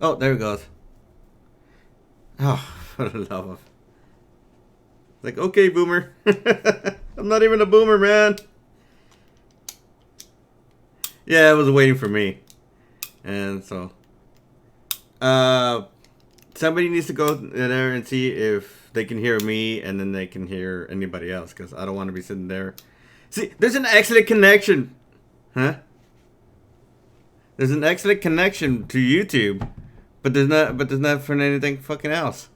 Oh, there it goes. Oh, for the love of. Like, okay, boomer. I'm not even a boomer, man. Yeah, it was waiting for me. And so, uh, somebody needs to go there and see if they can hear me and then they can hear anybody else because I don't want to be sitting there. See, there's an excellent connection. Huh? There's an excellent connection to YouTube, but there's not for anything fucking else.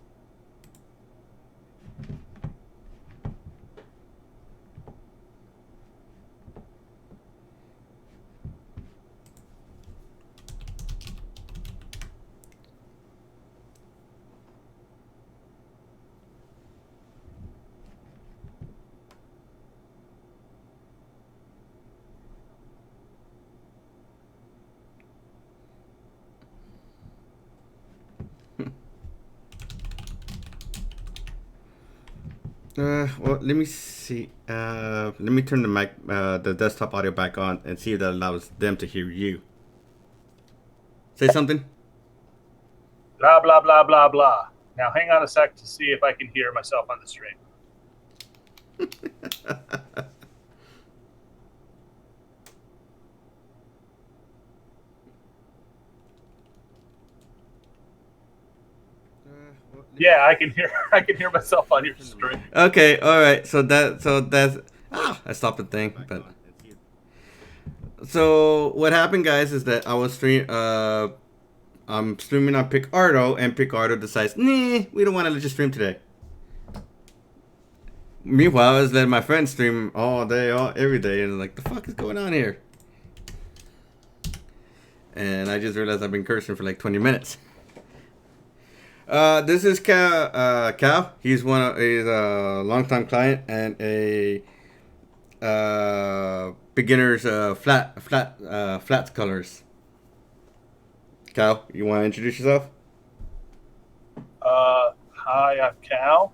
Well, let me see. Let me turn the mic, the desktop audio back on and see if that allows them to hear you. Say something. Blah, blah, blah, blah, blah. Now hang on a sec to see if I can hear myself on the stream. Yeah, I can hear I can hear myself on your stream. Okay, all right. So that's I stopped the thing, but so what happened, guys, is that I'm streaming on Picardo, and Picardo decides, nah, we don't want to let you stream today. Meanwhile, I was letting my friends stream all day, every day, and like, the fuck is going on here? And I just realized I've been cursing for like 20 minutes. This is Cal. He's he's a longtime client and a beginner's flats colors. Cal, you want to introduce yourself? Hi, I'm Cal.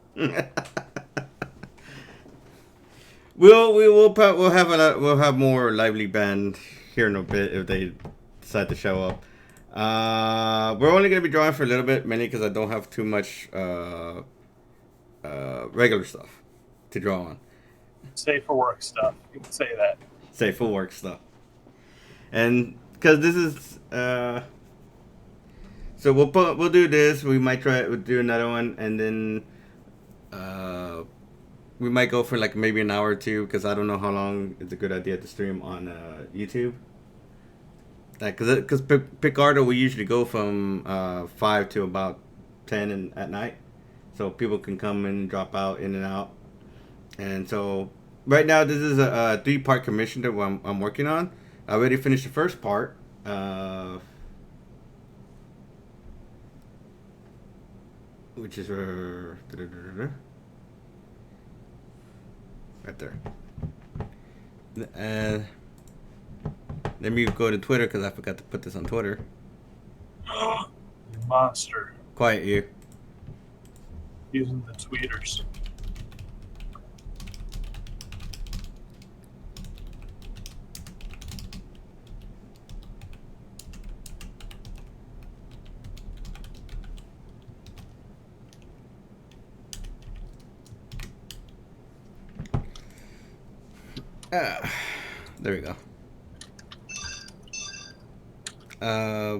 We'll have more lively band here in a bit if they decide to show up. We're only gonna be drawing for a little bit, mainly because I don't have too much regular stuff to draw on. Safe for work stuff. You can say that. Say full work stuff, and because this is so we'll do this. We might we'll do another one, and then we might go for like maybe an hour or two because I don't know how long it's a good idea to stream on YouTube. Because Picardo we usually go from 5 to about 10 at night, so people can come and drop out in and out. And so right now this is a 3-part commission that I'm working on. I already finished the first part. Which is right there. And let me go to Twitter because I forgot to put this on Twitter. You monster. Quiet you. Using the tweeters. There we go. Uh,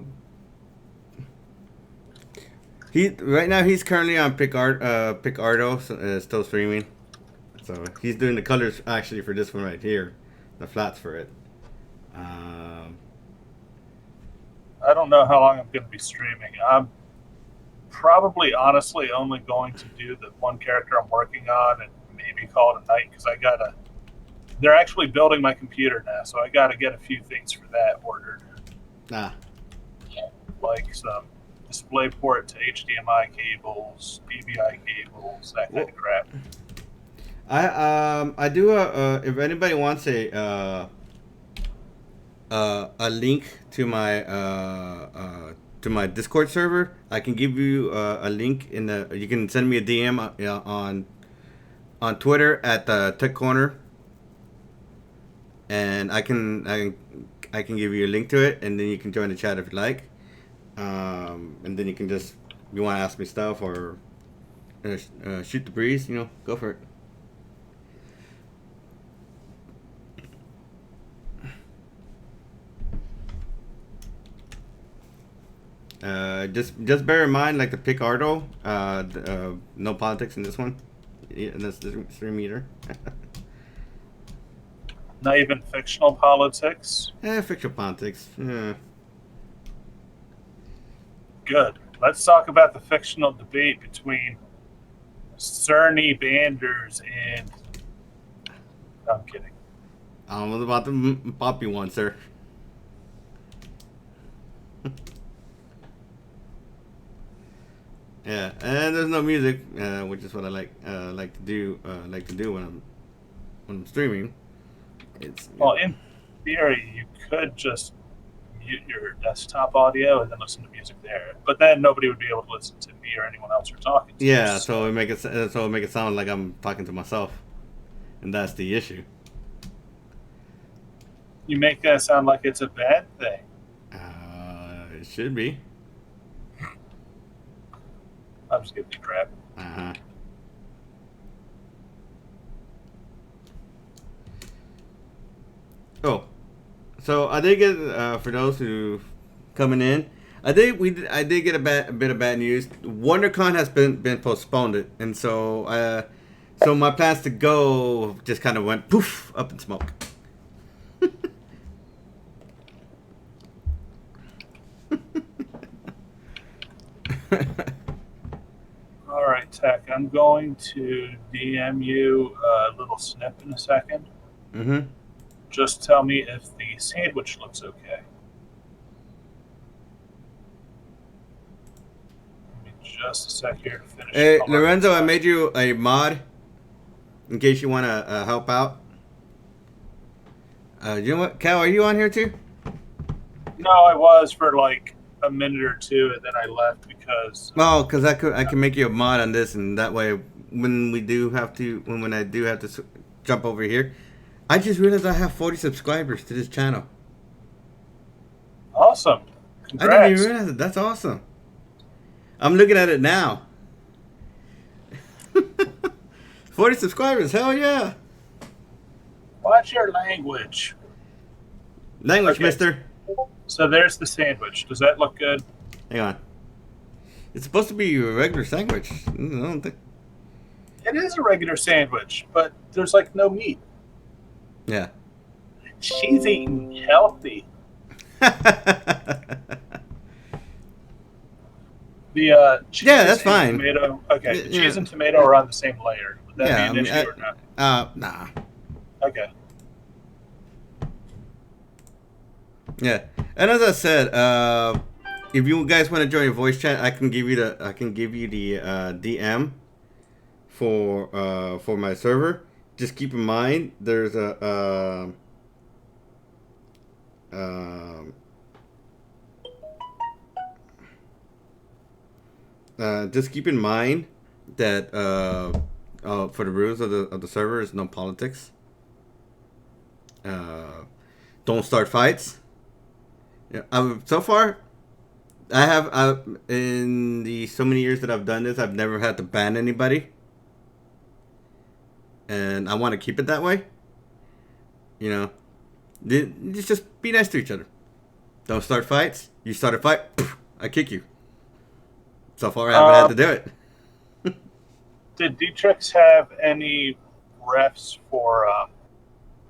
he right now he's currently on Picardo, still streaming. So he's doing the colors actually for this one right here, the flats for it. Um, I don't know how long I'm going to be streaming. I'm probably honestly only going to do the one character I'm working on and maybe call it a night because I gotta. They're actually building my computer now, so I got to get a few things for that ordered, nah. like some DisplayPort to HDMI cables, PVI cables, that kind of crap. I do if anybody wants a link to my Discord server, I can give you a link in the. You can send me a DM on Twitter at the Tech Corner, and I can give you a link to it, and then you can join the chat if you like. And then you can just, you want to ask me stuff or shoot the breeze, go for it. Just bear in mind, like the pick Ardo, no politics in this one. Yeah, that's the 3 meter. Not even fictional politics. Fictional politics. Yeah. Good. Let's talk about the fictional debate between Cerny Banders and. I'm kidding. I was about to pop you one, sir. Yeah, and there's no music, which is what I like to do when I'm streaming. It's Well, in theory, you could just mute your desktop audio and then listen to music there, but then nobody would be able to listen to me or anyone else you're talking to. yeah, so it make it sound like I'm talking to myself, and that's the issue. You make that sound like it's a bad thing. It should be. I'm just giving you crap. Oh, so I did get for those who coming in, I did get a bit of bad news. WonderCon has been postponed, and so my plans to go just kind of went poof up in smoke. All right, Tech. I'm going to DM you a little snip in a second. Mm-hmm. Just tell me if the sandwich looks okay. Give me just a sec here to finish. Hey, Lorenzo, I made you a mod in case you want to help out. You know what, Cal? Are you on here too? No, I was for like a minute or two, and then I left because. Oh, because I can make you a mod on this, and that way, when I do have to jump over here, I just realized I have 40 subscribers to this channel. Awesome! Congrats. I didn't even realize it. That's awesome. I'm looking at it now. 40 subscribers, hell yeah! Watch your language. Language, Okay. mister. So there's the sandwich. Does that look good? Hang on. It's supposed to be a regular sandwich. I don't think. It is a regular sandwich, but there's like no meat. Yeah. She's eating healthy. The cheese Yeah, that's and fine. Tomato. Okay, the Yeah. cheese and tomato are on the same layer. Would that Yeah, be an I mean, issue or not? Nah. Okay. Yeah, and as I said, if you guys want to join a voice chat, I can give you the DM for my server. Just keep in mind, there's a just keep in mind that for the rules of the server is no politics. Don't start fights. Yeah, so far, in the so many years that I've done this, I've never had to ban anybody, and I want to keep it that way. Just be nice to each other. Don't start fights. You start a fight, poof, I kick you. So far, I haven't had to do it. Did Dietrich have any refs for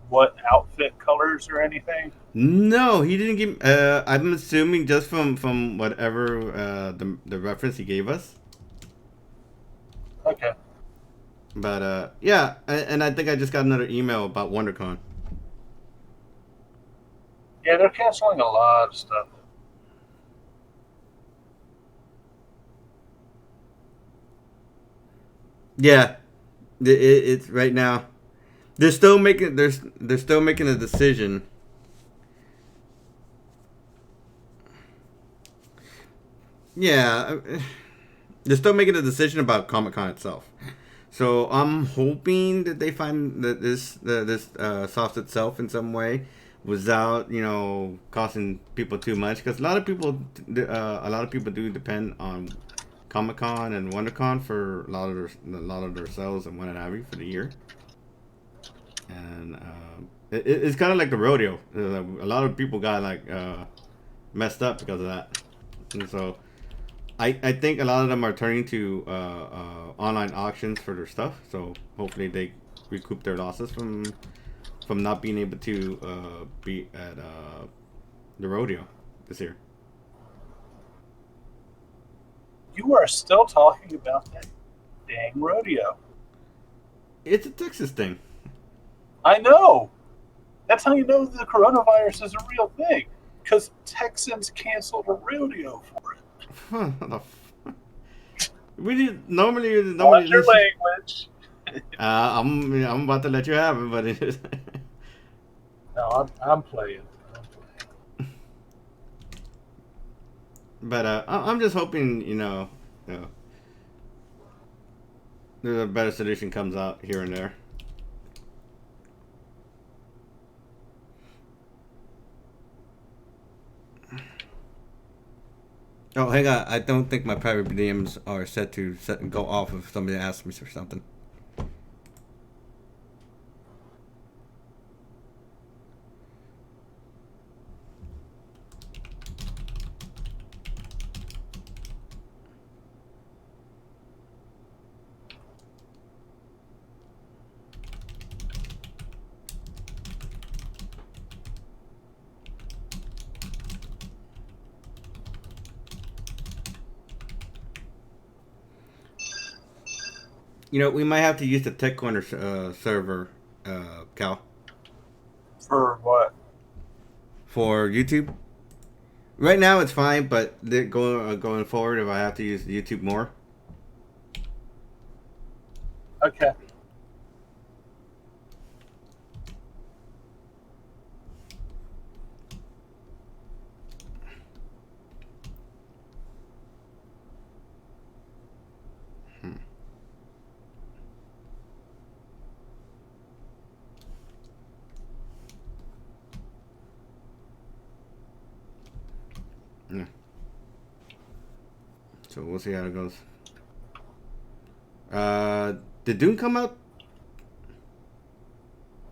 what outfit colors or anything? No, he didn't give. I'm assuming just from whatever the reference he gave us. Okay. But yeah, and I think I just got another email about WonderCon. Yeah, they're canceling a lot of stuff. Yeah, it's right now. They're still making a decision. Yeah, they're still making a decision about Comic-Con itself. So I'm hoping that they find that this solves itself in some way. without costing people too much, because a lot of people do depend on Comic Con and WonderCon for a lot of their sales and what have you for the year. And it's kind of like the rodeo. A lot of people got messed up because of that, and so I think a lot of them are turning to online auctions for their stuff. So hopefully they recoup their losses from not being able to be at the rodeo this year. You are still talking about that dang rodeo. It's a Texas thing. I know. That's how you know the coronavirus is a real thing. Because Texans canceled a rodeo for it. Normally Watch your language. I'm about to let you have it, but No, I'm playing. but I'm just hoping there's a better solution comes out here and there. Oh, hang on. I don't think my private DMs are set to go off if somebody asks me for something. We might have to use the Tech Corner server, Cal, For what? for YouTube. Right now it's fine, but going forward, if I have to use YouTube more. Okay. Yeah. So we'll see how it goes. Did Dune come out?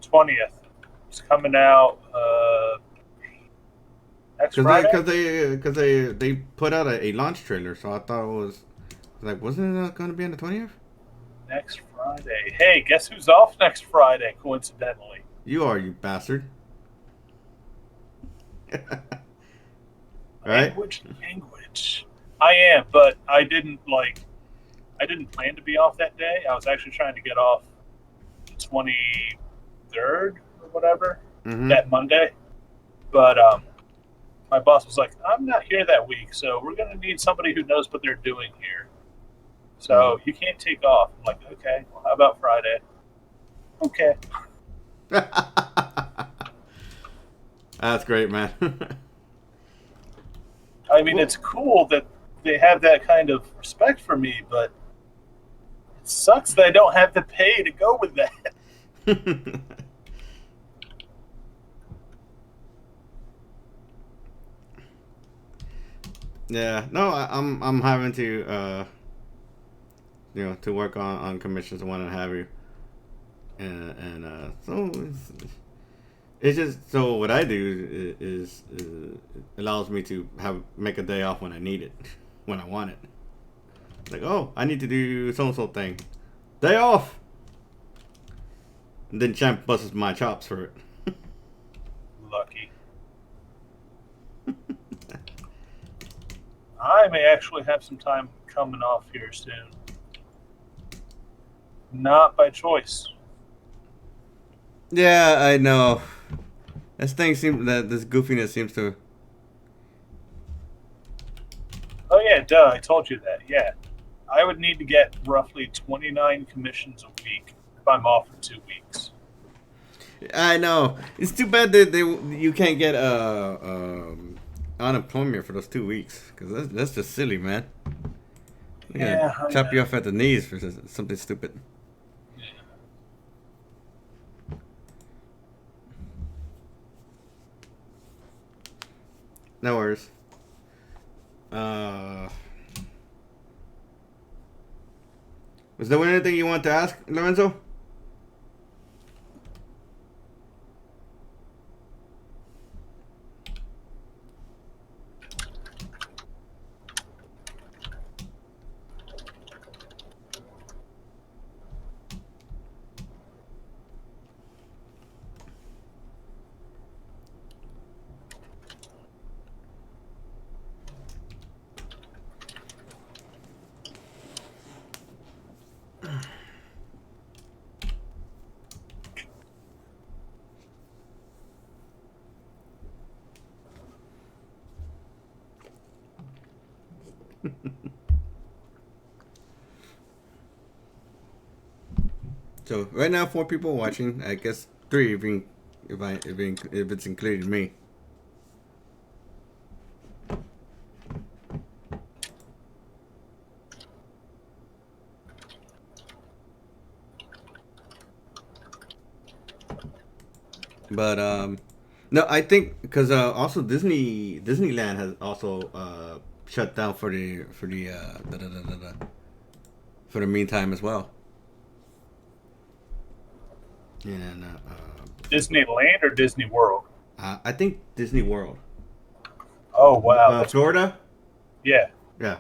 20th. It's coming out next Friday. Because they put out a launch trailer, so I thought it was wasn't it going to be on the 20th? Next Friday. Hey, guess who's off next Friday? Coincidentally, You are, you bastard. Right? Language. I am, but I didn't plan to be off that day. I was actually trying to get off the 23rd or whatever, that Monday. But my boss was like, I'm not here that week, so we're going to need somebody who knows what they're doing here. So you can't take off. I'm like, okay, well, how about Friday? Okay. That's great, man. I mean, it's cool that they have that kind of respect for me, but it sucks that I don't have the pay to go with that. Yeah, no, I'm having to to work on commissions and what have you, and so it's just so what I do is allows me to make a day off when I need it, when I want it. Like, oh, I need to do so and so thing, day off, and then Champ busts my chops for it. Lucky. I may actually have some time coming off here soon. Not by choice. Yeah, I know. This goofiness seems to. Oh yeah, duh, I told you that. Yeah. I would need to get roughly 29 commissions a week if I'm off for 2 weeks. I know. It's too bad that you can't get unemployment for those 2 weeks, because that's just silly, man. Yeah, chop you off at the knees for something stupid. No worries. Was there anything you want to ask, Lorenzo? So right now, 4 people watching. I guess 3 if it's included me. But no, I think because also Disneyland has also shut down for the meantime as well. And Disneyland or Disney World? I think Disney World. Oh wow, that's Florida. Yeah. Yeah.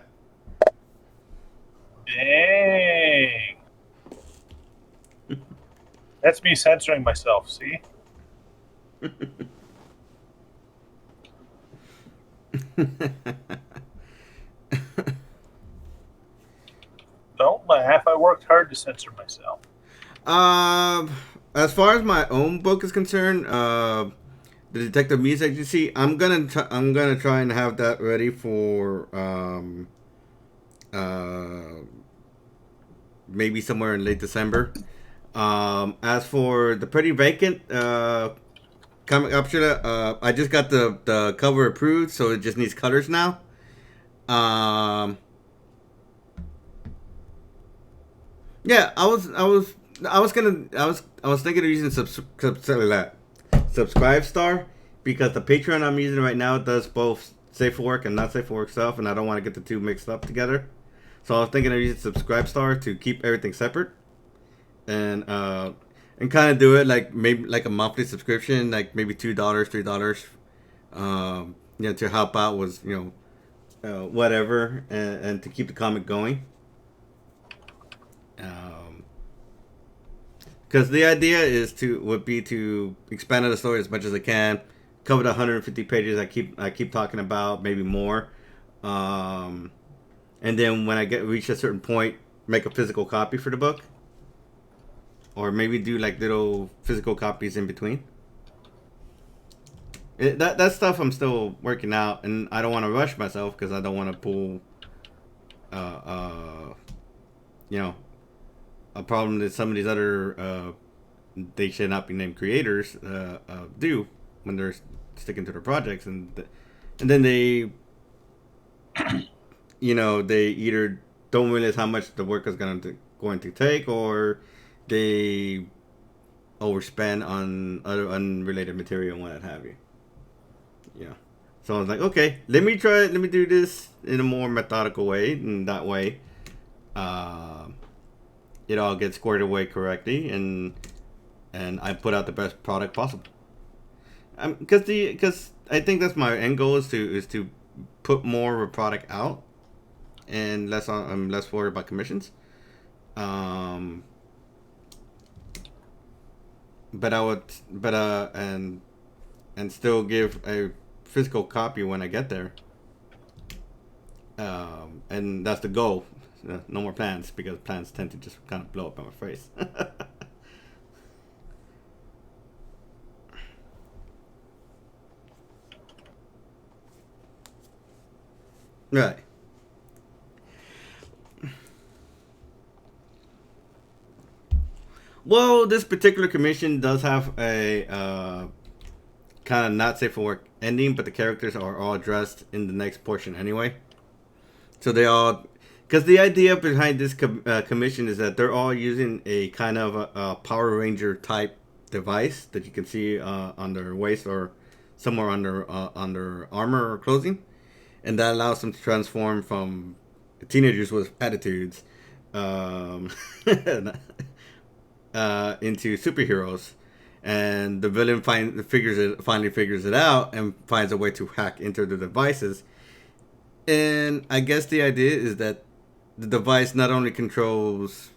Dang. That's me censoring myself. See. Don't laugh. I worked hard to censor myself. As far as my own book is concerned, the Detective Music Agency, I'm gonna try and have that ready for maybe somewhere in late December. As for the Pretty Vacant comic capsula, I just got the cover approved, so it just needs colors now. Yeah, I was thinking of using Subscribe Star because the Patreon I'm using right now does both safe for work and not safe for work stuff, and I don't want to get the two mixed up together. So I was thinking of using Subscribe Star to keep everything separate, and kind of do it like maybe like a monthly subscription, like maybe $2, $3, to help out with whatever, and to keep the comic going. Because the idea would be to expand on the story as much as I can, cover the 150 pages I keep talking about, maybe more, and then when I reach a certain point, make a physical copy for the book, or maybe do like little physical copies in between. That stuff I'm still working out, and I don't want to rush myself because I don't want to pull, a problem that some of these other they should not be named creators do when they're sticking to their projects, and then they they either don't realize how much the work is going to take, or they overspend on other unrelated material and what have you. So I was like, okay, let me do this in a more methodical way, and that way it all gets squared away correctly, and I put out the best product possible. Because I think that's my end goal is to put more of a product out, and I'm less worried about commissions. But I would, and still give a physical copy when I get there. And that's the goal. No more plans, because plans tend to just kind of blow up in my face. Right. Well, this particular commission does have a kind of not safe for work ending, but the characters are all addressed in the next portion anyway. So they all, because the idea behind this commission is that they're all using a kind of a Power Ranger type device that you can see on their waist or somewhere under armor or clothing, and that allows them to transform from teenagers with attitudes into superheroes. And the villain finally figures it out and finds a way to hack into the devices. And I guess the idea is that the device not only controls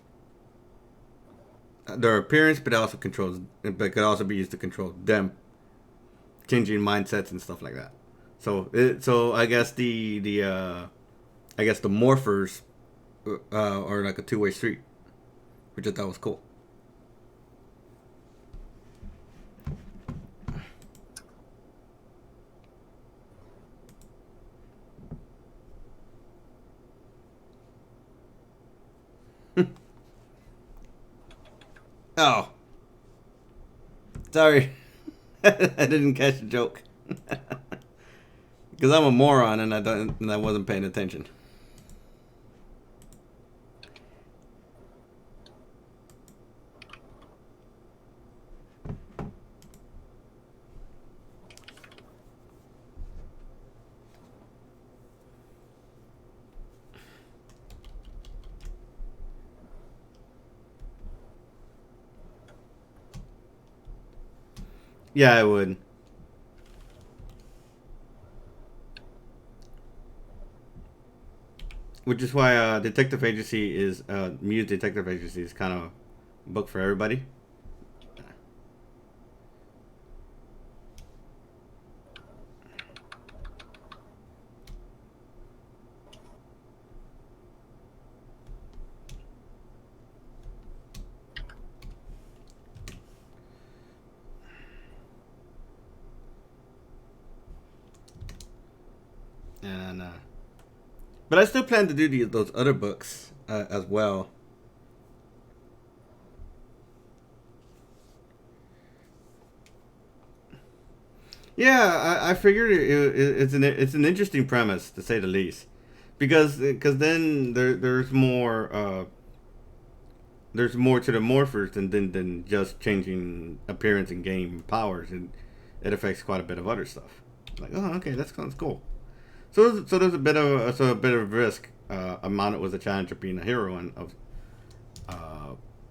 their appearance, but could also be used to control them, changing mindsets and stuff like that. So I guess the morphers are like a two-way street, which I thought was cool. Oh, sorry, I didn't catch the joke because I'm a moron and I wasn't paying attention. Yeah, I would. Which is why Detective Agency is Muse Detective Agency is kind of a book for everybody. And but I still plan to do those other books as well. Yeah, I figured it's an interesting premise to say the least, because then there's more to the morphers than just changing appearance and game powers, and it affects quite a bit of other stuff. Like, oh, okay, that sounds cool. So there's a bit of risk mounted with the challenge of being a hero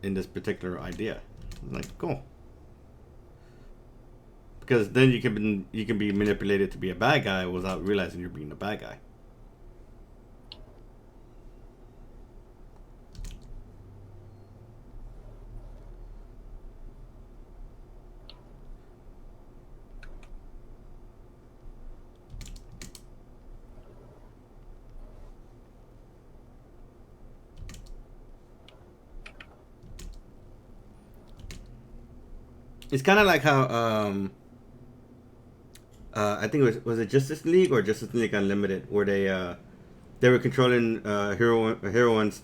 in this particular idea. Like, cool. Because then you can be manipulated to be a bad guy without realizing you're being a bad guy. It's kind of like how I think was it Justice League or Justice League Unlimited, where they were controlling the heroines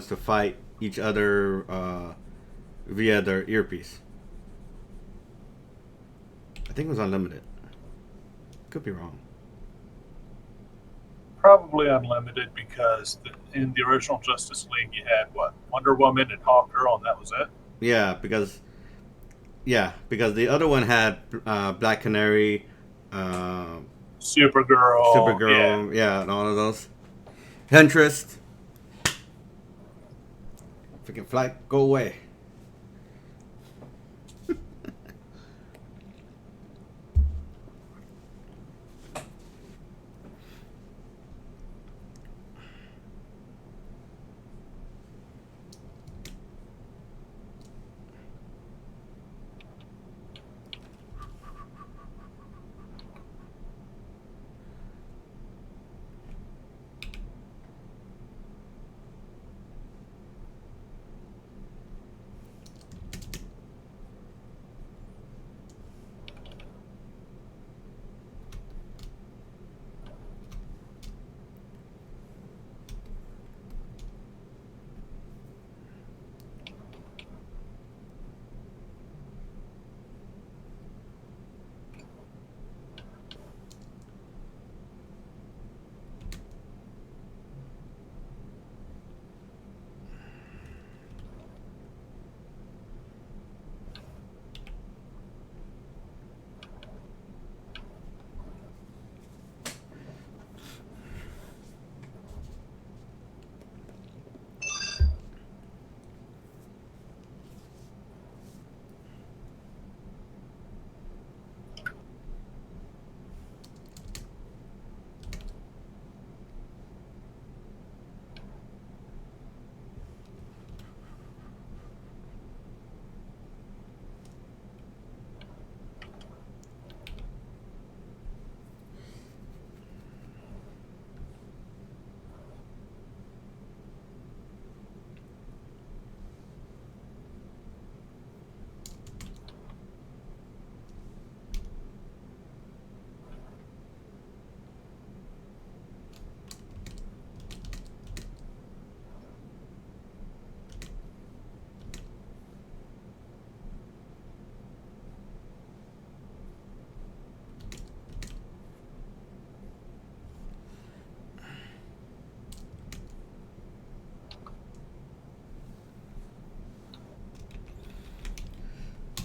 to fight each other via their earpiece. I think it was Unlimited. Could be wrong. Probably Unlimited because in the original Justice League you had what, Wonder Woman and Hawkgirl, and that was it. Yeah, because the other one had Black Canary, Supergirl, yeah. Supergirl, yeah, and all of those. Huntress, freaking flight, go away.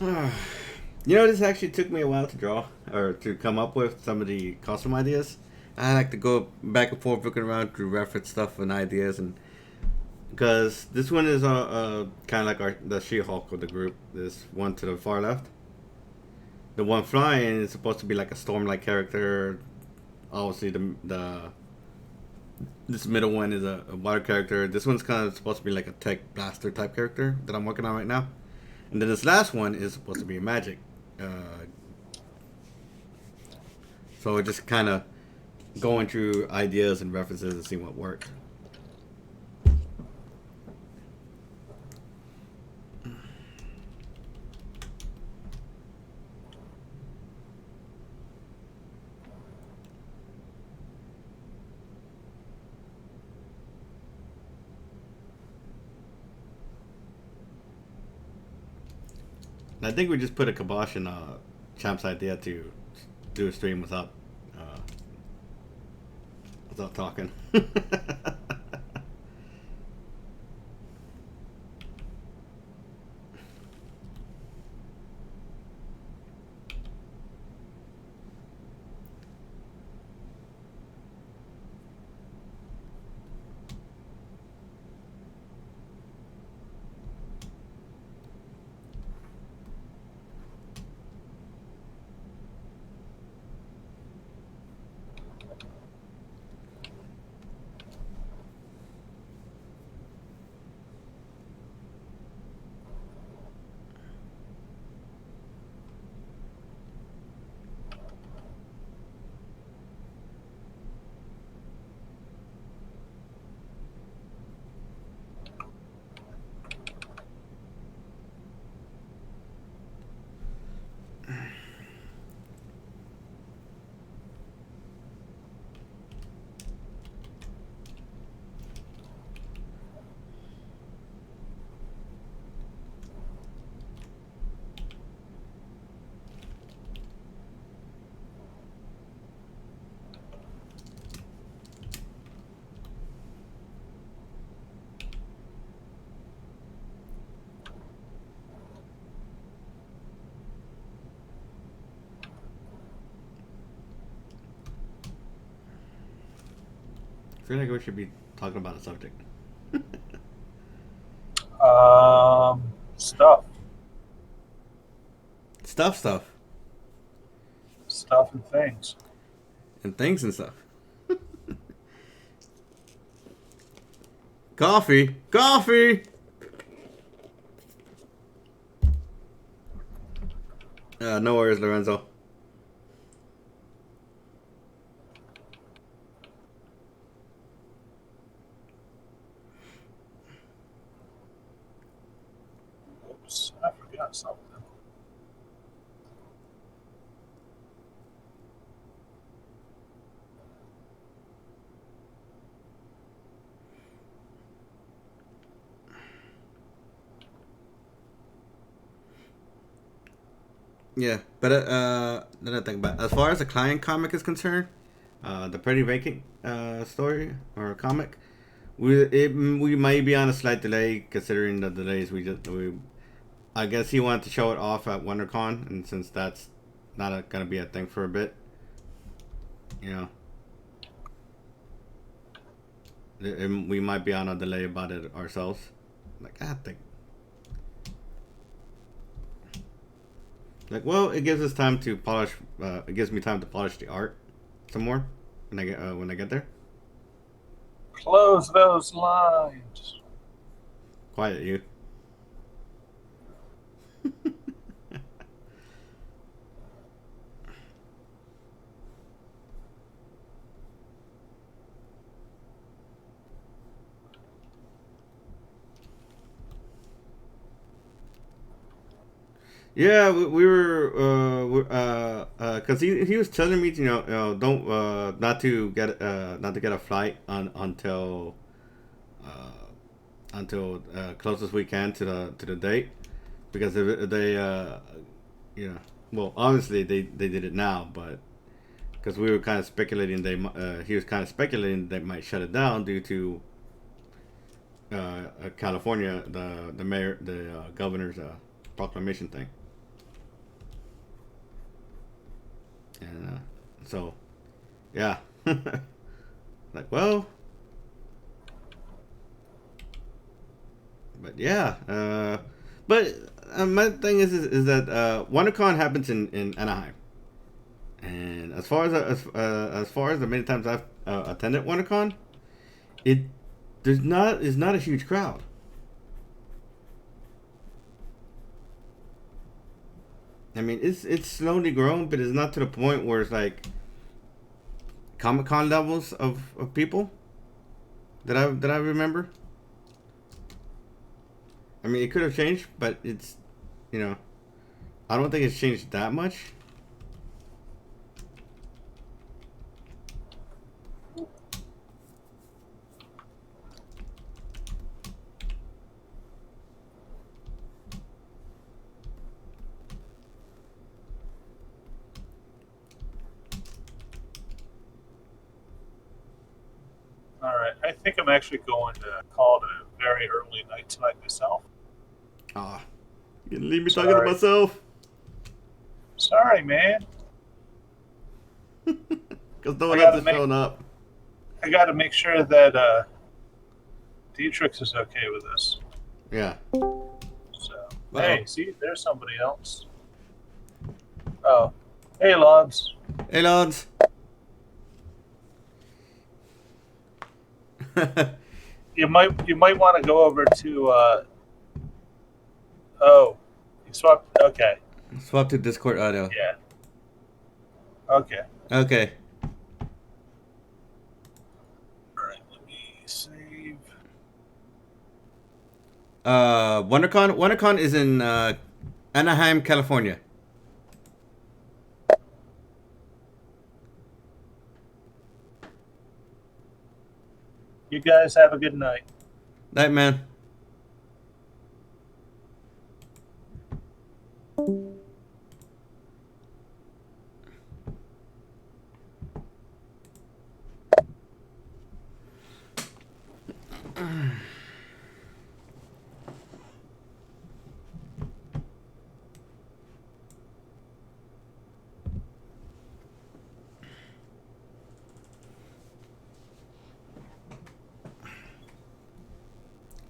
You know, this actually took me a while to draw or to come up with some of the costume ideas. I like to go back and forth looking around to reference stuff and ideas, and because this one is kind of like the She-Hulk of the group. This one to the far left, the one flying is supposed to be like a storm-like character. Obviously, the this middle one is a water character. This one's kind of supposed to be like a tech blaster type character that I'm working on right now. And then this last one is supposed to be a magic. Uh, so we're just kind of going through ideas and references and seeing what works. And I think we just put a kibosh in Champ's idea to do a stream uh, without talking. I feel like we should be talking about a subject. Stuff, Stuff, stuff, and things. and things and stuff. Coffee, coffee. No worries, Lorenzo. Oops, I forgot something. Yeah, but then I think about as far as the client comic is concerned, the Pretty Vacant story or comic, we might be on a slight delay considering the delays we. I guess he wanted to show it off at WonderCon, and since that's not gonna be a thing for a bit, you know, we might be on a delay about it ourselves. Like I think. Like, well, it gives us time to polish. It gives me time to polish the art some more when I get there. Close those lines. Quiet, you. Yeah, we were cause he was telling me, don't not to get a flight uh, until closest we can to the date, because if they you know, well, obviously they did it now, but because we were kind of speculating he was kind of speculating they might shut it down due to California, the mayor, the governor's proclamation thing. And so, yeah. Like, well, but yeah. But my thing is that WonderCon happens in Anaheim, and as far as the many times I've attended WonderCon, it there's not is not a huge crowd. I mean, it's slowly grown, but it's not to the point where it's like Comic Con levels of people that I remember. I mean, it could have changed, but it's you know I don't think it's changed that much. All right. I think I'm actually going to call it a very early night tonight myself. Ah, you gonna leave me talking to Sorry. myself? Sorry, man. Because no one I else gotta is make showing up. I gotta make sure that Dietrich is okay with this. Yeah. So Uh-oh. hey, see, there's somebody else. Oh, hey, Lods. Hey, Lance. You might want to go over to. Oh, you swapped. Okay, Swap to Discord audio. yeah. Okay. Okay. All right. Let me save. WonderCon is in Anaheim, California. You guys have a good night. Night, man.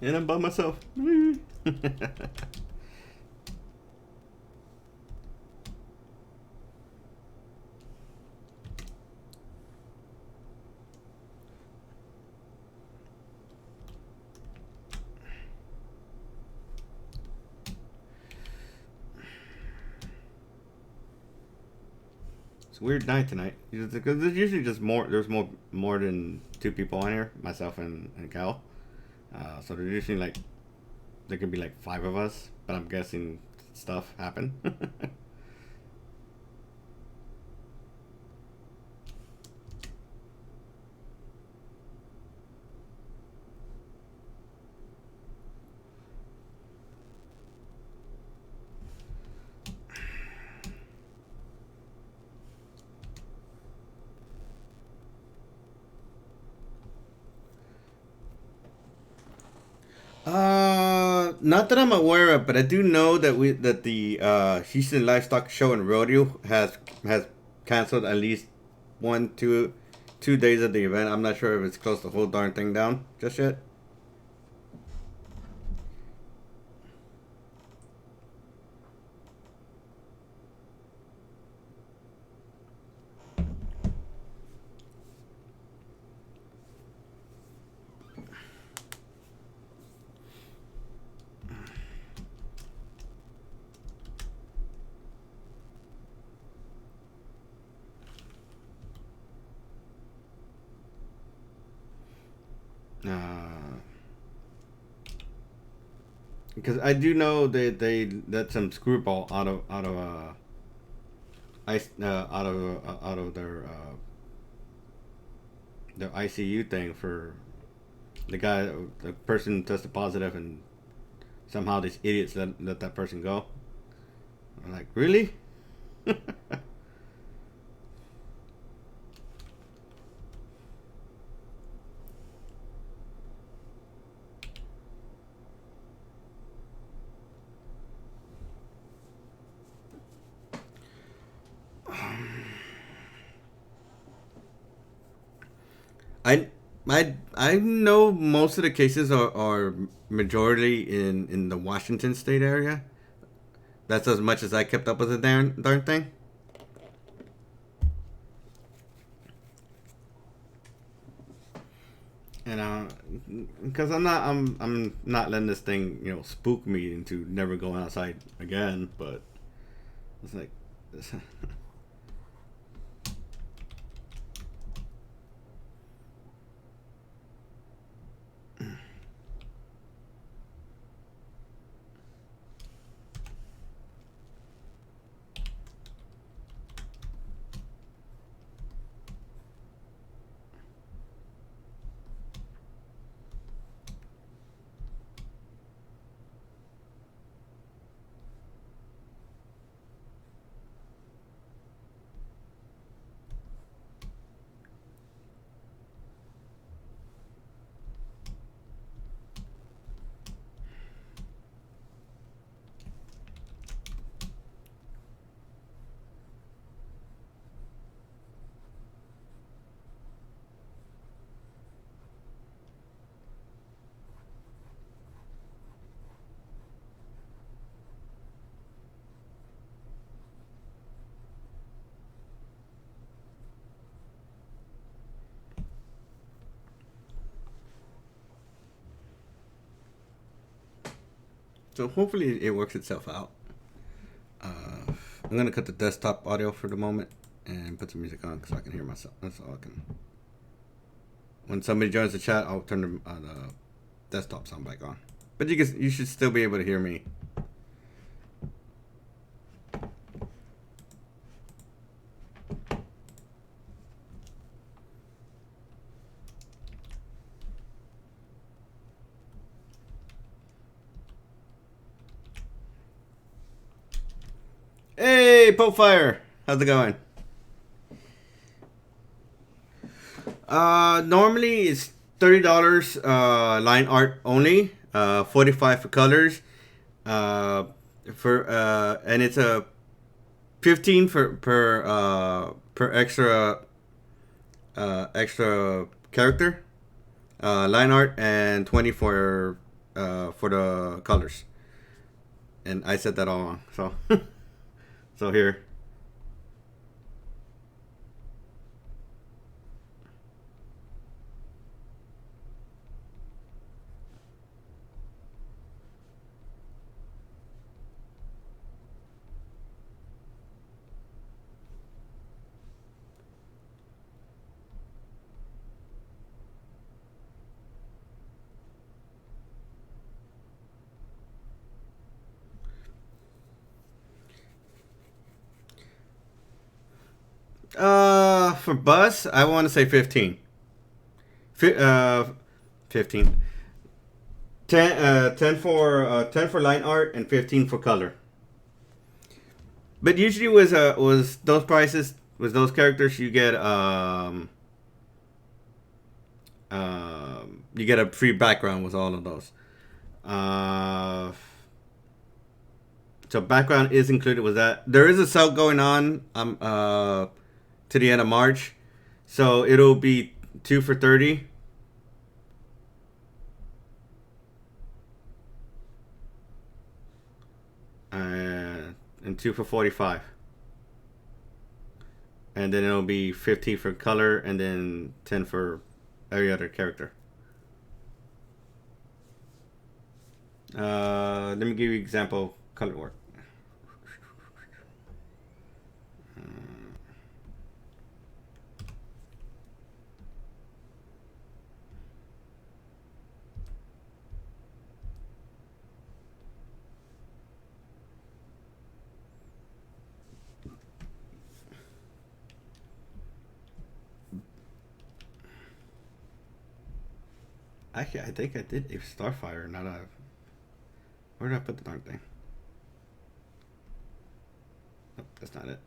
And I'm by myself. It's a weird night tonight because there's usually just more. There's more than two people on here, myself and Cal. So there's usually like there could be like five of us, but I'm guessing stuff happened. Not that I'm aware of, but I do know that the Houston Livestock Show and Rodeo has canceled at least one, two days of the event. I'm not sure if it's closed the whole darn thing down just yet. Uh, because I do know they let some screwball out of ice out of their ICU thing for the person tested positive and somehow these idiots let that person go. I'm like, really? I know most of the cases are majority in the Washington State area. That's as much as I kept up with the darn thing. And because I'm not letting this thing spook me into never going outside again. But it's like. So hopefully it works itself out. I'm gonna cut the desktop audio for the moment and put some music on so I can hear myself. That's all I can. When somebody joins the chat, I'll turn the desktop sound back on. But you should still be able to hear me. Hey, Popefire! How's it going? Normally it's $30 line art only. 45 for colors. And it's a 15 per extra character line art, and 20 for the colors. And I said that all wrong. So so here. For bus, I want to say 15. 15. 10 for line art and 15 for color. But usually was those prices with those characters you get you get a free background with all of those. So background is included with that. There is a sale going on to the end of March, so it'll be 2 for 30. And 2 for 45. And then it'll be 15 for color, and then 10 for every other character. Let me give you an example color work. Actually, I think I did a Starfire, not a. Where did I put the darn thing? Nope, that's not it.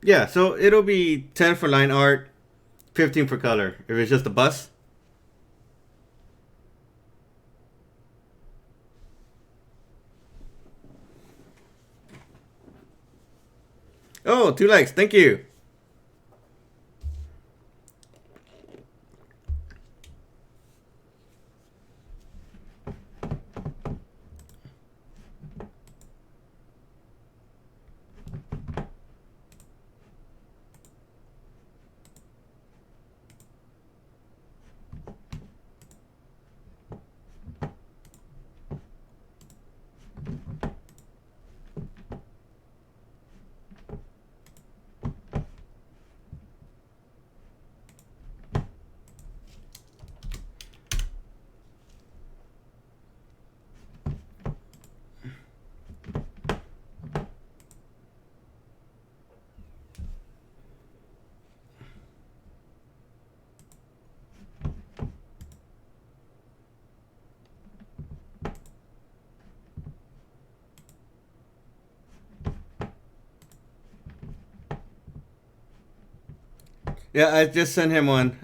Yeah, so it'll be 10 for line art, 15 for color. If it's just a bus. Oh, 2 likes. Thank you. Yeah, I just sent him one.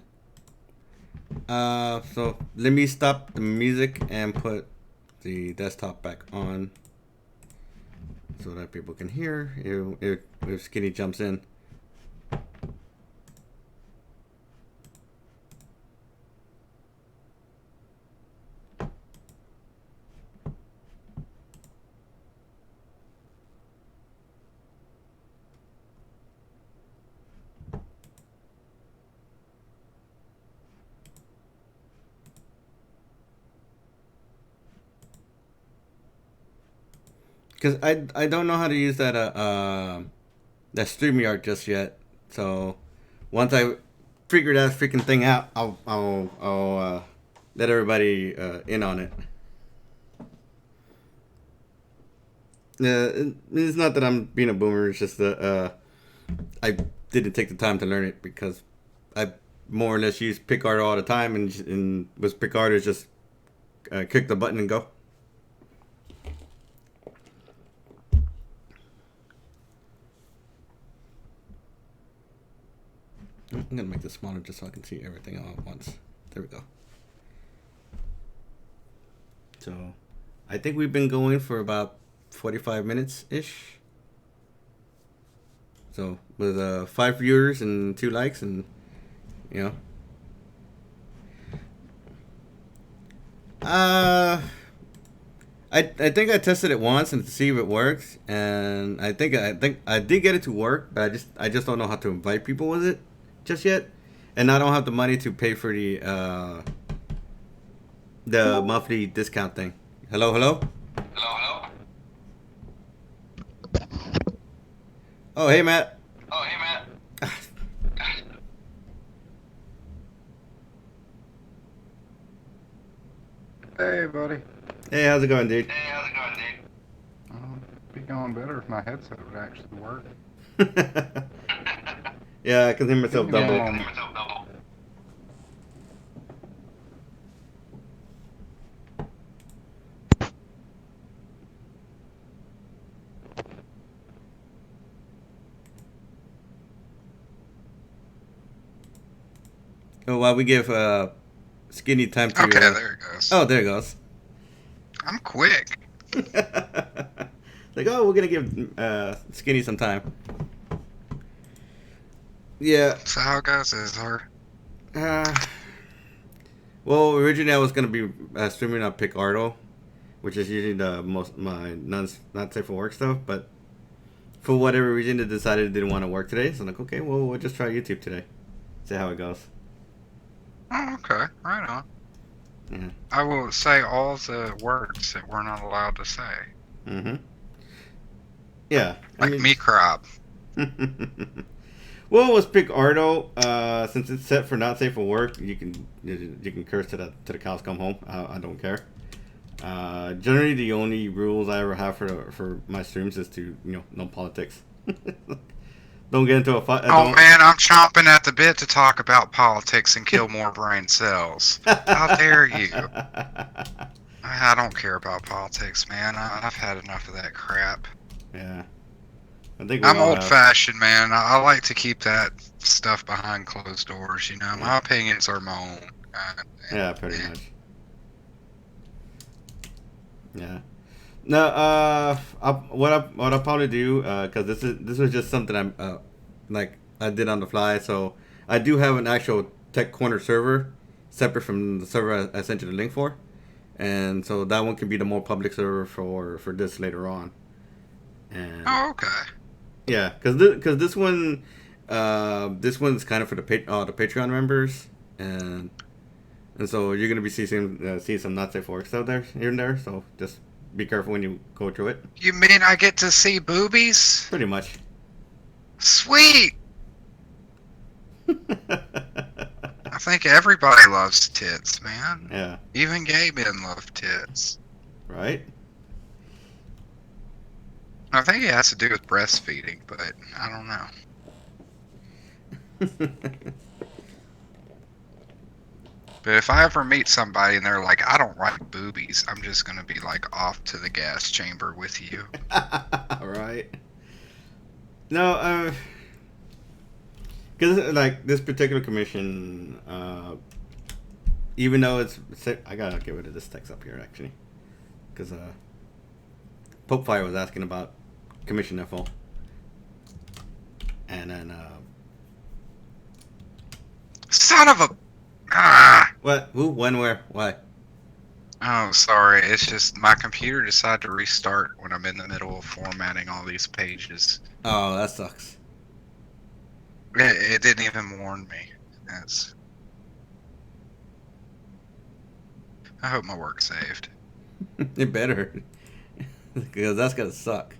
So let me stop the music and put the desktop back on so that people can hear if Skinny jumps in. Because I don't know how to use that StreamYard just yet. So once I figure that freaking thing out, I'll let everybody in on it. It's not that I'm being a boomer. It's just that I didn't take the time to learn it because I more or less use PicArt all the time, and with PicArt it's just click the button and go. I'm gonna make this smaller just so I can see everything all at once. There we go. So, I think we've been going for about 45 minutes ish. So with 5 viewers and 2 likes, and you know, I think I tested it once and to see if it works, and I think I did get it to work, but I just don't know how to invite people with it just yet, and I don't have the money to pay for the monthly discount thing. Hello, hello. Hello, hello. Oh, hey, Matt. Oh, hey, Matt. Hey, buddy. Hey, how's it going, dude? Hey, how's it going, dude? It'd be going better if my headset would actually work. Yeah, I can hear myself Give me a double. moment. Oh, while we give Skinny time to. Okay, there it goes. Oh, there it goes. I'm quick. Like, oh, we're gonna give Skinny some time. Yeah. So how it goes is her. Well, originally I was gonna be streaming on PicArto, which is usually the most my not safe for work stuff. But for whatever reason, they decided it didn't want to work today. So I'm like, okay, well, we'll just try YouTube today. See how it goes. Oh, okay. Right on. Yeah. I will say all the words that we're not allowed to say. Mm-hmm. Yeah. Like me crop. Well, with PicArto, since it's set for not safe for work, you can curse to the cows come home. I don't care. Generally, the only rules I ever have for my streams is to no politics. Don't get into a fight. Oh man, I'm chomping at the bit to talk about politics and kill more brain cells. How dare you? I don't care about politics, man. I've had enough of that crap. Yeah. I think we I'm all old have. fashioned, man. I like to keep that stuff behind closed doors. You know, my opinions are my own. Yeah, pretty much. Yeah. No, what I'll probably do, cause this was just something I'm like I did on the fly. So I do have an actual Tech Corner server, separate from the server I sent you the link for, and so that one can be the more public server for this later on. And Oh, okay. yeah, cause this one's kind of for the the Patreon members, and so you're gonna be seeing some not safe for work stuff there here and there. So just be careful when you go through it. You mean I get to see boobies? Pretty much. Sweet. I think everybody loves tits, man. Yeah. Even gay men love tits. Right. I think it has to do with breastfeeding, but I don't know. But if I ever meet somebody and they're like, I don't like boobies, I'm just going to be like off to the gas chamber with you. Right. No, because like this particular commission, even though I gotta get rid of this text up here actually, because Pope Fire was asking about commission info, and then Son of a... Ah! what? Who? When? Where? Why? Oh, sorry. It's just my computer decided to restart when I'm in the middle of formatting all these pages. Oh, that sucks. It didn't even warn me. I hope my work saved. It better, because that's gonna suck.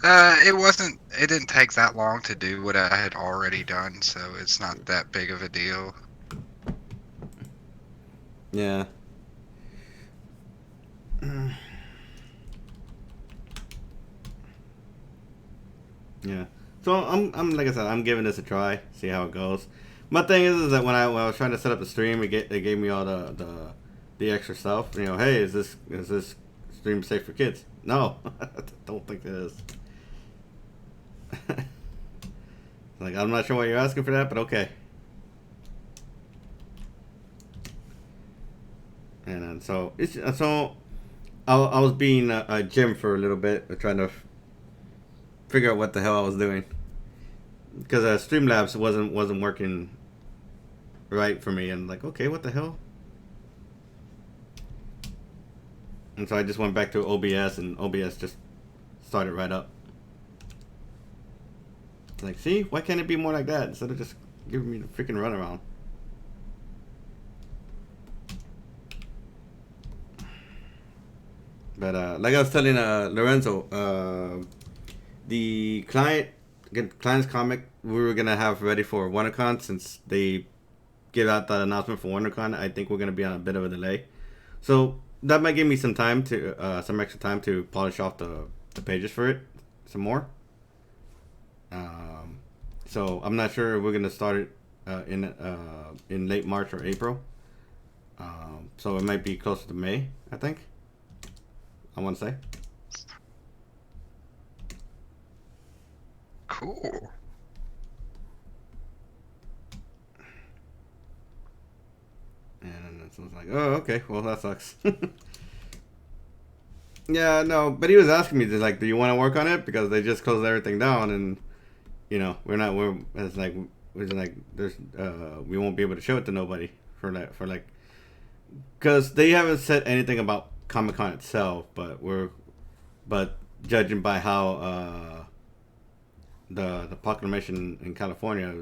It didn't take that long to do what I had already done, so it's not that big of a deal. Yeah. Yeah. So I'm like I said, I'm giving this a try, see how it goes. My thing is that when I was trying to set up the stream, it gave me all the extra stuff. You know, hey, is this stream safe for kids? No, I don't think it is. Like, I'm not sure why you're asking for that, but okay. And then, so I was being a Jim for a little bit, trying to figure out what the hell I was doing, because Streamlabs wasn't working right for me, and like, okay, what the hell? And so I just went back to OBS, and OBS just started right up. Like, see, why can't it be more like that instead of just giving me the freaking runaround? But like I was telling Lorenzo, the client's comic we were gonna have ready for WonderCon, since they gave out that announcement for WonderCon. I think we're gonna be on a bit of a delay, so that might give me some time to some extra time to polish off the pages for it some more. So I'm not sure if we're gonna start it in late March or April. So it might be closer to May, I think. I want to say. Cool. And so it's like, oh, okay, well that sucks. Yeah, no, but he was asking me, like, do you want to work on it? Because they just closed everything down, and you know, it's like there's we won't be able to show it to nobody for like, because they haven't said anything about Comic-Con itself, but judging by how the proclamation in California,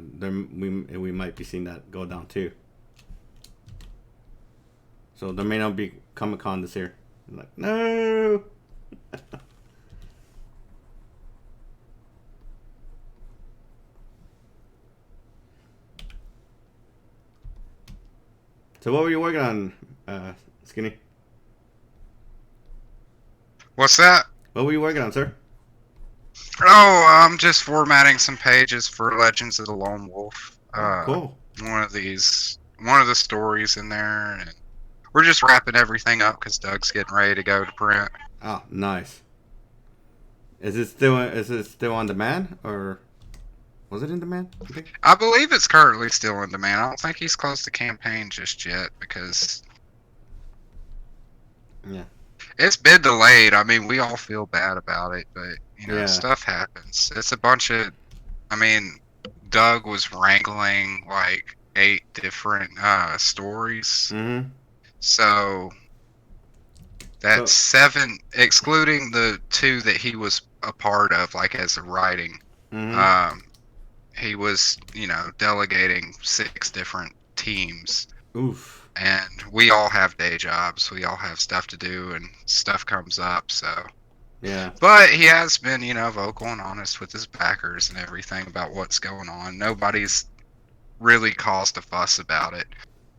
we might be seeing that go down too. So there may not be Comic-Con this year. I'm like, no. So what were you working on, Skinny? What's that? What were you working on, sir? Oh, I'm just formatting some pages for Legends of the Lone Wolf. Cool. One of the stories in there, and we're just wrapping everything up because Doug's getting ready to go to print. Oh, nice. Is it still on demand, or was it in demand? You think? I believe it's currently still in demand. I don't think he's closed the campaign just yet because Yeah. it's been delayed. I mean, we all feel bad about it, but you know, Yeah. stuff happens. It's a bunch of. I mean, Doug was wrangling like 8 different stories, Mm-hmm. so that's 7, excluding the 2 that he was a part of, like as a writing. Mm-hmm. He was, you know, delegating 6 different teams. Oof. And we all have day jobs. We all have stuff to do, and stuff comes up. So, Yeah. but he has been, you know, vocal and honest with his backers and everything about what's going on. Nobody's really caused a fuss about it,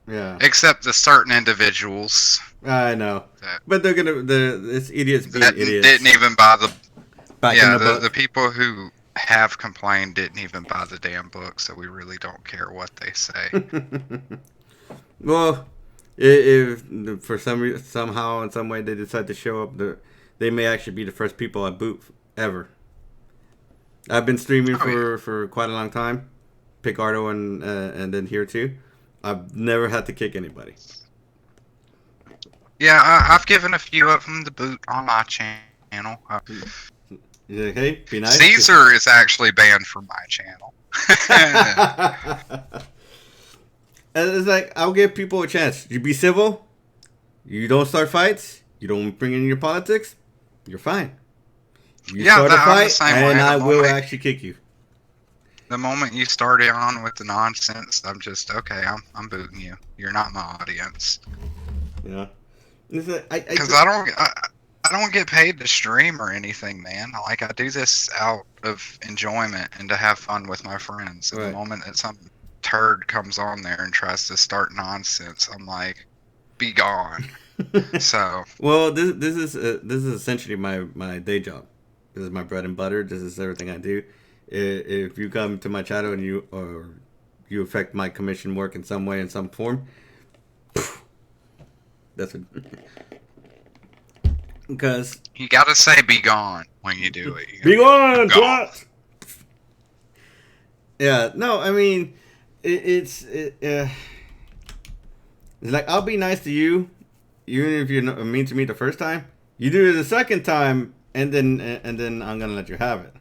Yeah. except the certain individuals I know. that, But they're gonna it's idiots being that idiots. didn't even buy the. Back Yeah, in the book. the people who have complained didn't even buy the damn book, so we really don't care what they say. Well, if for somehow in some way they decide to show up, they may actually be the first people at boot ever. I've been streaming for quite a long time, Picardo and then here too. I've never had to kick anybody. Yeah, I've given a few of them the boot on my channel. You're like, hey, be nice. Caesar is actually banned from my channel. And it's like, I'll give people a chance. You be civil. You don't start fights. You don't bring in your politics. You're fine. You Yeah, start a I'm the fight, same and way. I will actually kick you. The moment you start on with the nonsense, I'm just okay. I'm booting you. You're not my audience. Yeah. It's like, Because I don't get paid to stream or anything, man. Like I do this out of enjoyment and to have fun with my friends. And Right. the moment that some turd comes on there and tries to start nonsense, I'm like, be gone. So well, this is essentially my day job. This is my bread and butter. This is everything I do. If you come to my channel and you affect my commission work in some way, in some form, that's what. Because you gotta say "be gone" when you do it. be gone, gone. twat! Yeah, no, I mean, it's like I'll be nice to you, even if you're not mean to me the first time. You do it the second time, and then I'm gonna let you have it.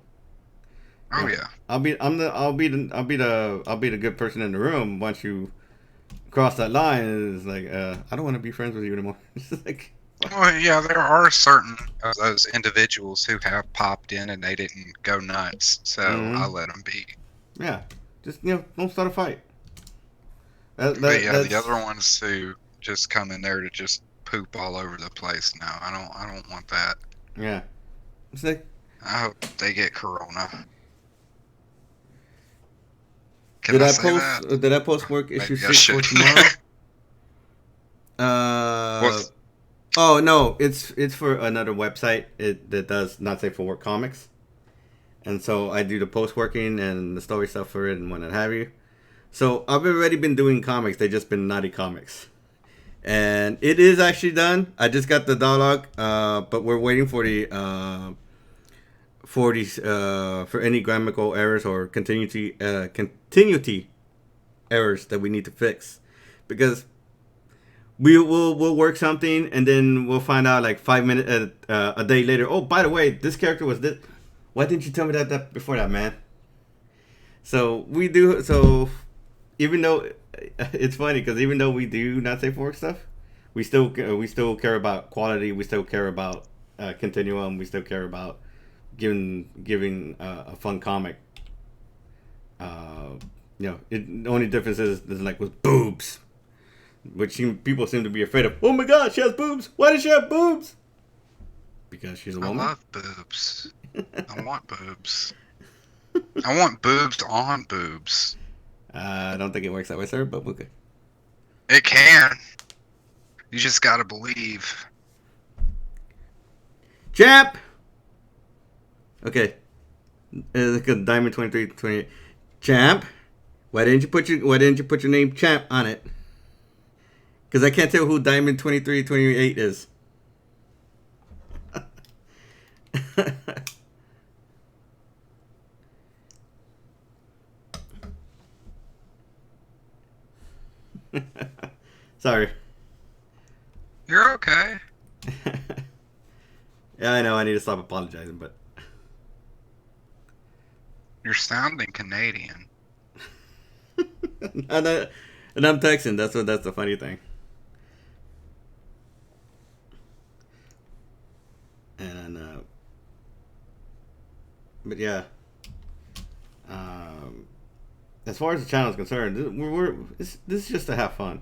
Oh yeah. I'll be the good person in the room once you cross that line. It's like I don't want to be friends with you anymore. It's like, Well, yeah, there are certain of those individuals who have popped in and they didn't go nuts, so Mhm. I let them be. yeah, just don't start a fight. But yeah, the other ones who just come in there to just poop all over the place. No, I don't want that. Yeah, it's like I hope they get corona. did I say post that? did I post work issue Maybe I 6 for shouldn't. tomorrow? Oh no, it's for another website that does Not Safe for Work comics, and so I do the post working and the story stuff for it and what have you. So I've already been doing comics. They just been naughty comics, and it is actually done. I just got the dialogue, but we're waiting for the for any grammatical errors or continuity errors that we need to fix, because we'll work something and then we'll find out like 5 minutes a day later. Oh, by the way, this character was this. Why didn't you tell me that before that, man? So we do. So even though it's funny, because even though we do Not Safe for Work stuff, we still care about quality. We still care about continuum. We still care about giving a fun comic. The only difference is like with boobs, which people seem to be afraid of. Oh my God, she has boobs. Why does she have boobs? Because she's a I woman. love boobs. I want boobs. I want boobs on boobs. I don't think it works that way, sir, but okay. It can. You just gotta believe. Champ! Okay. Like a Diamond 23, 28. Champ? Why didn't you put your name Champ on it? Because I can't tell who Diamond 23, 28 is. Sorry. You're okay. Yeah, I know. I need to stop apologizing, but You're sounding Canadian. and, I, and I'm Texan. That's the funny thing. And but yeah. As far as the channel is concerned, this is just to have fun.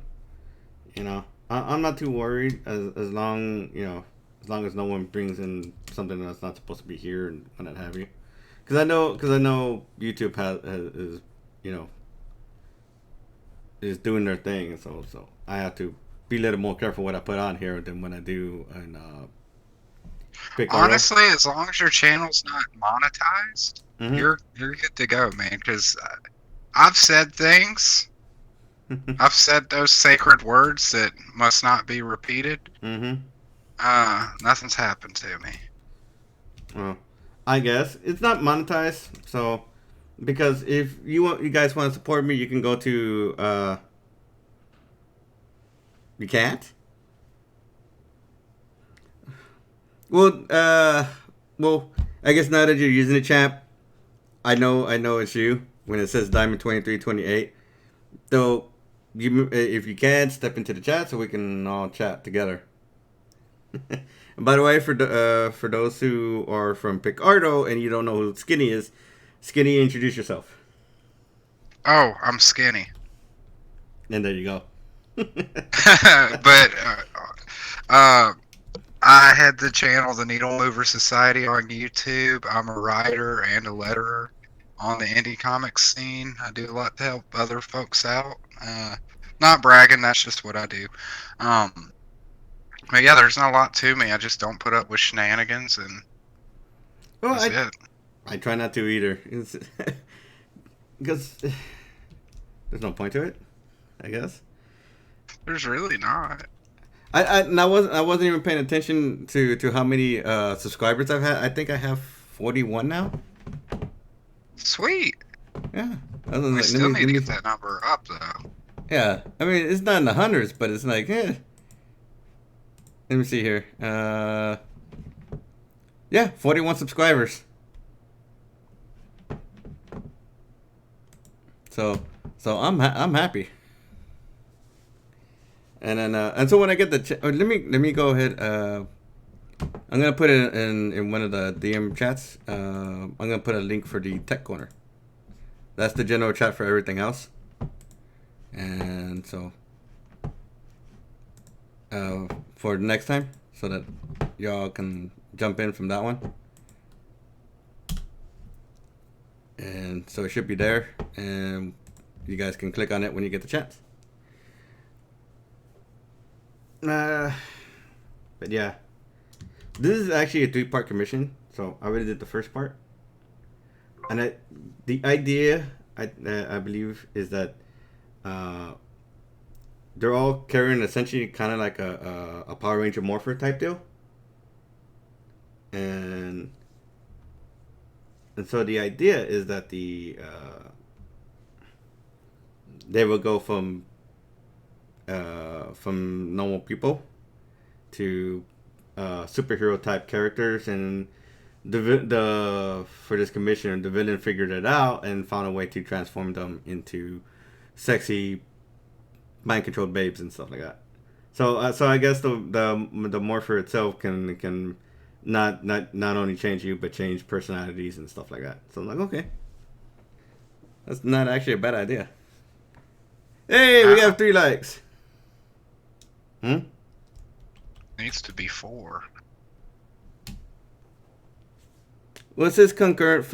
You know, I'm not too worried as long as no one brings in something that's not supposed to be here and what have you. Because I know YouTube is is doing their thing, so I have to be a little more careful what I put on here than when I do in Pick Auto. Honestly, as long as your channel's not monetized, Mhm. you're good to go, man. Because I've said things. I've said those sacred words that must not be repeated. Mhm. Nothing's happened to me. Well, I guess it's not monetized, so because if you guys want to support me, you can go to you can't. Well, I guess now that you're using the chat, I know it's you when it says Diamond 2328. So if you can step into the chat so we can all chat together. And by the way, for those who are from Picardo and you don't know who Skinny is, Skinny, introduce yourself. Oh, I'm skinny. And there you go. But I had the channel The Needle Mover Society on YouTube. I'm a writer and a letterer on the indie comics scene. I do a lot to help other folks out. Not bragging, that's just what I do. But yeah, there's not a lot to me. I just don't put up with shenanigans, and Well, that's it. I try not to either. Because there's no point to it, I guess. There's really not. I wasn't even paying attention to how many subscribers I've had. I think I have 41 now. Sweet. Yeah. We still need to get that number up, though. Yeah. I mean, it's not in the hundreds, but it's like, Let me see here. Yeah, 41 subscribers. So I'm happy. And then and so when I get the let me go ahead. I'm gonna put it in one of the DM chats. I'm gonna put a link for the Tech Corner. That's the general chat for everything else. And so for next time, so that y'all can jump in from that one. And so it should be there, and you guys can click on it when you get the chance. But yeah, this is actually a 3-part commission, so I already did the first part. And the idea, I believe, is that they're all carrying essentially kind of like a Power Ranger Morpher type deal. And so the idea is that they will go from normal people to superhero type characters, and for this commission, the villain figured it out and found a way to transform them into sexy mind controlled babes and stuff like that. So I guess the Morpher itself can not only change you but change personalities and stuff like that. So I'm like, okay, that's not actually a bad idea. Hey, we have 3 likes. Needs to be 4. Well, it says concurrent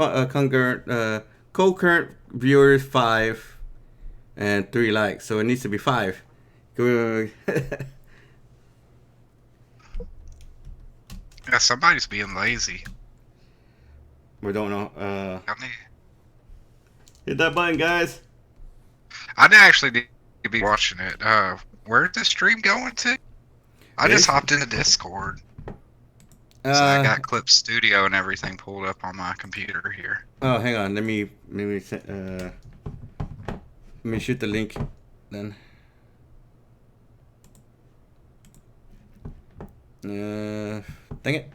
viewers 5 and 3 likes, so it needs to be 5. Yeah, somebody's being lazy. We don't know. I mean, Hit that button, guys. I'd actually need to be watching it. Where's the stream going to? I just hopped into Discord. So I got Clip Studio and everything pulled up on my computer here. Oh, hang on. Let me shoot the link then. Dang it.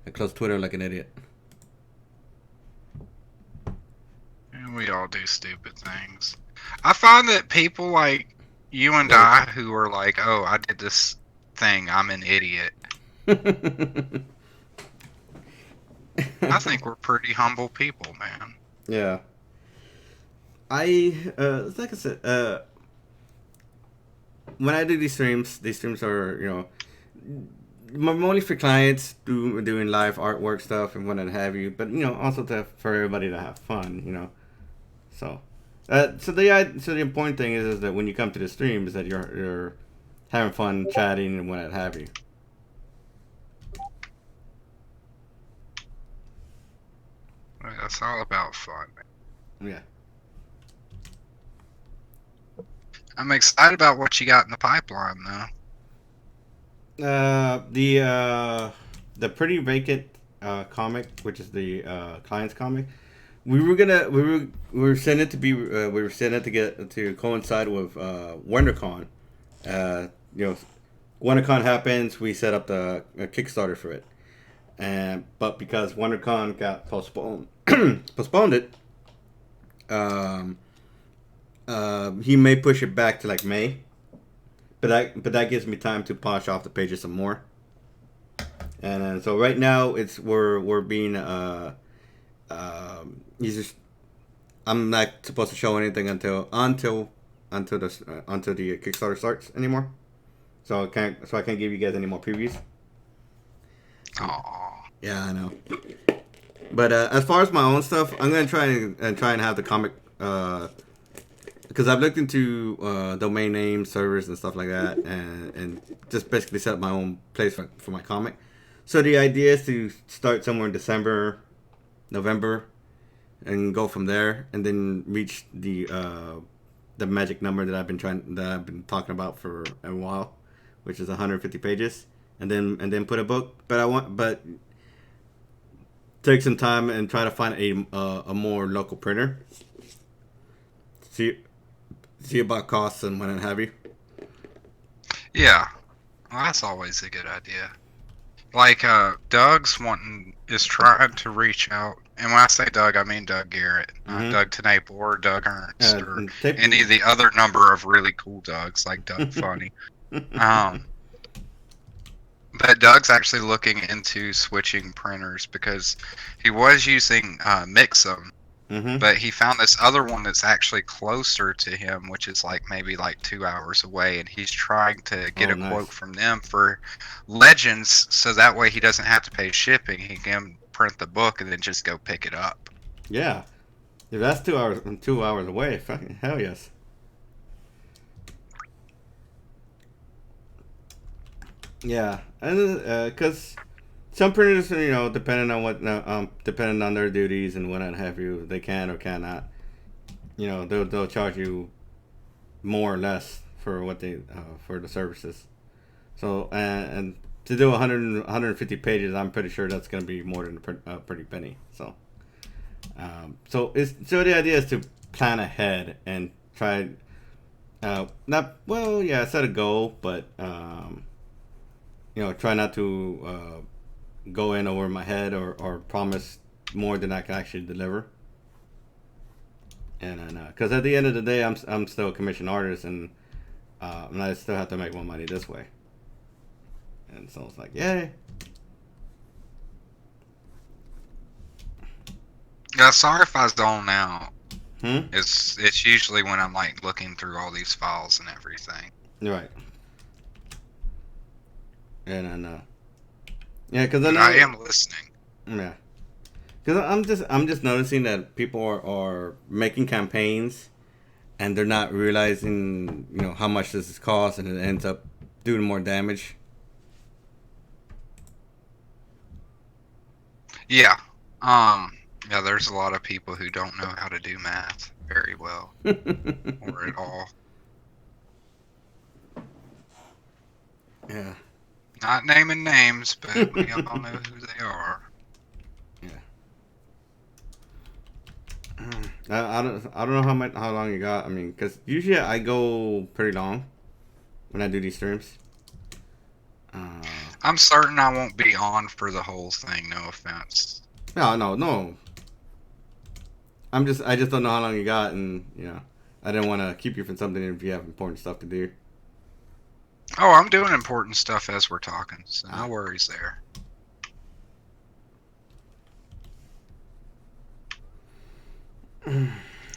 I closed Twitter like an idiot. And we all do stupid things. I find that people like you and I who are like, oh, I did this thing, I'm an idiot. I think we're pretty humble people, man. Yeah. Like I said, when I do these streams are, mainly for clients doing live artwork stuff and what have you, but also for everybody to have fun, So, so the important thing is that when you come to the stream is that you're having fun chatting and what have you. It's all about fun. Yeah. I'm excited about what you got in the pipeline, though. The Pretty Vacant comic, which is the client's comic, we were sending it to be we were sending it to get to coincide with WonderCon. WonderCon happens, we set up the Kickstarter for it, but because WonderCon got postponed, postponed it. He may push it back to like May, but that gives me time to polish off the pages some more. And so right now we're being I'm not supposed to show anything until the Kickstarter starts anymore. So I can't give you guys any more previews. Aww. Yeah, I know. But as far as my own stuff, I'm gonna try and have the comic. Because I've looked into domain names, servers, and stuff like that, and just basically set up my own place for my comic. So the idea is to start somewhere in December, November, and go from there, and then reach the magic number that I've been talking about for a while, which is 150 pages, and then put a book. But take some time and try to find a more local printer. See about costs and what have you. Yeah, well, that's always a good idea. Like Doug's is trying to reach out, and when I say Doug, I mean Doug Garrett, not Doug Tenaple or Doug Ernst or any of the other number of really cool Dougs like Doug Funny. But Doug's actually looking into switching printers because he was using Mixam. But he found this other one that's actually closer to him, which is maybe 2 hours away, and he's trying to get quote from them for Legends, so that way he doesn't have to pay shipping. He can print the book and then just go pick it up. Yeah, if that's 2 hours away, fucking hell yes. Yeah, and because some printers, depending on their duties and what have you, they can or cannot. They'll charge you more or less for what they for the services. So and to do 150 pages, I'm pretty sure that's going to be more than a pretty penny. So so the idea is to plan ahead and try set a goal, but try not to go in over my head or promise more than I can actually deliver. And because at the end of the day, I'm still a commissioned artist, and I still have to make more money this way. And so it's like, yay. Yeah, sorry if I zone out. Hmm? It's usually when I'm looking through all these files and everything. Right. And yeah, because I am listening. Yeah, because I'm just noticing that people are making campaigns, and they're not realizing how much this is cost, and it ends up doing more damage. Yeah. Yeah, there's a lot of people who don't know how to do math very well or at all. Yeah. Not naming names, but we all know who they are. Yeah. I don't know how long you got. I mean, because usually I go pretty long when I do these streams. I'm certain I won't be on for the whole thing. No offense. No. I just don't know how long you got, and I didn't want to keep you from something if you have important stuff to do. Oh, I'm doing important stuff as we're talking, so no worries there.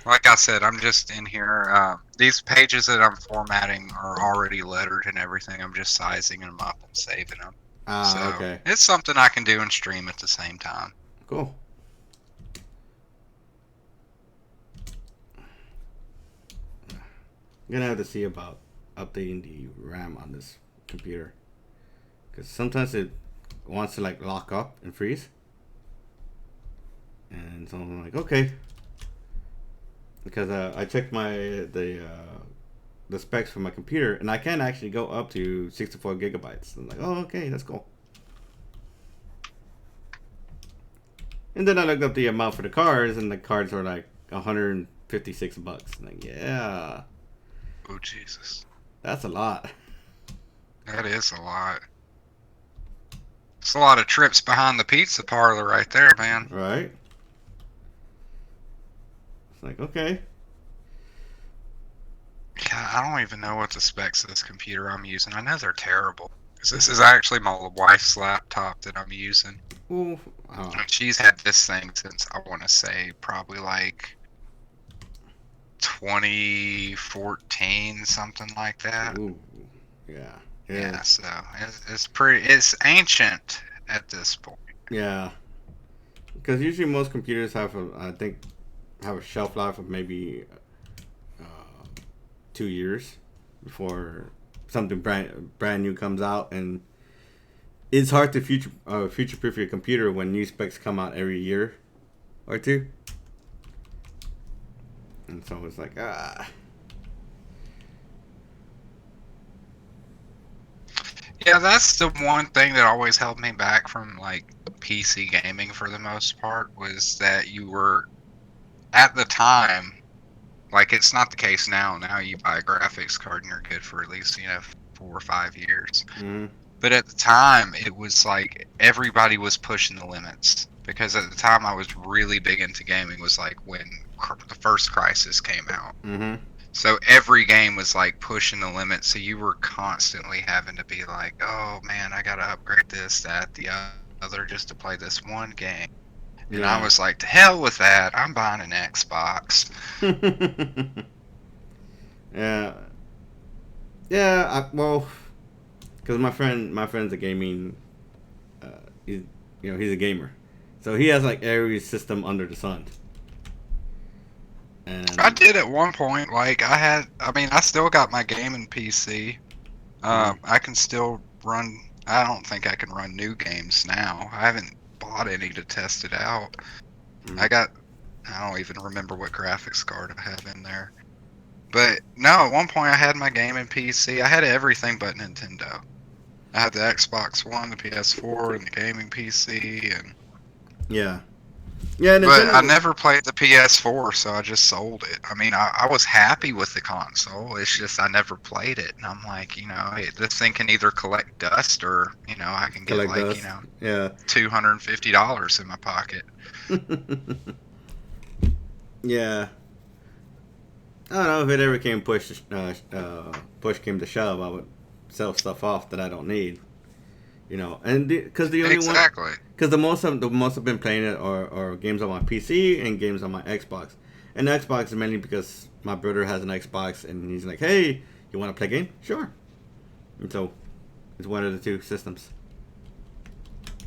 Like I said, I'm just in here. These pages that I'm formatting are already lettered and everything. I'm just sizing them up and saving them. So Okay. it's something I can do and stream at the same time. Cool. I'm gonna have to see about updating the RAM on this computer, because sometimes it wants to like lock up and freeze, and so I'm like, okay, because I checked the specs for my computer, and I can actually go up to 64 gigabytes. I'm like, oh, okay, that's cool. And then I looked up the amount for the cards, and the cards were like $156. I'm like, yeah, Oh Jesus, that's a lot. that is a lot. It's a lot of trips behind the pizza parlor right there, man. Right? It's like, okay. Yeah, I don't even know what the specs of this computer I'm using. I know they're terrible. 'Cause this is actually my wife's laptop that I'm using. Ooh, And she's had this thing since, I want to say, probably like 2014, something like that. ooh, yeah. Yeah, so it's ancient at this point. Yeah. Because usually most computers have a shelf life of maybe 2 years before something brand new comes out, and it's hard to future-proof your computer when new specs come out every year or two. And so it's like, Yeah, that's the one thing that always held me back from like PC gaming for the most part, was that you were at the time, like it's not the case now. Now you buy a graphics card and you're good for at least 4 or 5 years. mm-hmm. But at the time, it was like everybody was pushing the limits, because at the time I was really big into gaming. Was like when the first Crysis came out. Mm-hmm. So every game was like pushing the limit. So you were constantly having to be like, oh man, I gotta upgrade this, that, the other, just to play this one game. And Yeah. I was like, to hell with that. I'm buying an Xbox. Yeah. Yeah. Well, because my friend's a gaming. He's a gamer, so he has like every system under the sun. And I did at one point. Like I still got my gaming PC. I can still run. I don't think I can run new games now. I haven't bought any to test it out. I don't even remember what graphics card I have in there. But no, at one point I had my gaming PC. I had everything but Nintendo. I had the Xbox One, the PS4, and the gaming PC, and yeah. but I never played the PS4, so I just sold it. I mean, I was happy with the console. It's just I never played it, and I'm like, this thing can either collect dust or, I can get Collect dust. Yeah. $250 in my pocket. Yeah. I don't know if it ever came push came to shove, I would sell stuff off that I don't need. And because the only Exactly. because the most I've been playing it are games on my PC and games on my Xbox. And the Xbox is mainly because my brother has an Xbox and he's like, hey, you want to play a game? Sure. And so it's one of the two systems.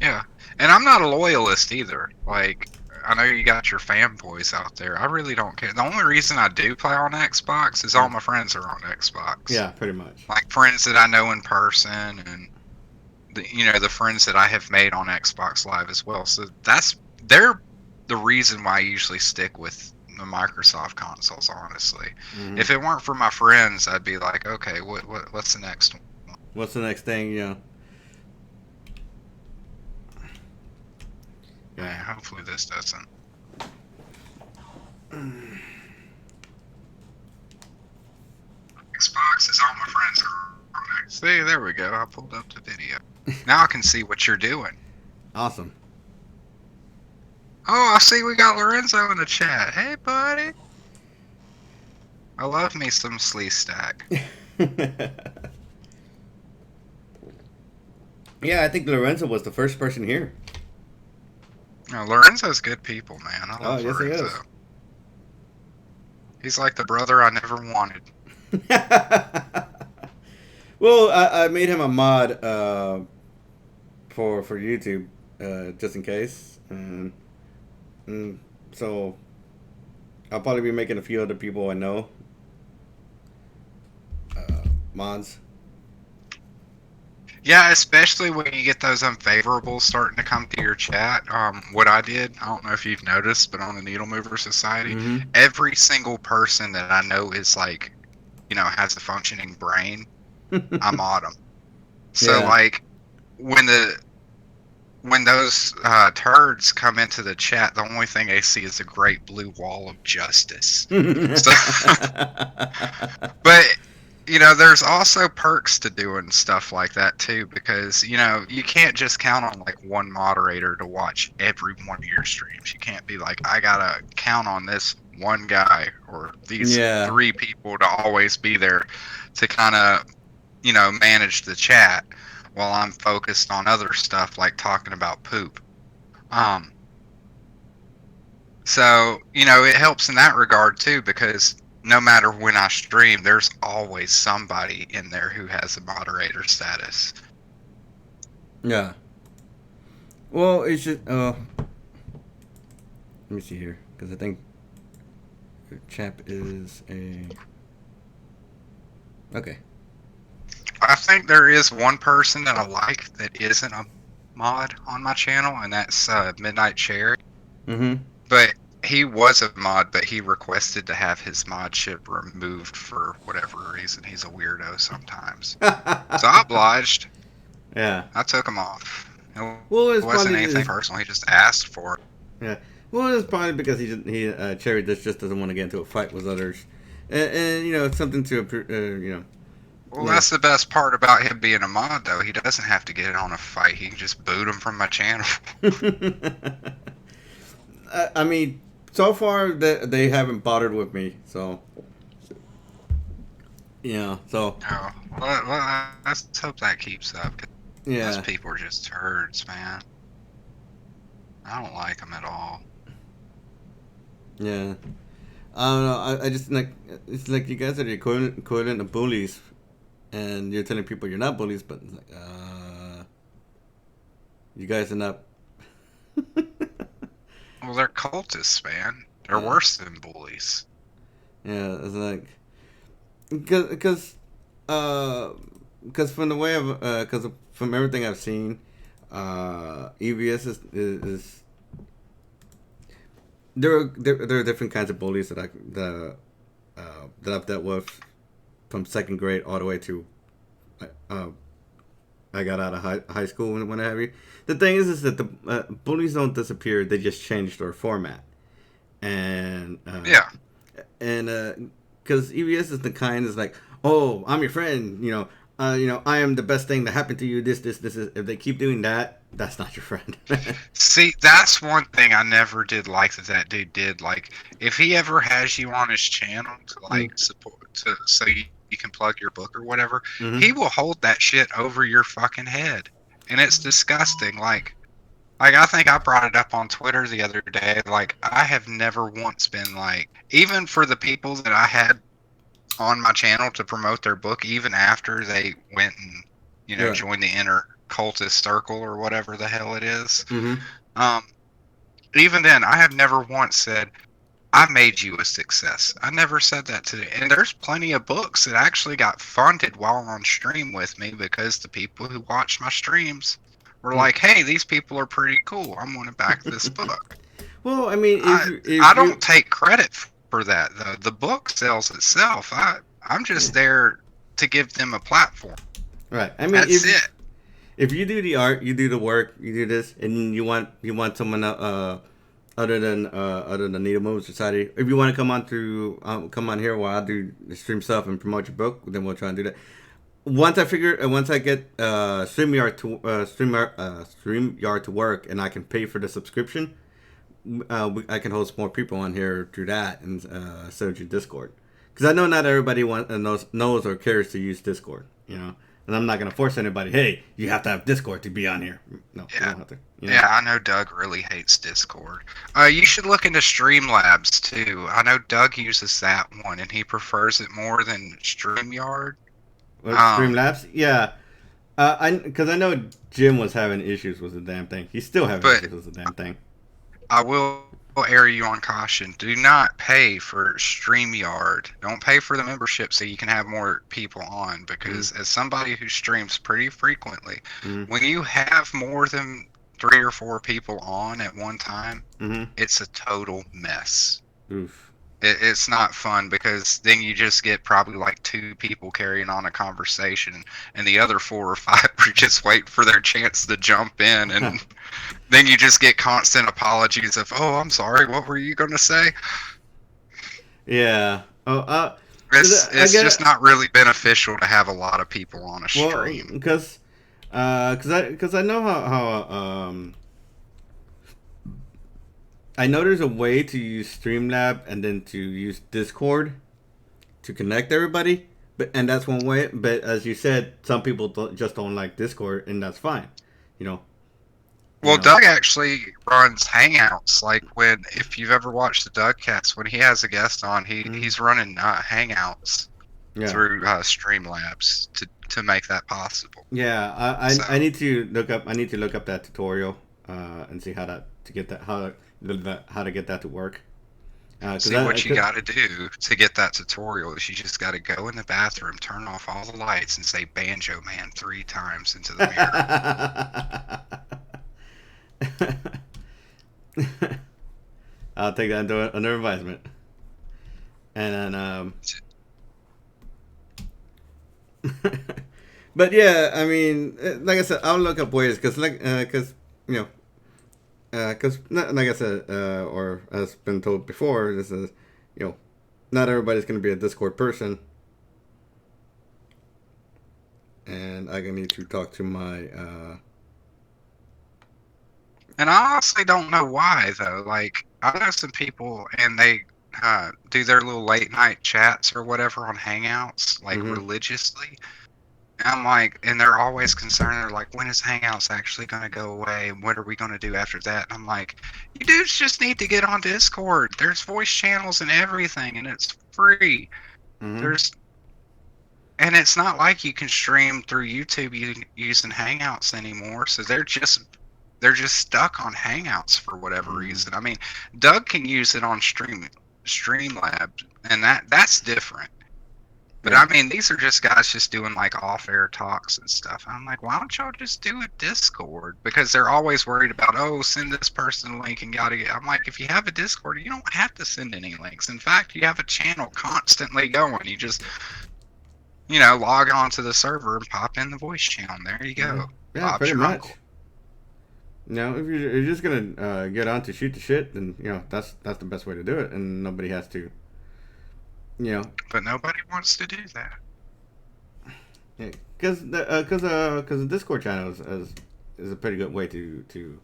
Yeah, and I'm not a loyalist either. Like, I know you got your fanboys out there. I really don't care. The only reason I do play on Xbox is all my friends are on Xbox. Yeah, pretty much. Like friends that I know in person, and the friends that I have made on Xbox Live as well. So they're the reason why I usually stick with the Microsoft consoles. Honestly, Mm-hmm. if it weren't for my friends, I'd be like, okay, what's the next one? What's the next thing? Yeah, hopefully this doesn't. Xbox is all my friends are on. See, there we go. I pulled up the video. Now I can see what you're doing. Awesome. Oh, I see we got Lorenzo in the chat. Hey, buddy. I love me some Slee Stack. Yeah, I think Lorenzo was the first person here. No, Lorenzo's good people, man. I Oh, love yes, he Lorenzo. is. He's like the brother I never wanted. Well, I made him a mod for YouTube just in case, and so I'll probably be making a few other people I know mods. Yeah, especially when you get those unfavorables starting to come to your chat. What I did, I don't know if you've noticed, but on the Needle Mover Society, Mhm. every single person that I know is like, has a functioning brain, I mod them. So Yeah. like, when those turds come into the chat, the only thing they see is a great blue wall of justice. But there's also perks to doing stuff like that too, because you can't just count on like one moderator to watch every one of your streams. You can't be like, I gotta count on this one guy or these Yeah. 3 people to always be there to kind of manage the chat while I'm focused on other stuff like talking about poop. So it helps in that regard too, because no matter when I stream, there's always somebody in there who has a moderator status. Yeah. Well, it's just let me see here, because I think Chap is a okay. I think there is one person that I like that isn't a mod on my channel, and that's Midnight Cherry. Mm-hmm. But he was a mod, but he requested to have his modship removed for whatever reason. He's a weirdo sometimes. So I obliged. Yeah. I took him off. It Well, it's wasn't probably anything personal. He just asked for it. Yeah. Well, it's probably because Cherry just doesn't want to get into a fight with others, and it's something to Well, Yeah. that's the best part about him being a mod, though. He doesn't have to get in on a fight. He can just boot him from my channel. I mean, so far they haven't bothered with me, so so Oh, well, let's hope that keeps up. 'Cause yeah. those people are just turds, man. I don't like them at all. Yeah. I don't know. I just like it's like you guys are the equivalent of bullies, and you're telling people you're not bullies, but it's like, you guys are not. Well, they're cultists, man. They're Yeah. worse than bullies. Yeah, it's like because from the way of because from everything I've seen, EVS is there are different kinds of bullies that I've dealt with from second grade all the way to I got out of high school when I have you. The thing is that the bullies don't disappear; they just change their format, and Yeah. and because EVS is the kind that's like, oh, I'm your friend, I am the best thing that happened to you. This is. If they keep doing that, that's not your friend. See, that's one thing I never did like that dude did. Like, if he ever has you on his channel to like support, so you can plug your book or whatever, Mhm. he will hold that shit over your fucking head, and it's disgusting. Like I think I brought it up on Twitter the other day. Like, I have never once been like, even for the people that I had on my channel to promote their book, even after they went and Yeah. joined the inner cultist circle or whatever the hell it is. Mm-hmm. Even then, I have never once said, I made you a success. I never said that to them. And there's plenty of books that actually got funded while on stream with me because the people who watched my streams were like, hey, these people are pretty cool. I'm going to back this book. Well, I mean, I don't take credit for that, though. The book sells itself. I'm just there to give them a platform. Right. I mean, That's it. If you do the art, you do the work, you do this, and you want someone other than Needle Mover Society, if you want to come on here while I do the stream stuff and promote your book, then we'll try and do that. once I get StreamYard to work, and I can pay for the subscription, I can host more people on here through that and send you Discord. Because I know not everybody knows or cares to use Discord, you know. And I'm not gonna force anybody. Hey, you have to have Discord to be on here. No, you Yeah. don't have to. You know? Yeah, I know Doug really hates Discord. You should look into Streamlabs too. I know Doug uses that one, and he prefers it more than StreamYard. Streamlabs, yeah. Because I know Jim was having issues with the damn thing. He's still having But- issues with the damn thing. I will err you on caution. Do not pay for StreamYard. Don't pay for the membership so you can have more people on. Because as somebody who streams pretty frequently, Mhm. when you have more than 3 or 4 people on at one time, Mm-hmm. it's a total mess. Oof. It's not fun because then you just get probably like 2 people carrying on a conversation, and the other 4 or 5 are just waiting for their chance to jump in, and then you just get constant apologies of, "Oh, I'm sorry, what were you going to say?" Yeah. Oh. It's I get just it. not really beneficial to have a lot of people on a Well, stream. because I know I know there's a way to use Streamlab and then to use Discord to connect everybody, and that's one way. But as you said, some people just don't like Discord, and that's fine. You know. Well, You know? Doug actually runs Hangouts. Like if you've ever watched the Dougcast, when he has a guest on, he's running Hangouts Yeah. through Streamlabs to make that possible. Yeah, So- I need to look up that tutorial and see how to get that to work. See, what you got to do to get that tutorial is you just got to go in the bathroom, turn off all the lights, and say "Banjo Man" 3 times into the mirror. I'll take that under advisement. And then but yeah, I mean, like I said, I'll look up ways because you know. Because, like I said, or as been told before, this is, you know, not everybody's going to be a Discord person. And I'm going to need to talk to my... And I honestly don't know why, though. Like, I know some people, and they do their little late night chats or whatever on Hangouts, like Mhm. religiously. And I'm like, and they're always concerned. They're like, when is Hangouts actually going to go away? And what are we going to do after that? And I'm like, you dudes just need to get on Discord. There's voice channels and everything, and it's free. Mhm. And it's not like you can stream through YouTube using Hangouts anymore. So they're just stuck on Hangouts for whatever reason. I mean, Doug can use it on Streamlabs, and that's different. But Yeah. I mean, these are just guys just doing like off-air talks and stuff. I'm like, why don't y'all just do a Discord? Because they're always worried about, oh, send this person a link and gotta get. I'm like, if you have a Discord, you don't have to send any links. In fact, you have a channel constantly going. You just, log on to the server and pop in the voice channel. There you go. Yeah, Bob's pretty your much. uncle. Now, if you're just going to get on to shoot the shit, then, you know, that's the best way to do it. And nobody has to, you know... But nobody wants to do that. Because the Discord channel is a pretty good way to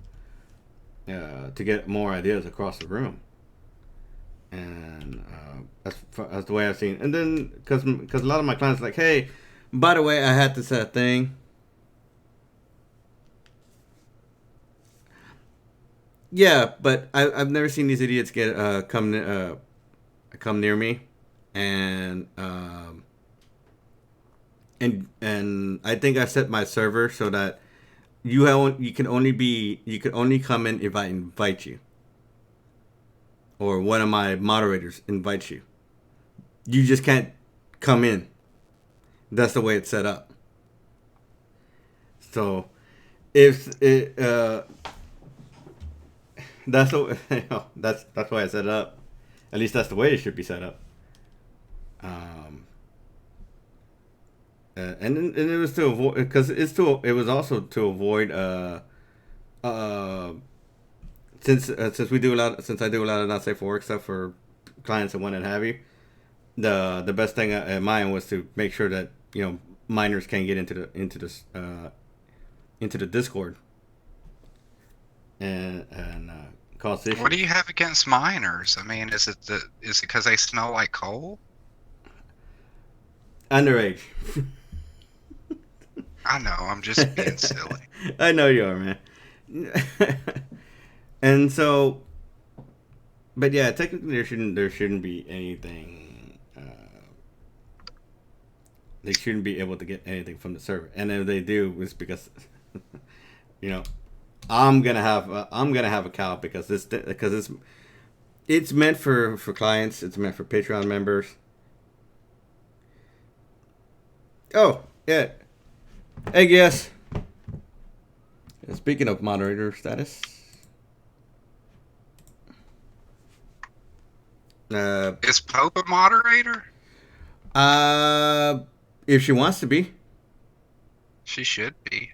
get more ideas across the room, and that's the way I've seen. And then because a lot of my clients are like, hey, by the way, I had this thing. Yeah, but I've never seen these idiots get come near me, and I think I set my server so that you can only come in if I invite you, or one of my moderators invites you. You just can't come in. That's the way it's set up. So, if it that's that's why I set it up. At least that's the way it should be set up. And it was to avoid, because it was also to avoid since I do a lot of not safe for work stuff for clients and what have you. The best thing in mind was to make sure that minors can't get into the Discord and cause issues. What do you have against minors? I mean, is it because they smell like coal? Underage. I know, I'm just being silly. I know you are, man. And so, but yeah, technically there shouldn't be anything. They shouldn't be able to get anything from the server, and if they do, it's because, you know, I'm gonna have a cow because it's meant for clients. It's meant for Patreon members. Oh yeah. Hey, yes. Speaking of moderator status, Is Pope a moderator? if she wants to be. She should be.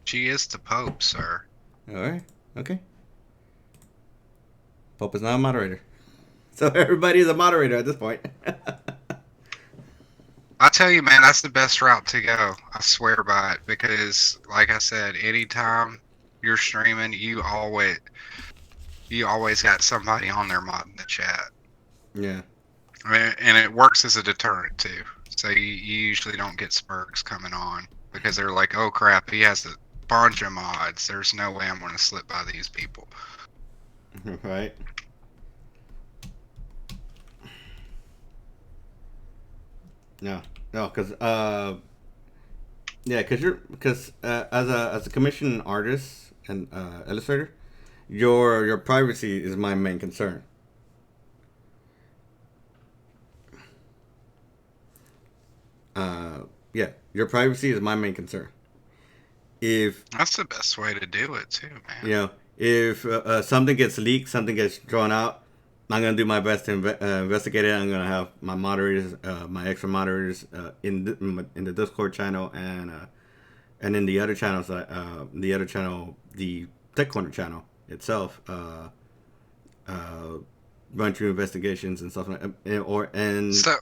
She is the Pope, sir. All right. Okay. Pope is not a moderator, so everybody is a moderator at this point. I tell you, man, that's the best route to go. I swear by it, because, like I said, anytime you're streaming, you always got somebody on there modding the chat. Yeah. I mean, and it works as a deterrent too. So you usually don't get spurgs coming on because they're like, "Oh crap, he has a bunch of mods. There's no way I'm going to slip by these people." Right. No, because as a commissioned artist and illustrator, your privacy is my main concern. Yeah, your privacy is my main concern. If That's the best way to do it too, man. you know, if something gets leaked, something gets drawn out, I'm gonna do my best to investigate it. I'm gonna have my moderators, my extra moderators, in the Discord channel and in the other channels, the Tech Corner channel itself, run through investigations and stuff like that. So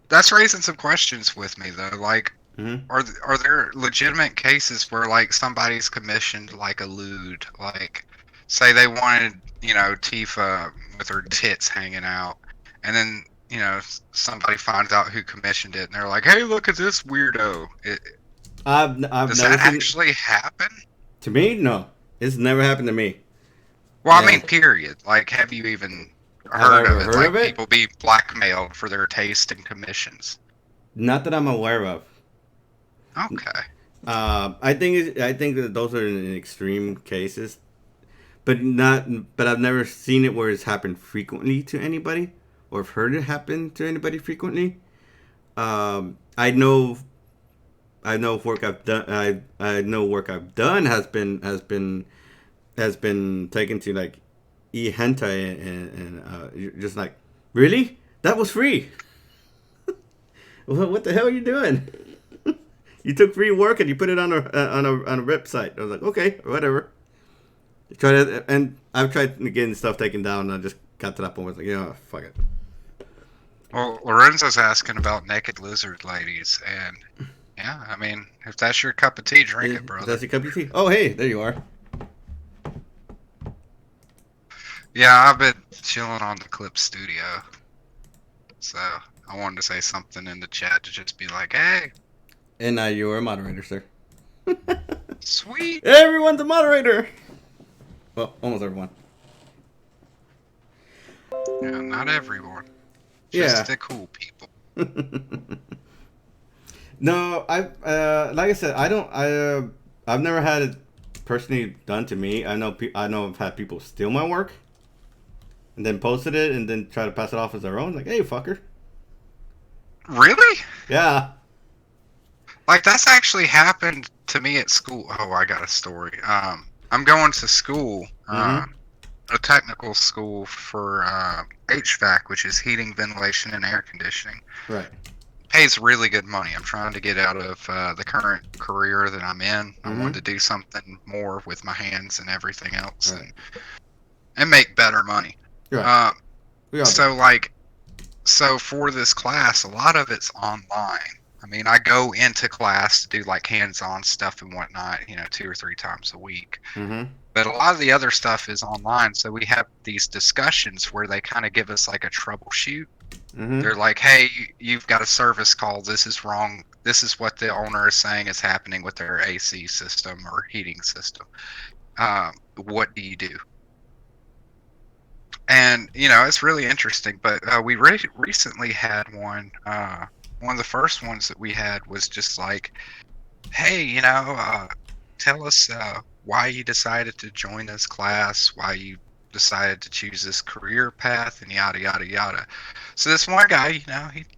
that's raising some questions with me though. Like, Mhm. are there legitimate cases where like somebody's commissioned like a lewd, like say they wanted, you know, Tifa with her tits hanging out, and then, you know, somebody finds out who commissioned it, and they're like, "Hey, look at this weirdo." I've Does never that seen actually happen? to me. No, it's never happened to me. Well, Yeah. I mean, period. Like, have you even Have heard I of ever it? heard Like, of it? people be blackmailed for their taste and commissions. Not that I'm aware of. Okay. I think that those are in extreme cases, but I've never seen it where it's happened frequently to anybody, or have heard it happen to anybody frequently. I know work I've done. I know work I've done has been taken to like hentai and you're just like, really? That was free. What the hell are you doing? You took free work and you put it on a website. I was like, okay, whatever. I've tried getting stuff taken down, and I just got to that point where I was like, yeah, fuck it. Well, Lorenzo's asking about naked lizard ladies, and yeah, I mean, if that's your cup of tea, drink it, brother. That's your cup of tea. Oh, hey, there you are. Yeah, I've been chilling on the Clip Studio, so I wanted to say something in the chat to just be like, "Hey, And now you're a moderator, sir. sweet." Everyone's a moderator. Well, almost everyone. Yeah, not everyone. Just Yeah. the cool people. No, like I said, I've never had it personally done to me. I know I've had people steal my work, and then posted it, and then try to pass it off as their own. Like, hey, fucker. Really? Yeah. Like, that's actually happened to me at school. Oh, I got a story. I'm going to school, a technical school for HVAC, which is heating, ventilation, and air conditioning. Right. Pays really good money. I'm trying to get out of the current career that I'm in. I wanted to do something more with my hands and everything else, Right. and make better money. We all do. So for this class, a lot of it's online. I mean, I go into class to do like hands-on stuff and whatnot, 2 or 3 times a week. Mm-hmm. But a lot of the other stuff is online, so we have these discussions where they kind of give us like a troubleshoot. Mm-hmm. They're like, "Hey, you've got a service call. This is wrong. This is what the owner is saying is happening with their AC system or heating system. What do you do?" And it's really interesting. But we recently had one. One of the first ones that we had was just like, "Hey, tell us why you decided to join this class, why you decided to choose this career path, and yada yada yada." So this one guy,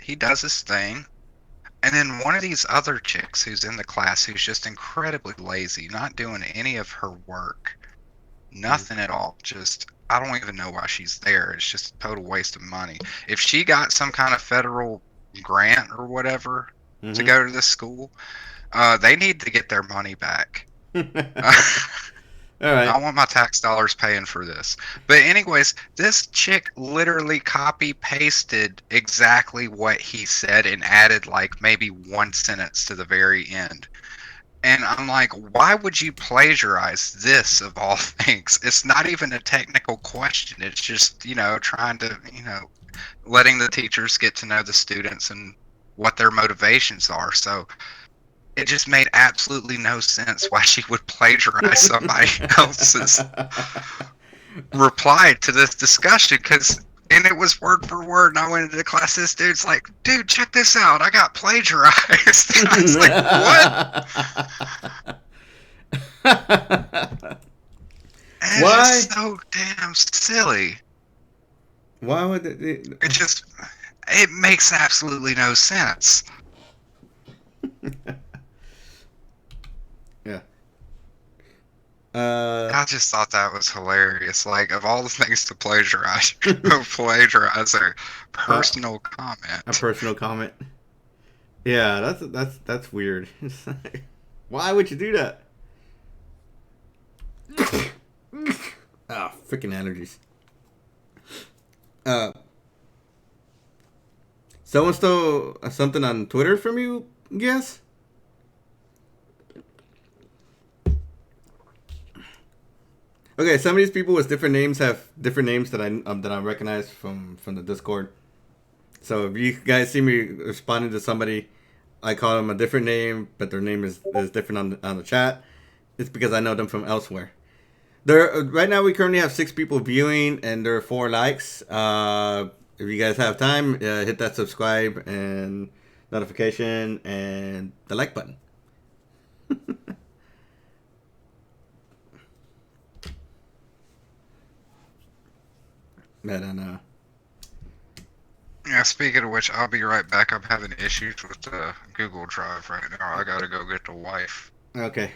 he does his thing, and then one of these other chicks who's in the class who's just incredibly lazy, not doing any of her work, nothing at all. Just I don't even know why she's there. It's just a total waste of money. If she got some kind of federal grant or whatever to Mm-hmm. go to this school, they need to get their money back. All right. I want my tax dollars paying for this. But anyways, this chick literally copy pasted exactly what he said and added like maybe one sentence to the very end. And I'm like, why would you plagiarize this of all things? It's not even a technical question. It's just, trying to, letting the teachers get to know the students and what their motivations are. So it just made absolutely no sense why she would plagiarize somebody else's reply to this discussion, and it was word for word. And I went into the class. This dude's like, "Dude, check this out. I got plagiarized." I was like, "What?" And Why? it's just so damn silly. Why would It makes absolutely no sense. Yeah. I just thought that was hilarious. Like, of all the things to plagiarize, plagiarize a personal comment. A personal comment. Yeah, that's weird. Why would you do that? Ah, freaking allergies. Someone stole something on Twitter from you, guess? Okay, some of these people with different names have different names that I recognize from the Discord. So if you guys see me responding to somebody, I call them a different name, but their name is different on the chat. It's because I know them from elsewhere. Right now we currently have 6 people viewing, and there are 4 likes. If you guys have time, hit that subscribe and notification and the like button. And Yeah, speaking of which, I'll be right back. I'm having issues with the Google Drive right now. I gotta go get the wife. okay.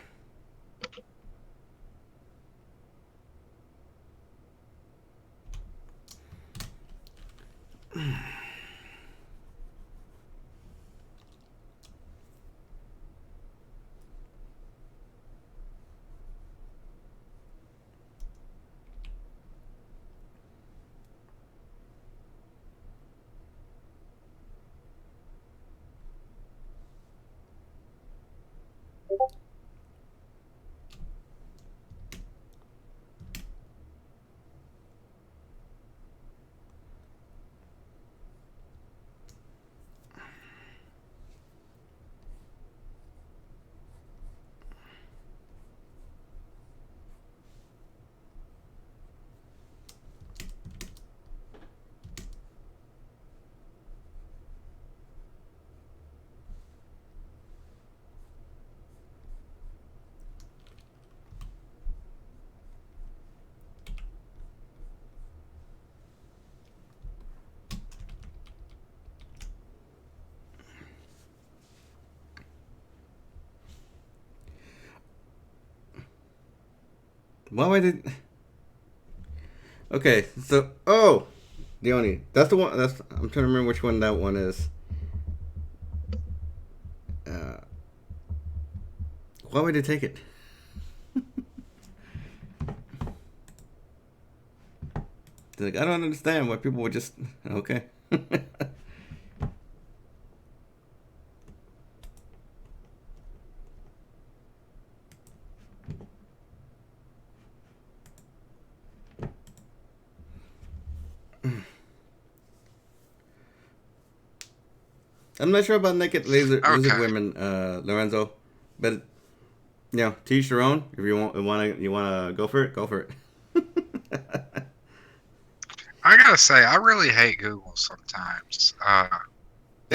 Why did? Okay, so Dione, that's the one. I'm trying to remember which one that one is. Why would they take it? Like, I don't understand why people would just okay. I'm not sure about naked lizard Okay. women, Lorenzo, but to each their own. If you wanna go for it, go for it. I gotta say, I really hate Google sometimes. The I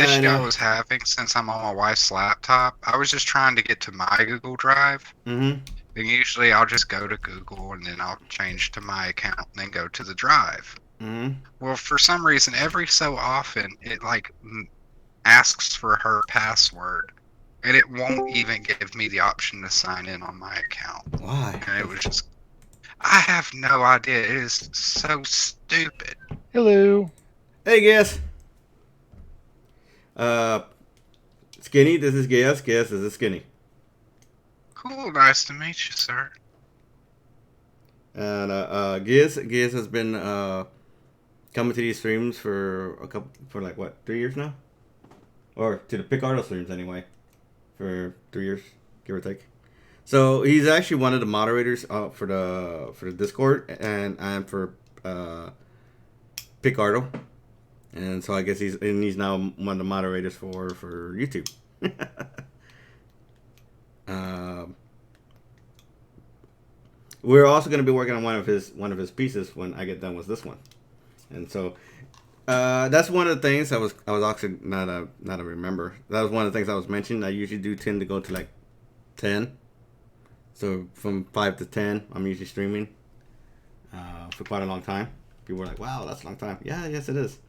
issue I know. was having since I'm on my wife's laptop, I was just trying to get to my Google Drive. Mm-hmm. And usually I'll just go to Google and then I'll change to my account and then go to the drive. Mm-hmm. Well, for some reason, every so often it asks for her password, and it won't even give me the option to sign in on my account. Why? And it was just, I have no idea. It is so stupid. Hello. Hey, guess. Skinny. This is Gas. Gas. This is Skinny. Cool, nice to meet you, sir. And Giz has been coming to these streams for like what, 3 years now, or to the Picardo streams anyway, for 3 years, give or take. So he's actually one of the moderators for the Discord, and I'm for Picardo, and so I guess he's now one of the moderators for YouTube. We're also going to be working on one of his pieces when I get done with this one, and so that's one of the things I was actually not a remember. That was one of the things I was mentioning. I usually tend to go to like 10, so from 5 to 10, I'm usually streaming for quite a long time. People are like, "Wow, that's a long time." Yeah, yes, it is.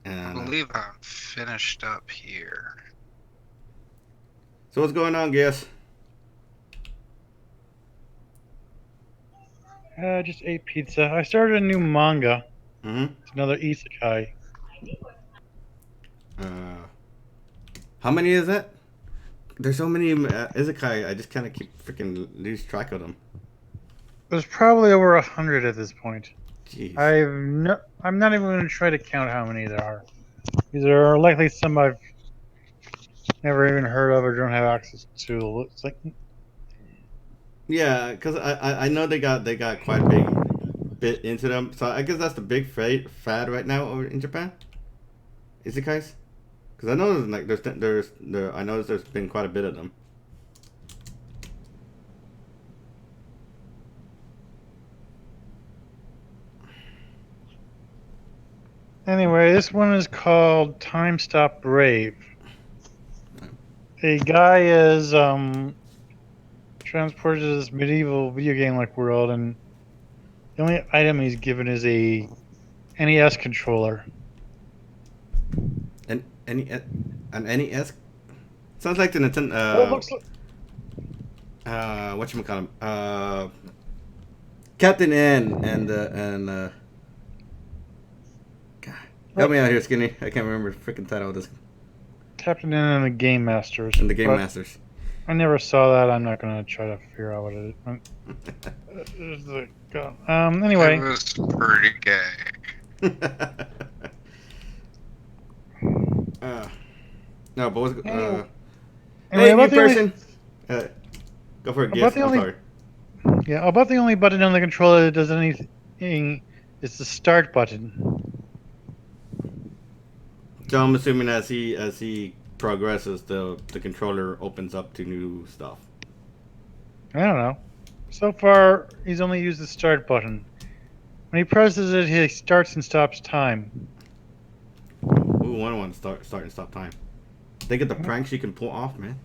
I believe I'm finished up here. So what's going on, Guess? Just ate pizza. I started a new manga. Mm-hmm. It's another isekai. How many is that? There's so many isekai. I just kind of keep freaking lose track of them. There's probably over 100 at this point. Jeez. I'm not even going to try to count how many there are. These are likely some I've never even heard of or don't have access to. It's like, Yeah, because I know they got quite a big bit into them. So I guess that's the big fad right now over in Japan. Isekais? Because I know I know there's been quite a bit of them. anyway, this one is called Time Stop Brave. A guy is transported to this medieval video game-like world, and the only item he's given is a NES controller. An NES? Sounds like the Nintendo. Well, it looks like, Whatchamacallit? Captain N and God, help me out here, Skinny. I can't remember the freaking title of this. Captain N and the Game Masters. And the Game but Masters. I never saw that. I'm not going to try to figure out what it is. Anyway. It was pretty gay. No, but what's Anyway, hey, about new the only- person. Go for it, About Giz. the I'm only- sorry. Yeah, about the only button on the controller that does anything is the start button. So I'm assuming as he progresses, the controller opens up to new stuff. I don't know. So far, he's only used the start button. When he presses it, he starts and stops time. Ooh, one start and stop time. Think of the pranks you can pull off, man.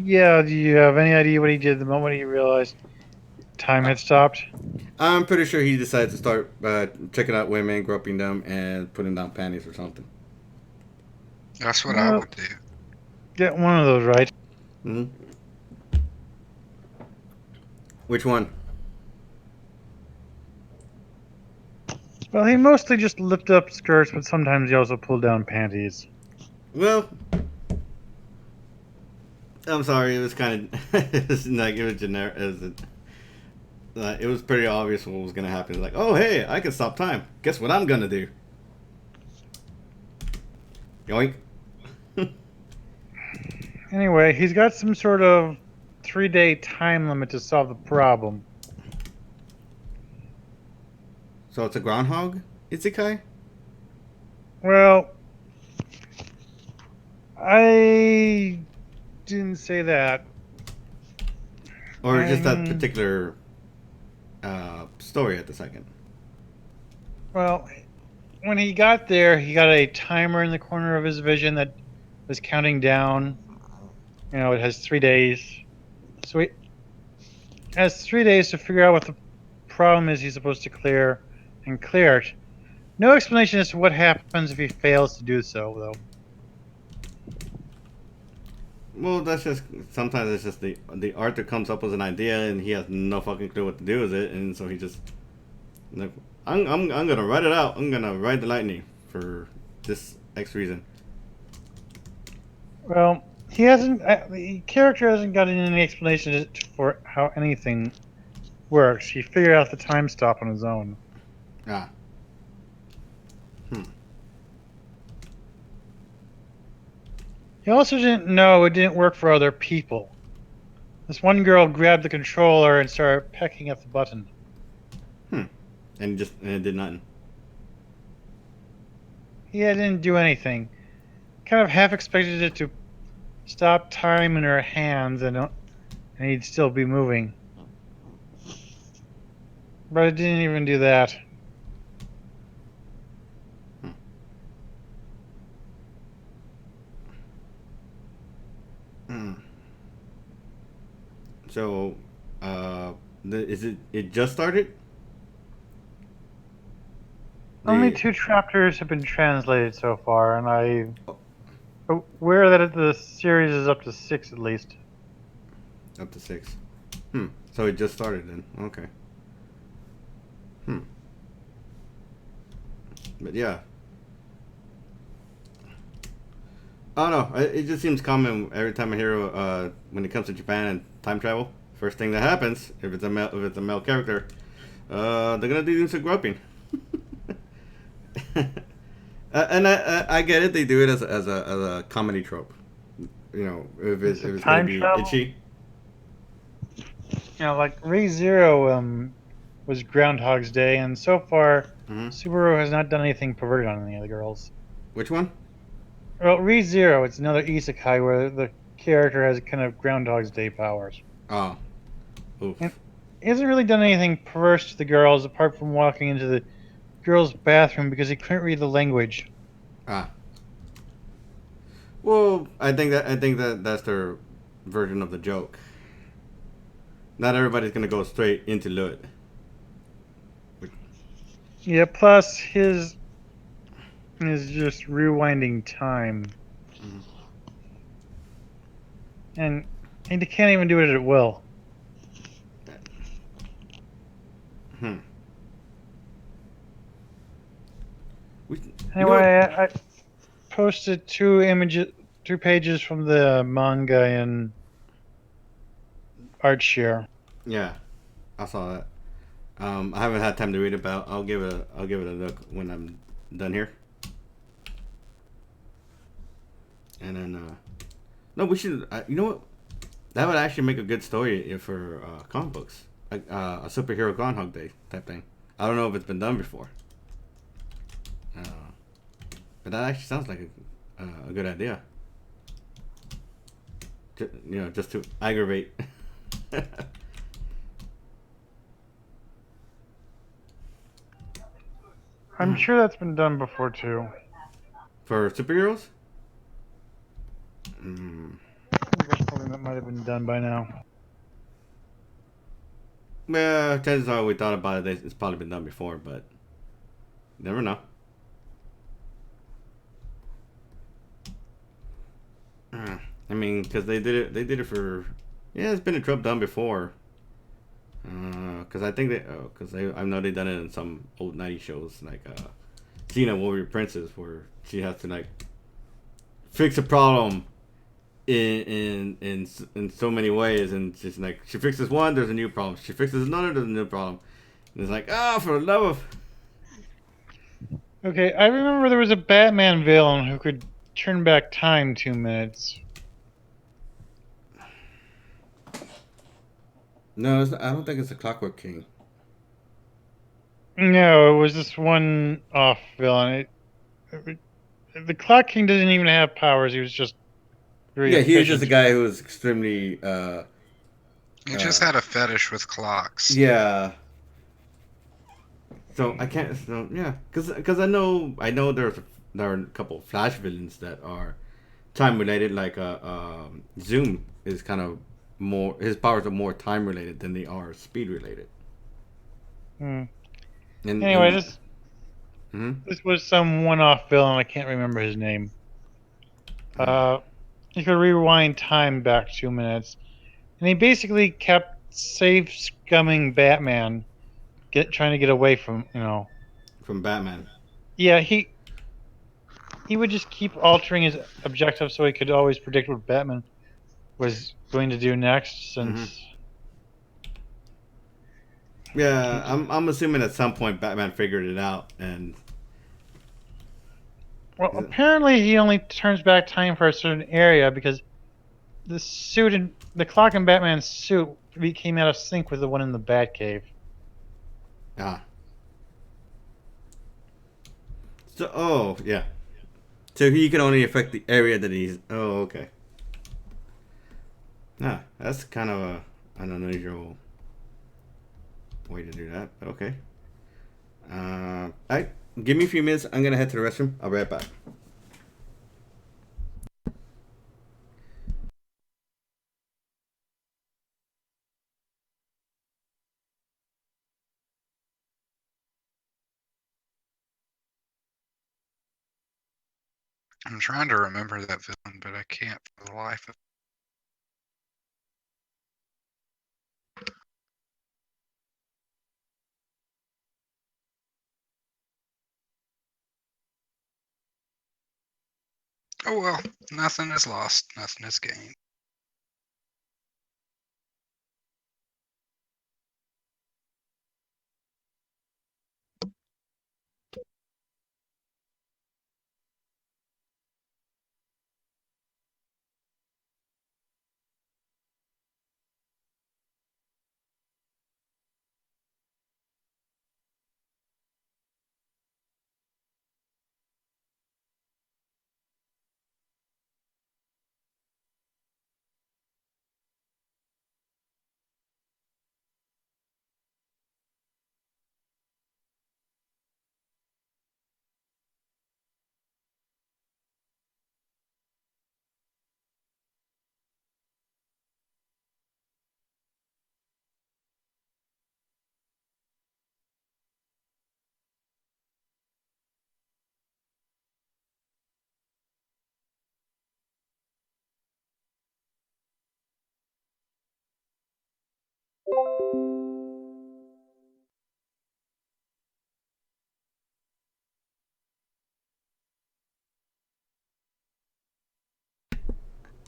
Yeah, do you have any idea what he did the moment he realized time had stopped? I'm pretty sure he decided to start checking out women, groping them, and putting down panties or something. That's what I would do. Get one of those right. Hmm. Which one? Well, he mostly just lifted up skirts, but sometimes he also pulled down panties. Well, I'm sorry. It was kind of it was generic. It was pretty obvious what was gonna happen. Like, oh hey, I can stop time. Guess what I'm gonna do? Yoink. Anyway, he's got some sort of 3-day time limit to solve the problem. So it's a groundhog isekai? Well, I didn't say that. Or just that I'm- particular story at the second? Well, when he got there, he got a timer in the corner of his vision that was counting down. You know, it has 3 days. So he has 3 days to figure out what the problem is he's supposed to clear and clear it. No explanation as to what happens if he fails to do so, though. Well, that's just sometimes it's just the Arthur comes up with an idea and he has no fucking clue what to do with it, and so he just like I'm gonna write it out. I'm gonna ride the lightning for this X reason. Well, he hasn't. The character hasn't gotten any explanation for how anything works. He figured out the time stop on his own. Ah. He also didn't know it didn't work for other people. This one girl grabbed the controller and started pecking at the button. And it did nothing. He didn't do anything. Kind of half expected it to stop time in her hands and he'd still be moving. But it didn't even do that. So, it just started? Only The- 2 chapters have been translated so far, and I'm aware that the series is up to 6 at least. Up to 6. So it just started then. Okay. But yeah. I don't know. It just seems common every time I hear when it comes to Japan and time travel. First thing that happens, if it's a male character, they're gonna do some groping. And I get it. They do it as a comedy trope. You know, if it's gonna time be travel? itchy. You know, like ReZero was Groundhog's Day, and so far Hmm. Subaru has not done anything perverted on any of the girls. Which one? Well, ReZero, it's another isekai where the character has kind of Groundhog's Day powers. Oh. Oof. And- He hasn't really done anything perverse to the girls apart from walking into the girls' bathroom because he couldn't read the language. Ah. Well, I think that that's their version of the joke. Not everybody's gonna go straight into Lut. Yeah, plus his is just rewinding time. Mhm. And he can't even do it at will. Hmm. We, Anyway, I posted 2 pages from the manga in ArtShare. yeah, I saw that. I haven't had time to read it, but I'll give it a look when I'm done here. And then, no, we should. You know what? That would actually make a good story for comic books, like a superhero Groundhog Day type thing. I don't know if it's been done before, but that actually sounds like a good idea. Just to aggravate. I'm sure that's been done before too. For superheroes? That's something that might have been done by now. Well, chances are we thought about it. It's probably been done before, but never know. I mean, because they did it. They did it for. Yeah, it's been a trope done before. Because I think I know they done it in some old '90s shows like Xena Warrior Princess, where she has to like fix a problem in so many ways, and just like she fixes one, there's a new problem. She fixes another, there's a new problem. And it's like, for the love of. Okay, I remember there was a Batman villain who could turn back time 2 minutes. No, I don't think it's a Clockwork King. No, it was this one off villain. The Clock King didn't even have powers. He was just very Yeah, he was just a efficient. guy who was extremely He just had a fetish with clocks. yeah. So I can't. So yeah, because I know there are a couple of Flash villains that are time related. Like Zoom is kind of more, his powers are more time related than they are speed related. Hmm. And Anyway, mhm. this was some one-off villain. I can't remember his name. You could rewind time back 2 minutes, and he basically kept safe scumming Batman, trying to get away from. From Batman. Yeah, he would just keep altering his objective so he could always predict what Batman was going to do next. Mhm. Since Yeah, I'm assuming at some point Batman figured it out, and well, apparently he only turns back time for a certain area because the clock in Batman's suit came out of sync with the one in the Batcave. ah, so yeah, so he can only affect the area that he's. Oh, okay. Ah, that's kind of an unusual way to do that. But okay. I give me a few minutes. I'm gonna head to the restroom. I'll be right back. I'm trying to remember that villain, but I can't for the life of. Oh well, nothing is lost, nothing is gained.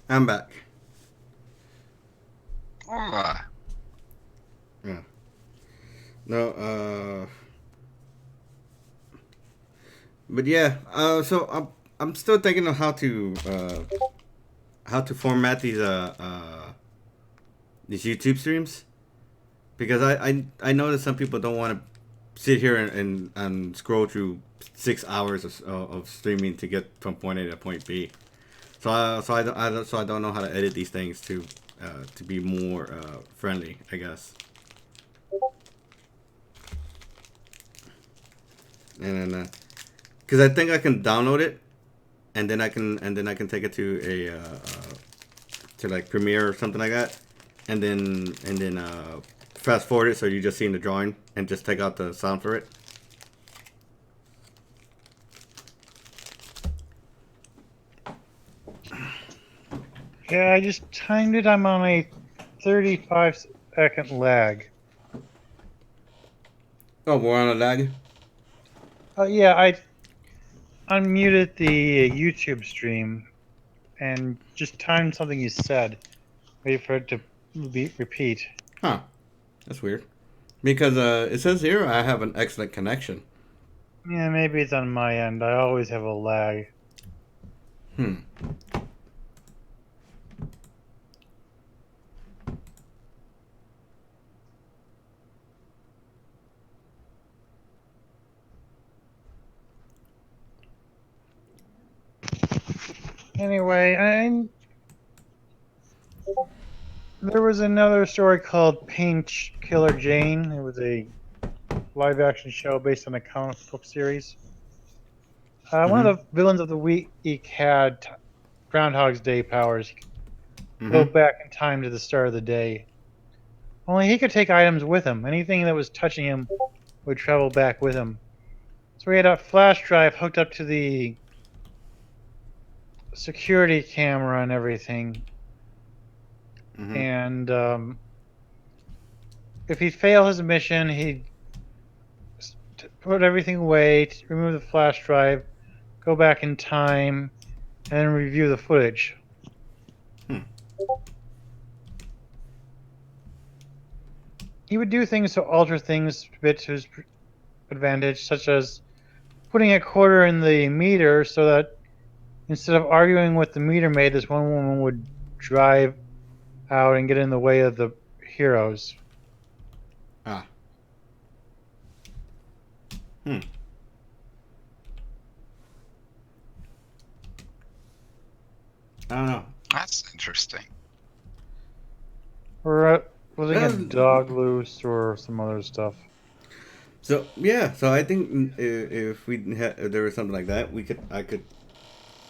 I'm back. Hola. Yeah. No. But yeah. So I'm still thinking of how to format these YouTube streams, because I know that some people don't want to sit here and scroll through 6 hours of streaming to get from point A to point B. So I don't know how to edit these things to be more friendly, I guess. And then because I think I can download it, and then I can take it to a to like Premiere or something like that, and then fast forward it so you just see in the drawing and just take out the sound for it. Yeah, I just timed it. I'm on a 35-second lag. Oh, we're on a lag. Yeah, I unmuted the YouTube stream and just timed something you said. Wait for it to repeat. Huh? That's weird. Because it says here I have an excellent connection. Yeah, maybe it's on my end. I always have a lag. Hmm. Anyway, there was another story called Painkiller Jane. It was a live-action show based on a comic book series. One of the villains of the week had Groundhog's Day powers. He could go back in time to the start of the day. Only he could take items with him. Anything that was touching him would travel back with him. So he had a flash drive hooked up to the security camera and everything. And if he'd fail his mission, he'd put everything away, remove the flash drive, go back in time, and then review the footage. He would do things to alter things a bit to his advantage, such as putting a quarter in the meter so that instead of arguing with the meter maid, this one woman would drive out and get in the way of the heroes. I don't know. That's interesting. Or was it against Dog Loose or some other stuff? So yeah, so I think if if there was something like that,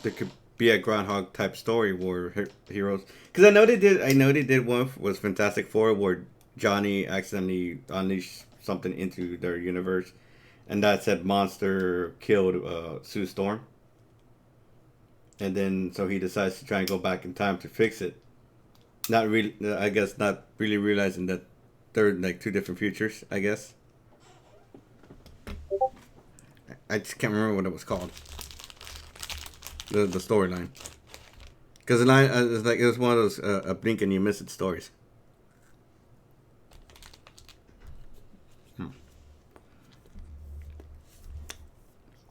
there could be a Groundhog type story where heroes, because I know they did one was Fantastic Four where Johnny accidentally unleashed something into their universe, and that said monster killed Sue Storm, and then so he decides to try and go back in time to fix it. Not really, I guess, not really realizing that they're like two different futures, I guess. I just can't remember what it was called. The storyline. Because the line, it's like, it was one of those a blink and you miss it stories.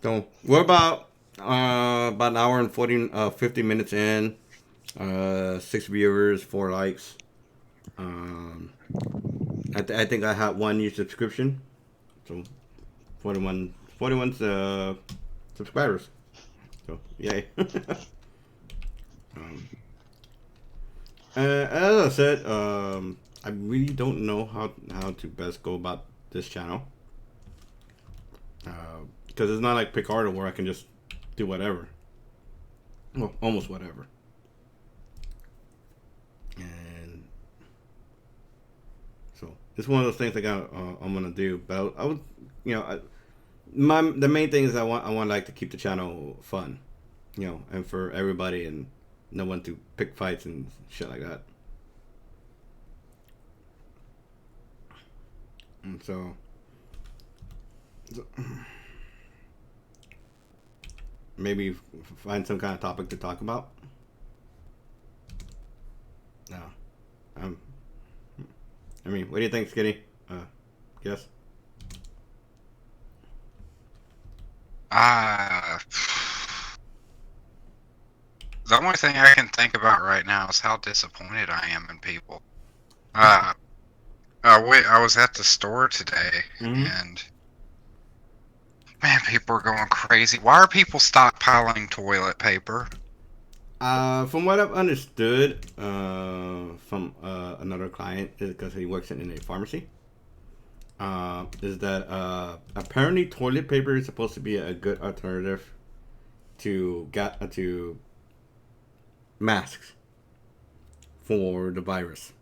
So we're about an hour and 50 minutes in. 6 viewers, 4 likes. I think I had 1 new subscription. So 41 subscribers. So yay. As I said, I really don't know how to best go about this channel. Because it's not like Picardo where I can just do whatever. Well, almost whatever. And so it's one of those things I'm gonna do. But I would, the main thing is I want like to keep the channel fun, and for everybody, and no one to pick fights and shit like that. And so maybe find some kind of topic to talk about. No. I mean, what do you think, Skinny? Yes? The only thing I can think about right now is how disappointed I am in people. I was at the store today, and man, people are going crazy. Why are people stockpiling toilet paper? From what I've understood from another client, because he works in a pharmacy, is that apparently toilet paper is supposed to be a good alternative to masks for the virus.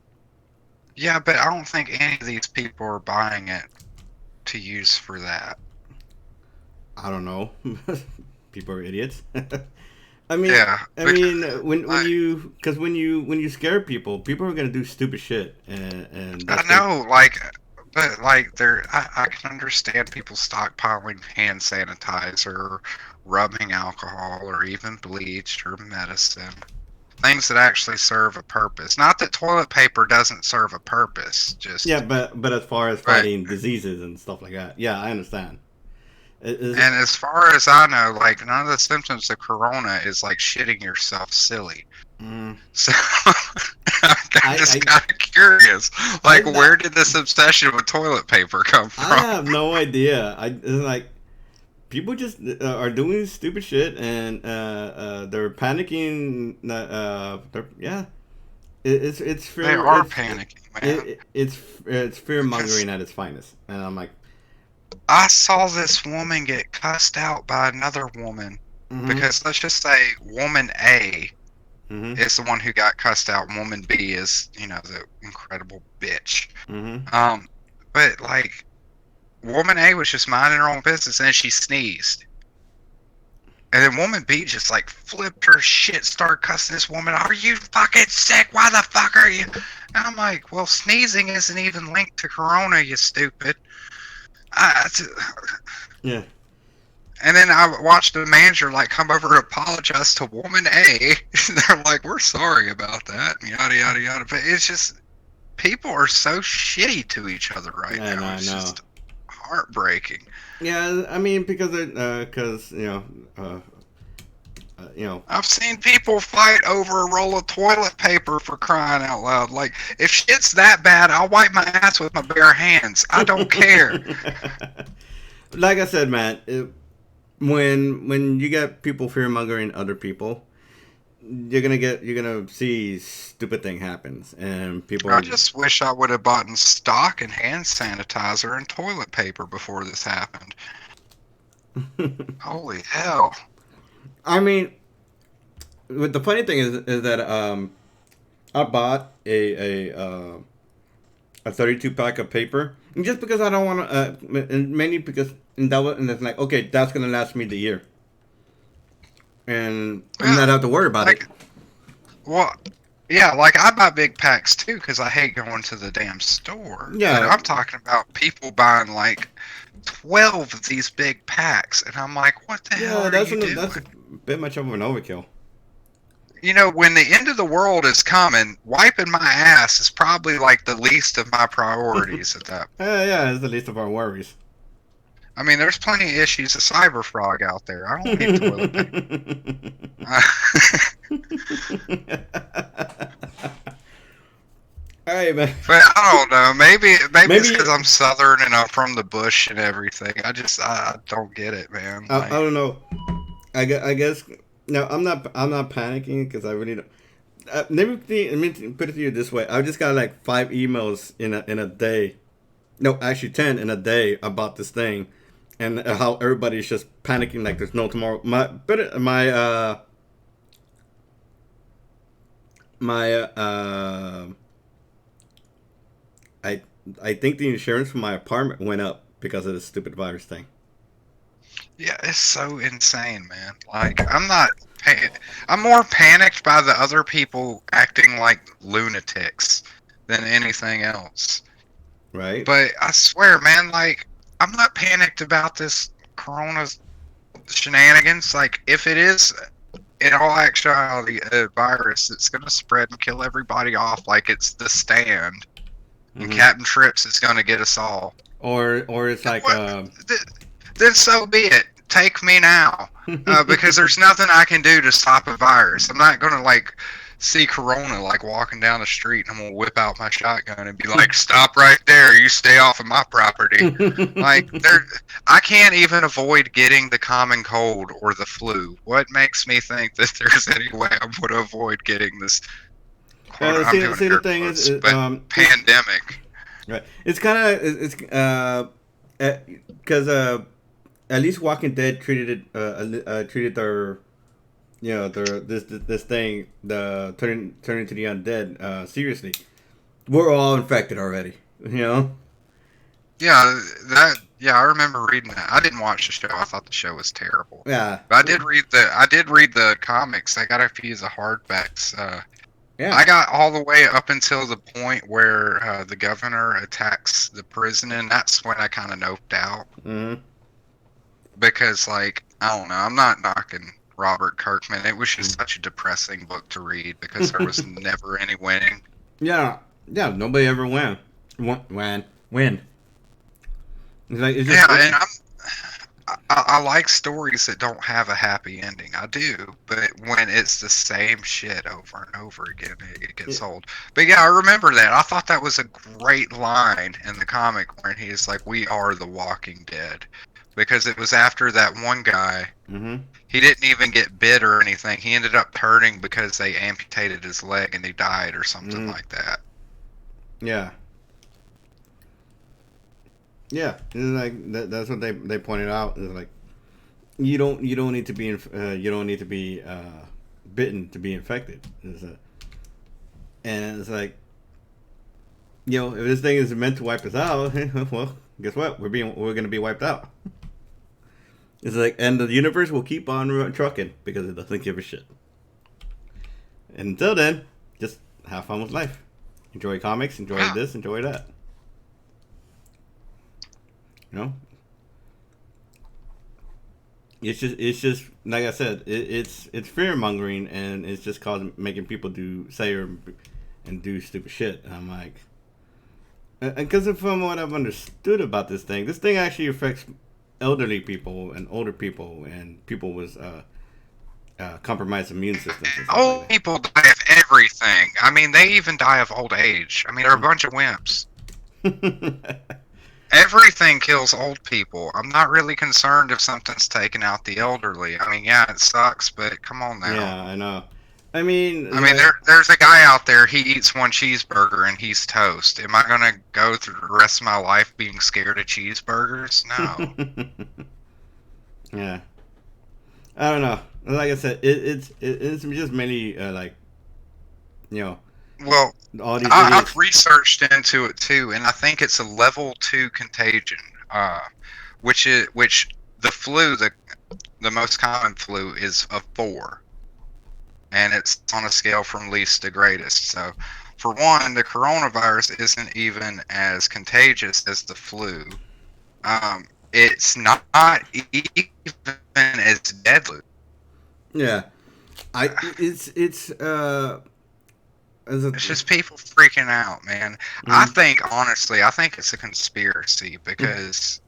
Yeah, but I don't think any of these people are buying it to use for that. I don't know. People are idiots. I mean, yeah, when you scare people are gonna do stupid shit, and I know, but I can understand people stockpiling hand sanitizer, rubbing alcohol, or even bleach or medicine, things that actually serve a purpose. Not that toilet paper doesn't serve a purpose, just but as far as fighting diseases and stuff like that, yeah, I understand. And as far as I know, like, none of the symptoms of corona is like shitting yourself silly. So I'm just kind of curious, like, where did this obsession with toilet paper come from? I have no idea. It's like people just are doing stupid shit, and they're panicking. Yeah, it's fear. They are it's, panicking, man. it's fear mongering at its finest, and I'm like, I saw this woman get cussed out by another woman mm-hmm, because let's just say woman A mm-hmm, is the one who got cussed out. Woman B is, the incredible bitch. mm-hmm. But like, woman A was just minding her own business and then she sneezed. And then woman B just like flipped her shit, started cussing this woman. Are you fucking sick? Why the fuck are you? And I'm like, well, sneezing isn't even linked to corona, you stupid. Yeah. And then I watched the manager like come over and apologize to woman A. They're like, we're sorry about that, yada yada yada. But it's just people are so shitty to each other right now. I It's know. just heartbreaking. Yeah, I mean, because I've seen people fight over a roll of toilet paper, for crying out loud. Like, if shit's that bad, I'll wipe my ass with my bare hands. I don't care. Like I said, man, when you get people fear mongering other people, you're gonna see stupid thing happens, and people. I just wish I would have bought in stock and hand sanitizer and toilet paper before this happened. Holy hell. I mean, the funny thing is that I bought a 32 pack of paper, and just because I don't want to, and mainly because and it's like, okay, that's gonna last me the year, and not have to worry about it. Well, yeah, like I buy big packs too because I hate going to the damn store. Yeah. But I'm talking about people buying like 12 of these big packs, and I'm like, what the hell are you doing? That's a bit much of an overkill. When the end of the world is coming, wiping my ass is probably like the least of my priorities at that point. Yeah, it's the least of our worries. I mean, there's plenty of issues of cyber frog out there. I don't need toilet paper. All right, man. But I don't know. Maybe it's because I'm Southern and I'm from the bush and everything. I don't get it, man. I don't know. I guess no. I'm not panicking because I really don't. Let me put it to you this way. I just got like 5 emails in a day. No, actually 10 in a day about this thing, and how everybody's just panicking like there's no tomorrow. I think the insurance for my apartment went up because of this stupid virus thing. Yeah, it's so insane, man. Like, I'm more panicked by the other people acting like lunatics than anything else. Right. But I swear, man, like, I'm not panicked about this corona shenanigans. Like, if it is, in all actuality, a virus that's going to spread and kill everybody off like it's The Stand, and Captain Trips is going to get us all. Or it's like... Then so be it. Take me now. Because there's nothing I can do to stop a virus. I'm not going to, like, see corona, like, walking down the street, and I'm going to whip out my shotgun and be like, stop right there. You stay off of my property. Like, I can't even avoid getting the common cold or the flu. What makes me think that there's any way I'm going to avoid getting this see the thing is, pandemic. Right. It's kind of because at least Walking Dead treated their this thing, the turning to the undead, seriously. We're all infected already, Yeah, I remember reading that. I didn't watch the show. I thought the show was terrible. Yeah. But I did read the comics. I got a few of the hardbacks. Yeah. I got all the way up until the point where the governor attacks the prison, and that's when I kind of noped out. Mm-hmm. Because, like, I don't know, I'm not knocking Robert Kirkman. It was just such a depressing book to read because there was never any winning. Yeah, nobody ever win. It's like, it's just, Yeah, and I like stories that don't have a happy ending. I do, but when it's the same shit over and over again, it gets old. But yeah, I remember that. I thought that was a great line in the comic where he's like, "We are the Walking Dead." because it was after that one guy. Mm-hmm. He didn't even get bit or anything. He ended up hurting because they amputated his leg and he died or something like that. Yeah. Yeah, it's like that's what they pointed out. It's like you don't need to be you don't need to be bitten to be infected. And it's like, you know, if this thing is meant to wipe us out, well, guess what? We're gonna be wiped out. It's like, and the universe will keep on trucking because it doesn't give a shit. And until then, just have fun with life. Enjoy comics. Enjoy this. Enjoy that. You know, it's just like I said, it's fear mongering, and it's just making people do stupid shit. And I'm like, because from what I've understood about this thing actually affects elderly people and older people and people with compromised immune systems. Old people die of everything. I mean, they even die of old age. I mean, they're a bunch of wimps. Everything kills old people. I'm not really concerned if something's taking out the elderly. I mean, yeah, it sucks, but come on now. Yeah, I know. I mean, there's a guy out there, he eats one cheeseburger and he's toast. Am I going to go through the rest of my life being scared of cheeseburgers? No. Yeah. I don't know. Like I said, it's just mainly, like, you know. Well, all these I've researched into it too, and I think it's a level 2 contagion, which the flu, the most common flu is a 4, and it's on a scale from least to greatest. So, for one, the coronavirus isn't even as contagious as the flu. It's not even as deadly. Yeah, it's just people freaking out, man. I think, honestly, it's a conspiracy because,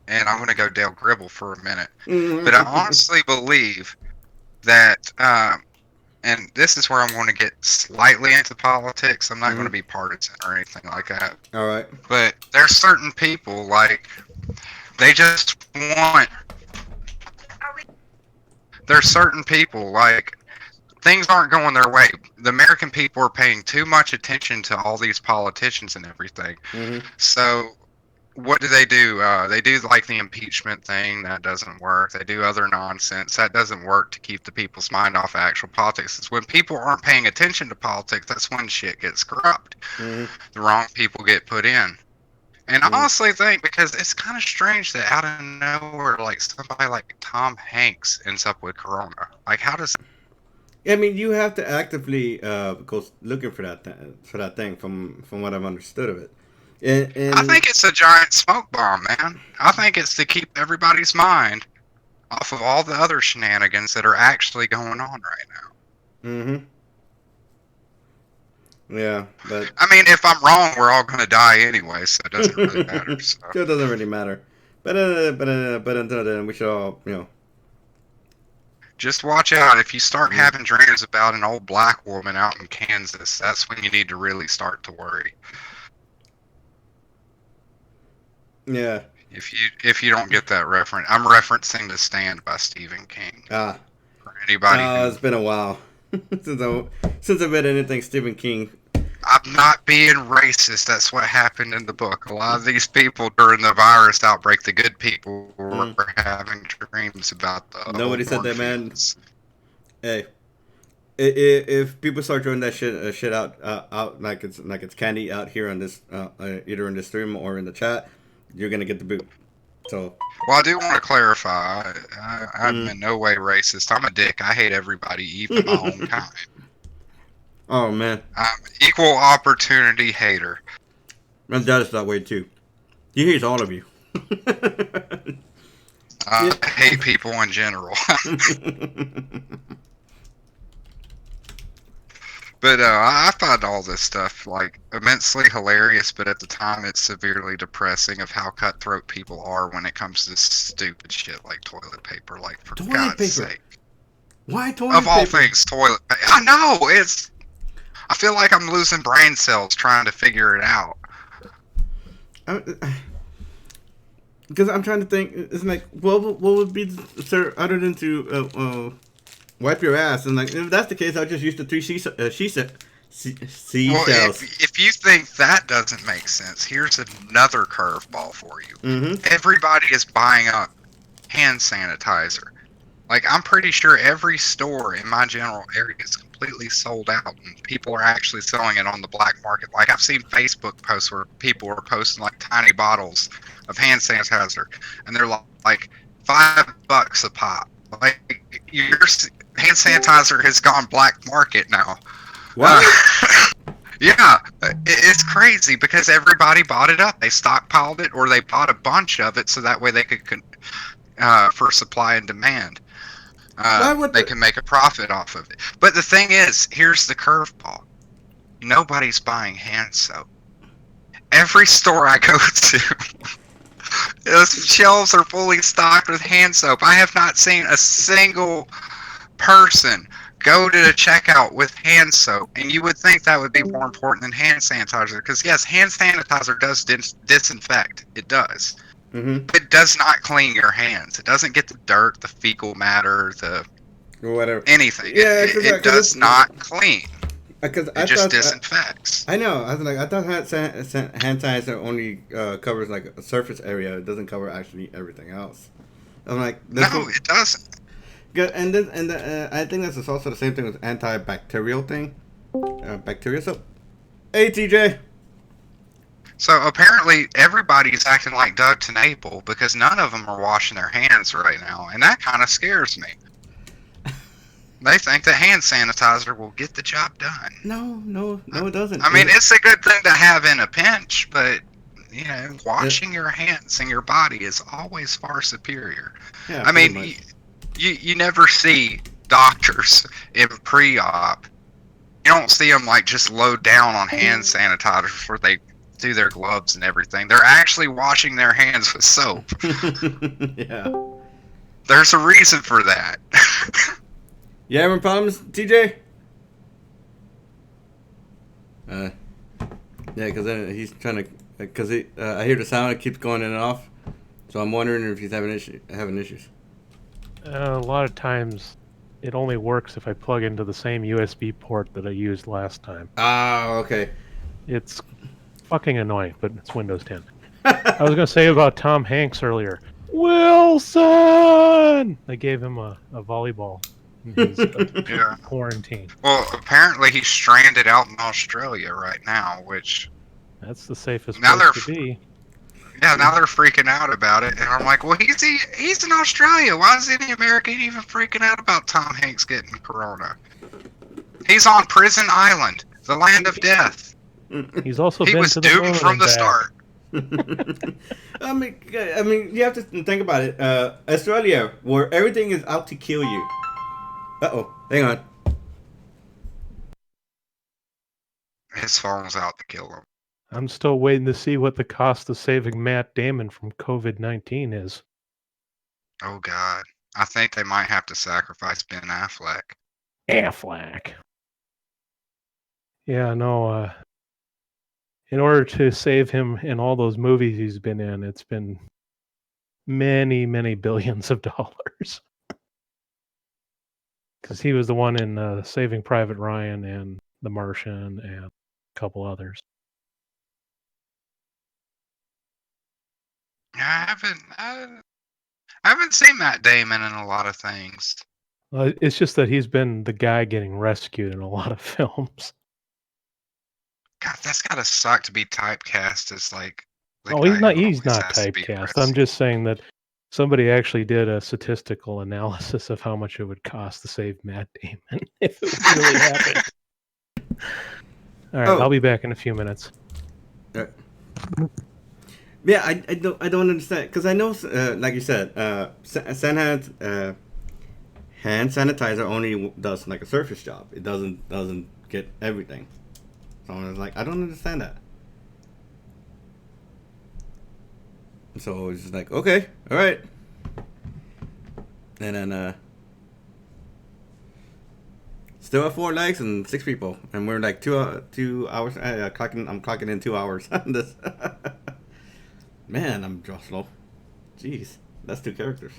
and I'm going to go Dale Gribble for a minute, but I honestly believe that, and this is where I'm going to get slightly into politics. I'm not going to be partisan or anything like that. All right. But there's certain people, like, they just want, there's certain people, like, things aren't going their way. The American people are paying too much attention to all these politicians and everything. So what do? They do like the impeachment thing. That doesn't work. They do other nonsense. That doesn't work to keep the people's mind off actual politics. It's when people aren't paying attention to politics, that's when shit gets corrupt. The wrong people get put in. And I honestly think, because it's kind of strange that out of nowhere, like, somebody like Tom Hanks ends up with corona. Like, how does... I mean, you have to actively go looking for that thing from what I've understood of it. And I think it's a giant smoke bomb, man. I think it's to keep everybody's mind off of all the other shenanigans that are actually going on right now. Yeah, but I mean, if I'm wrong, we're all going to die anyway, so it doesn't really matter. So. It doesn't really matter. But until then, we should all, you know. Just watch out. If you start having dreams about an old black woman out in Kansas, that's when you need to really start to worry. Yeah. If you don't get that reference, I'm referencing The Stand by Stephen King. For anybody. It's been a while since I've read anything Stephen King. I'm not being racist. That's what happened in the book. A lot of these people during the virus outbreak, the good people, were having dreams about the. Nobody said that, man. Hey, if people start throwing that shit out like it's candy out here on this either in the stream or in the chat, you're gonna get the boot. So. Well, I do want to clarify. I'm in no way racist. I'm a dick. I hate everybody, even my own kind. Oh man. I'm equal opportunity hater. My dad is that way too. He hates all of you. I hate people in general. But I find all this stuff like immensely hilarious, but at the time it's severely depressing of how cutthroat people are when it comes to stupid shit like toilet paper. Like, for God's sake. Why toilet paper? Of all things, toilet paper. I know, I feel like I'm losing brain cells trying to figure it out. Because I'm trying to think. It's like, what would be, sir, other than to wipe your ass? And like, if that's the case, I'll just use the 3 Well, seashells. if you think that doesn't make sense, here's another curveball for you. Mm-hmm. Everybody is buying up hand sanitizer. Like, I'm pretty sure every store in my general area is completely sold out, and people are actually selling it on the black market. Like, I've seen Facebook posts where people are posting like tiny bottles of hand sanitizer, and they're like $5 a pop. Like, hand sanitizer has gone black market now. What? Yeah, it's crazy because everybody bought it up. They stockpiled it, or they bought a bunch of it so that way they could, for supply and demand. They can make a profit off of it. But the thing is, here's the curveball. Nobody's buying hand soap. Every store I go to, those shelves are fully stocked with hand soap. I have not seen a single person go to the checkout with hand soap. And you would think that would be more important than hand sanitizer. Because, yes, hand sanitizer does disinfect. It does. Mm-hmm. It does not clean your hands. It doesn't get the dirt, the fecal matter, the Whatever. anything. Yeah, it does not clean. Because It just disinfects. I know. I was like, I thought hand sanitizer only covers like a surface area. It doesn't cover actually everything else. I'm like, No, it doesn't. Good, and I think this is also the same thing with antibacterial thing, bacteria soap. Hey, TJ. So apparently everybody's acting like Doug TenNapel because none of them are washing their hands right now, and that kind of scares me. They think that hand sanitizer will get the job done. No, it doesn't. I mean, it's a good thing to have in a pinch, but you know, washing your hands and your body is always far superior. Yeah, I mean, you never see doctors in pre-op. You don't see them like just load down on hand sanitizer before they do their gloves and everything. They're actually washing their hands with soap. Yeah. There's a reason for that. You having problems, TJ? Yeah, because he's trying to. Because I hear the sound. It keeps going in and off. So I'm wondering if he's having issues. A lot of times, it only works if I plug into the same USB port that I used last time. Ah, okay. It's fucking annoying, but it's Windows 10. I was going to say about Tom Hanks earlier. Wilson! They gave him a volleyball in his Yeah. quarantine. Well, apparently he's stranded out in Australia right now, which That's the safest Now place they're to be. yeah, now they're freaking out about it, and I'm like, well, he's in Australia. Why is any American even freaking out about Tom Hanks getting corona? He's on Prison Island, the land of death. He's also He been was to the doomed moon from and the back. start. I mean, you have to think about it. Australia, where everything is out to kill you. Hang on. His phone's out to kill him. I'm still waiting to see what the cost of saving Matt Damon from COVID-19 is. Oh God, I think they might have to sacrifice Ben Affleck. Affleck. Yeah, no, in order to save him in all those movies he's been in, it's been many, many billions of dollars. Because he was the one in Saving Private Ryan and The Martian and a couple others. I haven't seen Matt Damon in a lot of things. It's just that he's been the guy getting rescued in a lot of films. God, that's gotta suck to be typecast as like. the Oh, guy he's not. who He's always not has to be typecast. rescued. I'm just saying that somebody actually did a statistical analysis of how much it would cost to save Matt Damon if it really happened. All right, I'll be back in a few minutes. Yeah, I don't understand, because I know, like you said, hand sanitizer only does like a surface job. It doesn't get everything. So I was like, I don't understand that. So it's just like, okay, all right. And then still have 4 legs and 6 people, and we're like 2 hours. I'm clocking in 2 hours on this. Man, I'm just slow. Jeez, that's 2 characters.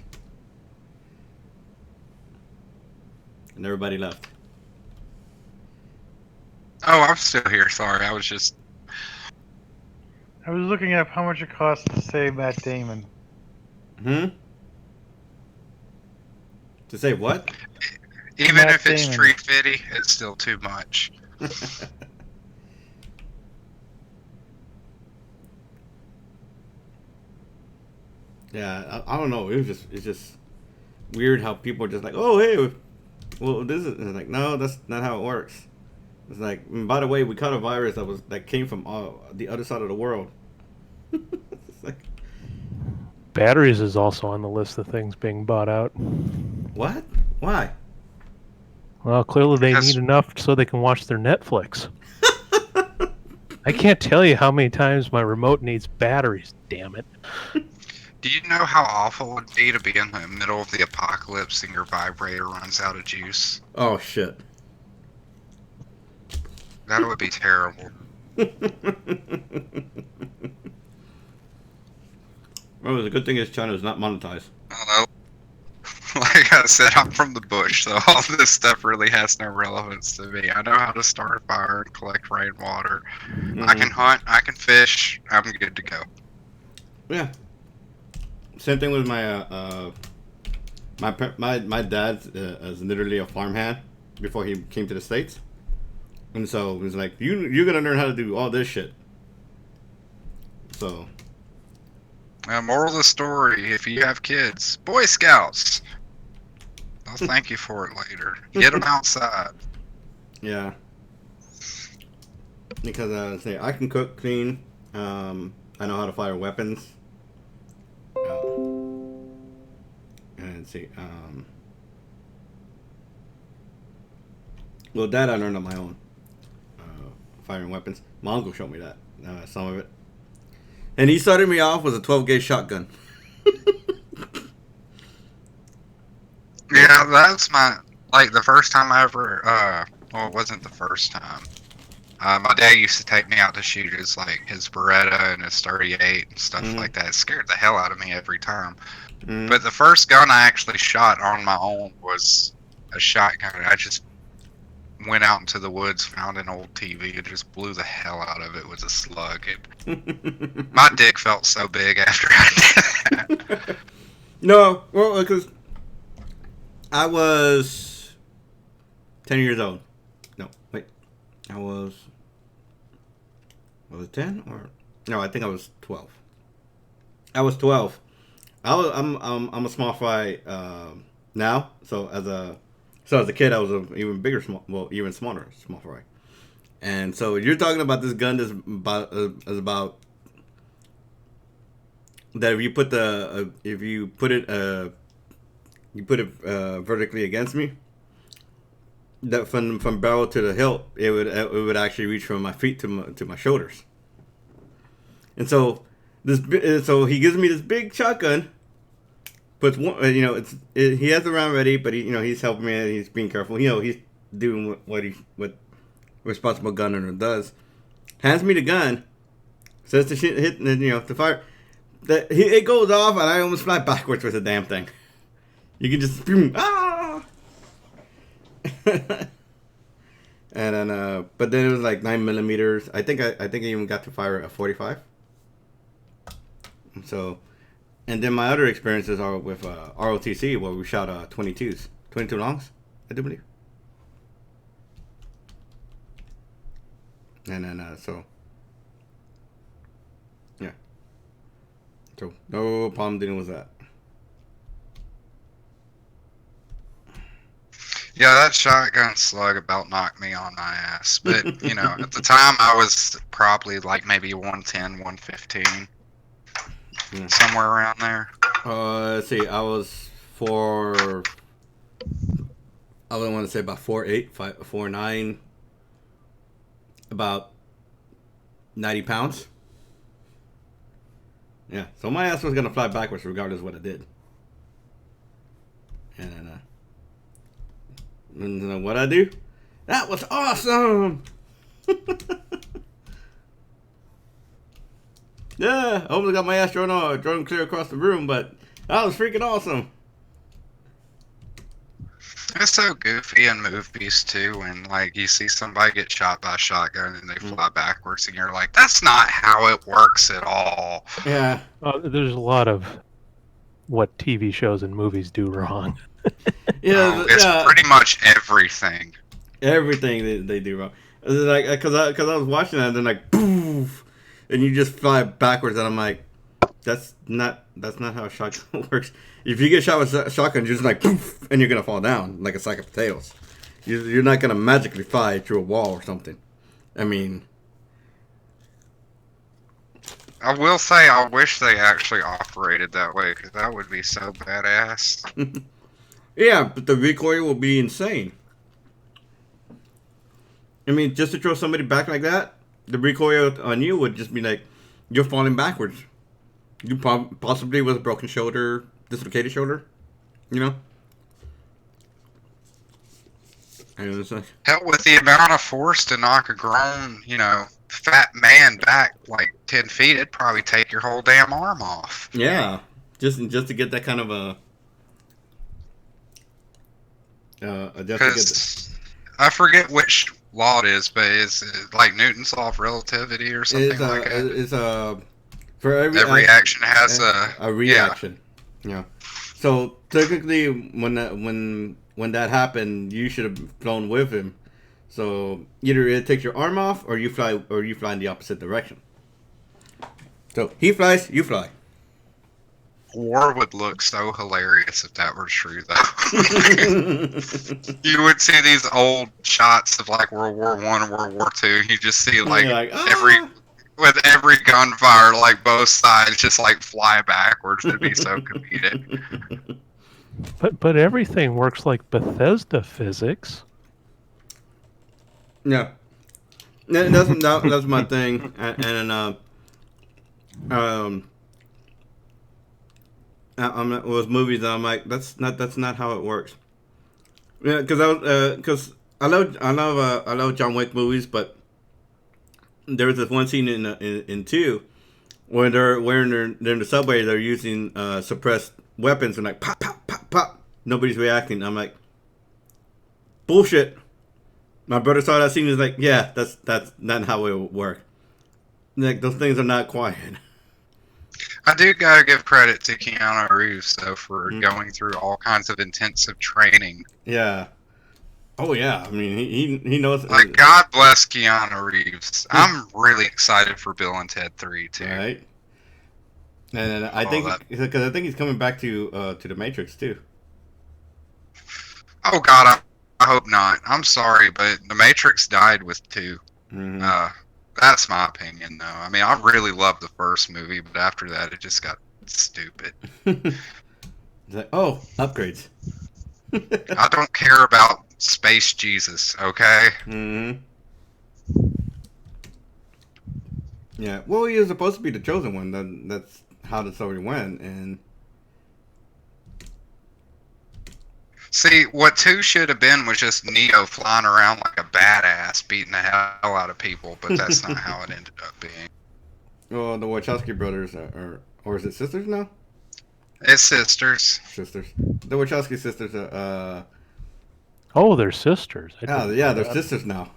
And everybody left. Oh, I'm still here. Sorry, I was just. I was looking up how much it costs to save Matt Damon. To say what? Even Matt if it's Damon. Tree Fitty, it's still too much. Yeah, I don't know. It's just weird how people are just like, oh hey, well this is, and it's like, no, that's not how it works. It's like, by the way, we caught a virus that came from the other side of the world. It's like, Batteries is also on the list of things being bought out. what? Why? Well, clearly they Because- need enough so they can watch their Netflix. I can't tell you how many times my remote needs batteries, damn it. Do you know how awful it would be to be in the middle of the apocalypse and your vibrator runs out of juice? Oh shit. That would be terrible. Well, the good thing is China is not monetized. I don't know. Like I said, I'm from the bush, so all this stuff really has no relevance to me. I know how to start a fire and collect rainwater. I can hunt, I can fish, I'm good to go. Yeah. Same thing with my my dad is literally a farmhand before he came to the States, and so he's like, you're gonna learn how to do all this shit. So Moral of the story, if you have kids, Boy Scouts. I'll thank you for it later. Get them outside. yeah, because say I can cook, clean, I know how to fire weapons, and see, well, that I learned on my own, firing weapons. My uncle showed me that, some of it. And he started me off with a 12-gauge shotgun. Yeah, that's the first time I ever, well, it wasn't the first time. My dad used to take me out to shoot his Beretta and his 38 and stuff like that. It scared the hell out of me every time. But the first gun I actually shot on my own was a shotgun. I just went out into the woods, found an old TV, and just blew the hell out of it with a slug. My dick felt so big after I did that. No, well, because I was 10 years old. No, wait. I was it 10 or no? I think I was 12. I was 12. I'm a small fry now. So as a kid, I was an even bigger even smaller small fry. And so you're talking about this gun that's about that if you put it vertically against me, that from barrel to the hilt, it would actually reach from my feet to my shoulders. And so he gives me this big shotgun, puts one, he has the round ready, but he's helping me, he's being careful, he's doing what responsible gun owner does. Hands me the gun, says to hit, to fire. It goes off, and I almost fly backwards with the damn thing. You can just boom, ah. And then, but then it was like 9mm. I think I even got to fire a 45. So, and then my other experiences are with ROTC, where we shot 22 longs, I do believe. And then, so, yeah. So, no problem dealing with that. Yeah, that shotgun slug about knocked me on my ass. But, at the time I was probably maybe 110, 115. Somewhere around there. Let's see, I was I would want to say about 4'8", 4'9", about 90 pounds. Yeah, so my ass was going to fly backwards regardless of what I did. And then, what I do? That was awesome! Yeah, I almost got my ass thrown clear across the room, but that was freaking awesome. It's so goofy in movies too when like you see somebody get shot by a shotgun and they fly backwards and you're like, that's not how it works at all. Yeah, There's a lot of what TV shows and movies do wrong. yeah, It's yeah. pretty much everything. Everything they do wrong. It's like, cause I was watching that and then like poof, and you just fly backwards, and I'm like, that's not how a shotgun works. If you get shot with a shotgun, you're just like poof, and you're gonna fall down like a sack of potatoes. You're not gonna magically fly through a wall or something. I mean, I will say I wish they actually operated that way because that would be so badass. yeah, but the recoil will be insane. I mean, just to throw somebody back like that, the recoil on you would just be like you're falling backwards. You possibly with a broken shoulder, dislocated shoulder, you know. And it's like, Hell, with the amount of force to knock a grown, fat man back like 10 feet, it'd probably take your whole damn arm off. yeah, just to get that kind of just to get Because I forget which law it is, but it's like Newton's law of relativity or something like that. it's for Every action has a reaction. Yeah. So technically, when that happened, you should have flown with him. So either it takes your arm off, or you fly in the opposite direction. So he flies, you fly. War would look so hilarious if that were true, though. You would see these old shots of like World War One and World War Two. You just see like, You're like, with every gunfire, like both sides just like fly backwards. It'd be so comedic. But everything works like Bethesda physics. Yeah. That's my thing, and with movies, I'm like, that's not how it works. Yeah, because I love John Wick movies, but there was this one scene in two when they're in the subway, they're using suppressed weapons and like pop pop pop pop. Nobody's reacting. I'm like, bullshit. My brother saw that scene. He's like, yeah, that's not how it would work. Like those things are not quiet. I do gotta give credit to Keanu Reeves though for going through all kinds of intensive training. Yeah. Oh yeah. I mean, he knows. Like, God bless Keanu Reeves. I'm really excited for Bill and Ted 3 too. Right. And I think because I think he's coming back to the Matrix too. Oh God, I hope not. I'm sorry, but the Matrix died with 2. Mm-hmm. That's my opinion, though. I mean, I really loved the first movie, but after that, it just got stupid. It's like, oh, upgrades. I don't care about Space Jesus, okay? Mm-hmm. Yeah. Well, he was supposed to be the chosen one. That's how the story went, and. See, what 2 should have been was just Neo flying around like a badass, beating the hell out of people, but that's not how it ended up being. Well, the Wachowski brothers or is it sisters now? It's sisters. Sisters. The Wachowski sisters Oh, they're sisters. yeah, they're sisters now.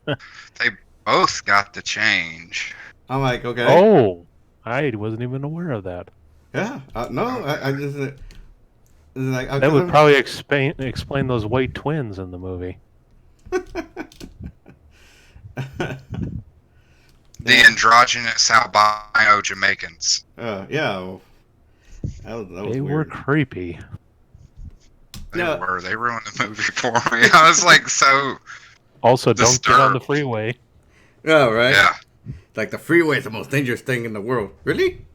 They both got to change. I'm like, okay. Oh, I wasn't even aware of that. Yeah. No, I just. Like, That would probably explain those white twins in the movie. The androgynous albino Jamaicans. Yeah. Well, that was They were weird. creepy. They Yeah. were. They ruined the movie for me. I was like so. Also, don't get on the Disturbed. freeway. Oh, right. Yeah. Like the freeway is the most dangerous thing in the world. Really?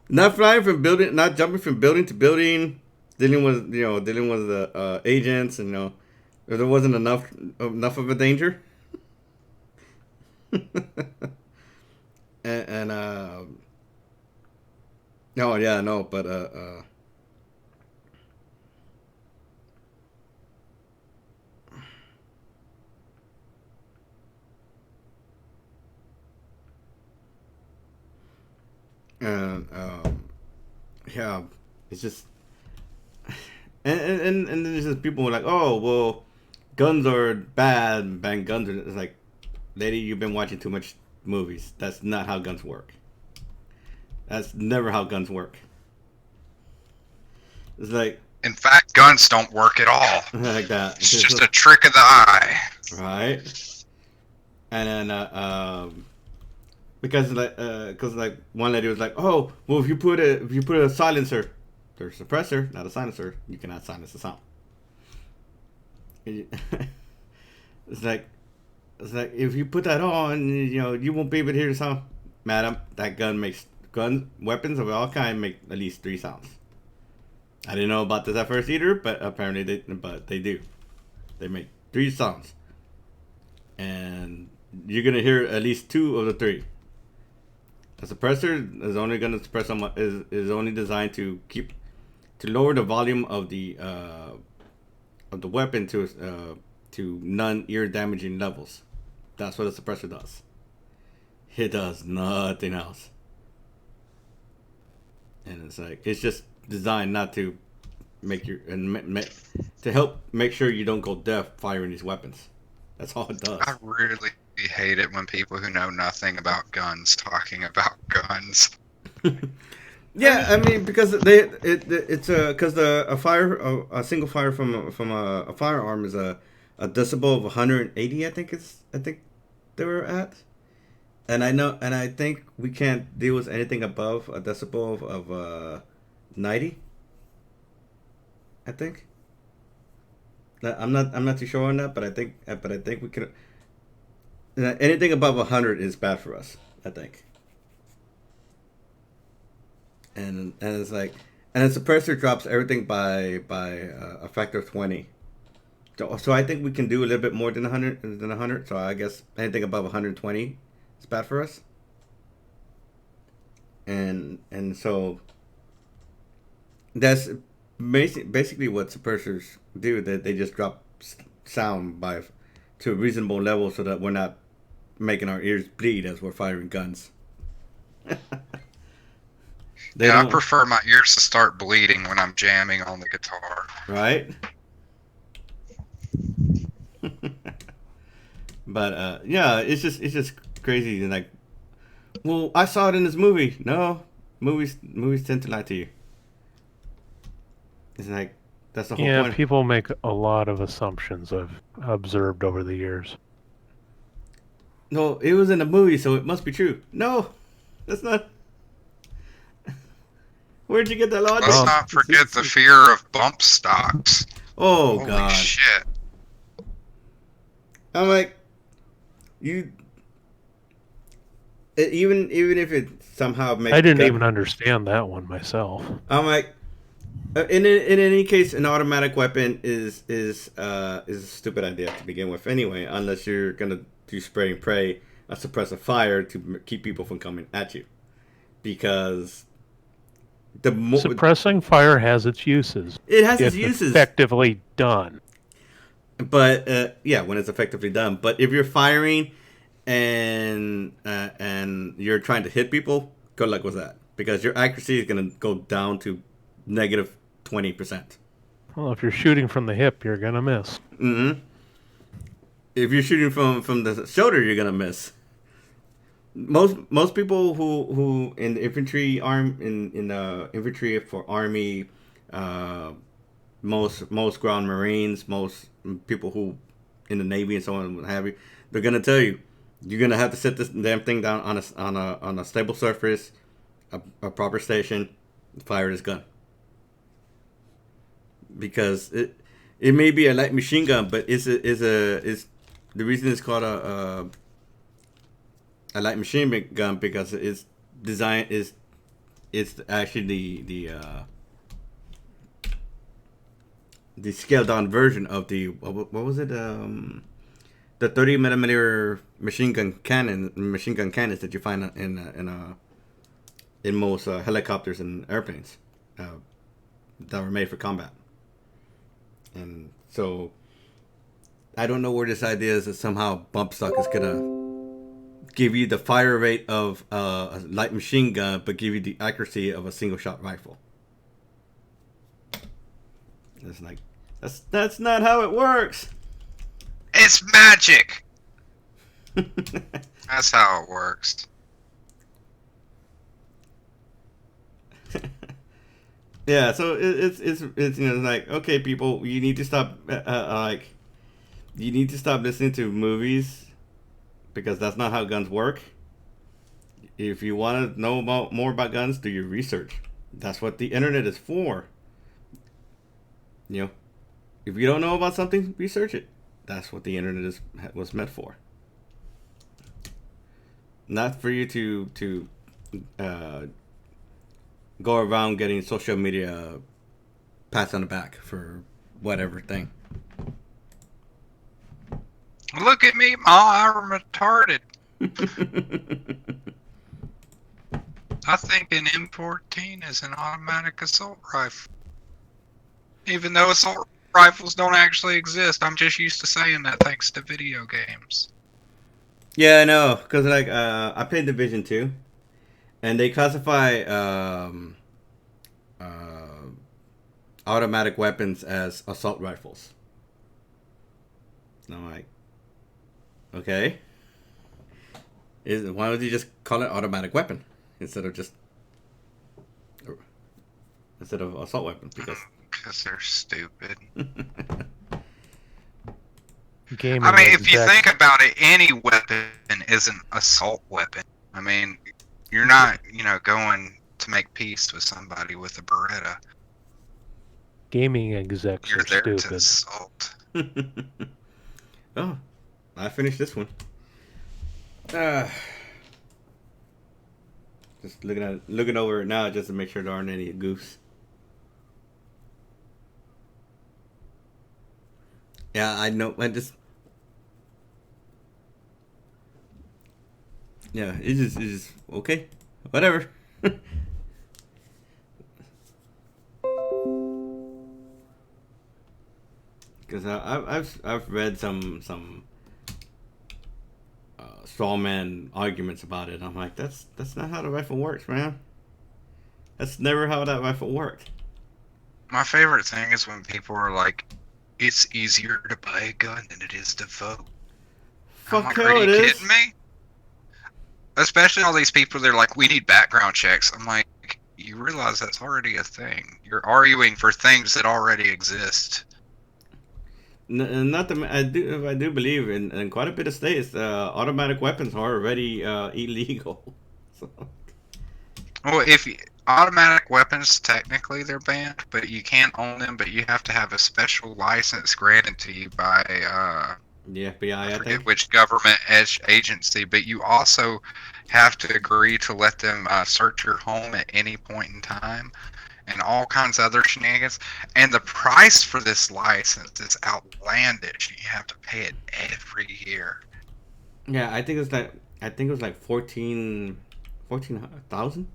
Not flying from building, not jumping from building to building. Dealing with the agents, and if there wasn't enough of a danger. and no, yeah, no, but And yeah, it's just and then there's just people who are like, oh well, guns are bad, bang guns are. It's like, lady, you've been watching too much movies. That's not how guns work. That's never how guns work. It's like, In fact, guns don't work at all. like that. It's just a trick of the eye. Right. And then because like one lady was like, oh well, if you put a silencer or suppressor, not a silencer, you cannot silence the sound. It's like if you put that on, you won't be able to hear the sound. Madam, that weapons of all kind make at least 3 sounds. I didn't know about this at first either, but apparently they do. They make 3 sounds, and you're gonna hear at least 2 of the 3. A suppressor is only gonna suppress is only designed to lower the volume of the weapon to non-ear damaging levels. That's what a suppressor does. It does nothing else. And it's like, it's just designed not to make to help make sure you don't go deaf firing these weapons. That's all it does. I really hate it when people who know nothing about guns talking about guns. Yeah, I mean, because a single fire from a firearm is a decibel of 180. I think they were at, and I think we can't deal with anything above a decibel of 90. I think. I'm not too sure on that, but I think we can. Anything above 100 is bad for us, I think. And it's like, and the suppressor drops everything by a factor of 20. So I think we can do a little bit more than 100. So I guess anything above 120 is bad for us. And so that's basically what suppressors do. That they just drop sound to a reasonable level so that we're not making our ears bleed as we're firing guns. I prefer my ears to start bleeding when I'm jamming on the guitar. Right? But yeah, it's just crazy. Like, well, I saw it in this movie. No, movies tend to lie to you. It's like, that's the whole point. Yeah, people make a lot of assumptions I've observed over the years. No, it was in a movie, so it must be true. No, that's not. Where'd you get that logic? Let's not forget the fear of bump stocks. Oh, Holy God. shit. I'm like, even if it somehow makes. I didn't even understand that one myself. I'm like, in any case, an automatic weapon is a stupid idea to begin with anyway, unless you're gonna do spray and pray, suppress a fire to keep people from coming at you, because suppressing fire has its uses. It has its if uses. Effectively done. But yeah, when it's effectively done. But if you're firing and you're trying to hit people, good luck with that, because your accuracy is gonna go down to negative 20%. Well, if you're shooting from the hip, you're gonna miss. Mm-hmm. If you're shooting from the shoulder, you're gonna miss. Most people who in the infantry infantry for army, most ground marines, most people who in the navy and so on, what have you, they're gonna tell you you're gonna have to set this damn thing down on a stable surface, a proper station, fire this gun, because it may be a light machine gun, but it's the reason it's called a light machine gun because it's designed it's actually the scaled down version of the what was it the 30 millimeter machine gun cannons that you find in most helicopters and airplanes that were made for combat. And so I don't know where this idea is that somehow bump stock is gonna give you the fire rate of a light machine gun, but give you the accuracy of a single shot rifle. It's like that's not how it works. It's magic. That's how it works. Yeah, so it's like, okay, people, you need to stop you need to stop listening to movies because that's not how guns work. If you want to know more about guns, do your research. That's what the internet is for. If you don't know about something, research it. That's what the internet was meant for. Not for you to go around getting social media pats on the back for whatever thing. Look at me, Ma, I'm retarded. I think an M14 is an automatic assault rifle. Even though assault rifles don't actually exist, I'm just used to saying that thanks to video games. Yeah, I know, because I played Division 2, and they classify automatic weapons as assault rifles. And I'm like, okay. Why would you just call it automatic weapon instead of assault weapon? Because they're stupid. Gaming I mean, if you exec- think about it, any weapon is an assault weapon. I mean, you're not, going to make peace with somebody with a Beretta. gaming execs You're are there to stupid. assault. Oh, I finished this one. Just looking over it now just to make sure there aren't any goofs. Yeah, I know. Yeah, it's just okay, whatever. Because I've read some strawman arguments about it. I'm like, that's not how the rifle works, man. That's never how that rifle worked. My favorite thing is when people are like, it's easier to buy a gun than it is to vote. I'm like, Fuck are hell, you it is. kidding me? Especially all these people, they're like, we need background checks. I'm like, you realize that's already a thing. You're arguing for things that already exist. Not the I do believe in quite a bit of states, automatic weapons are already illegal. So. Well, automatic weapons, technically they're banned, but you can't own them, but you have to have a special license granted to you by, The FBI, I I forget think. which government agency, but you also have to agree to let them search your home at any point in time and all kinds of other shenanigans. And the price for this license is outlandish. You have to pay it every year. Yeah, I think it was like 14,000,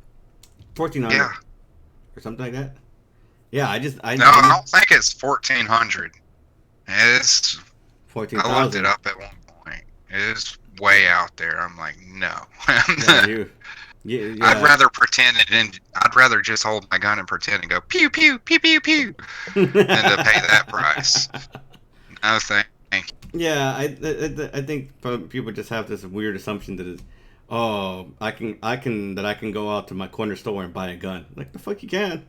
1,400, Yeah. or something like that. Yeah, I don't think it's 1,400. It's, I 14,000. looked it up at one point. It is way out there. I'm like, no. Yeah, I'd rather pretend I'd rather just hold my gun and pretend and go pew pew pew pew pew than to pay that price. No thank you. Yeah, I think people just have this weird assumption that is, oh, I can go out to my corner store and buy a gun. Like, the fuck you can.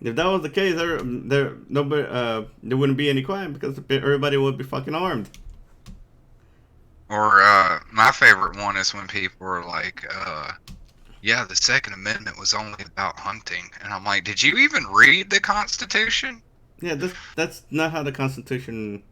If that was the case, there wouldn't be any crime because everybody would be fucking armed. Or my favorite one is when people are like, yeah, the Second Amendment was only about hunting. And I'm like, did you even read the Constitution? Yeah, that's not how the Constitution.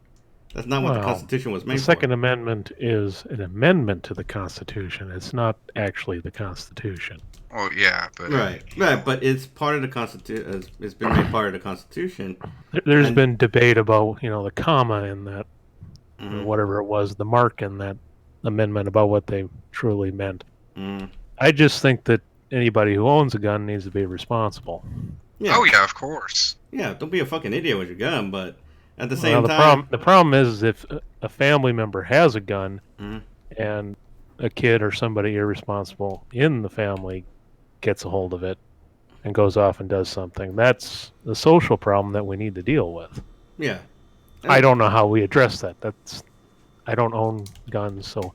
That's not what the Constitution was made The for. Second Amendment is an amendment to the Constitution. It's not actually the Constitution. Well, yeah, but Right, but it's part of the Constitution. It's been made part of the Constitution. There's And- been debate about, the comma in that, Mhm. or whatever it was, the mark in that amendment about what they truly meant. Mm. I just think that anybody who owns a gun needs to be responsible. Yeah. oh yeah, of course. Yeah, don't be a fucking idiot with your gun, but at the Well, same the time, problem is if a family member has a gun Mhm. and a kid or somebody irresponsible in the family gets a hold of it and goes off and does something. That's the social problem that we need to deal with. Yeah. I don't know how we address that. I don't own guns, so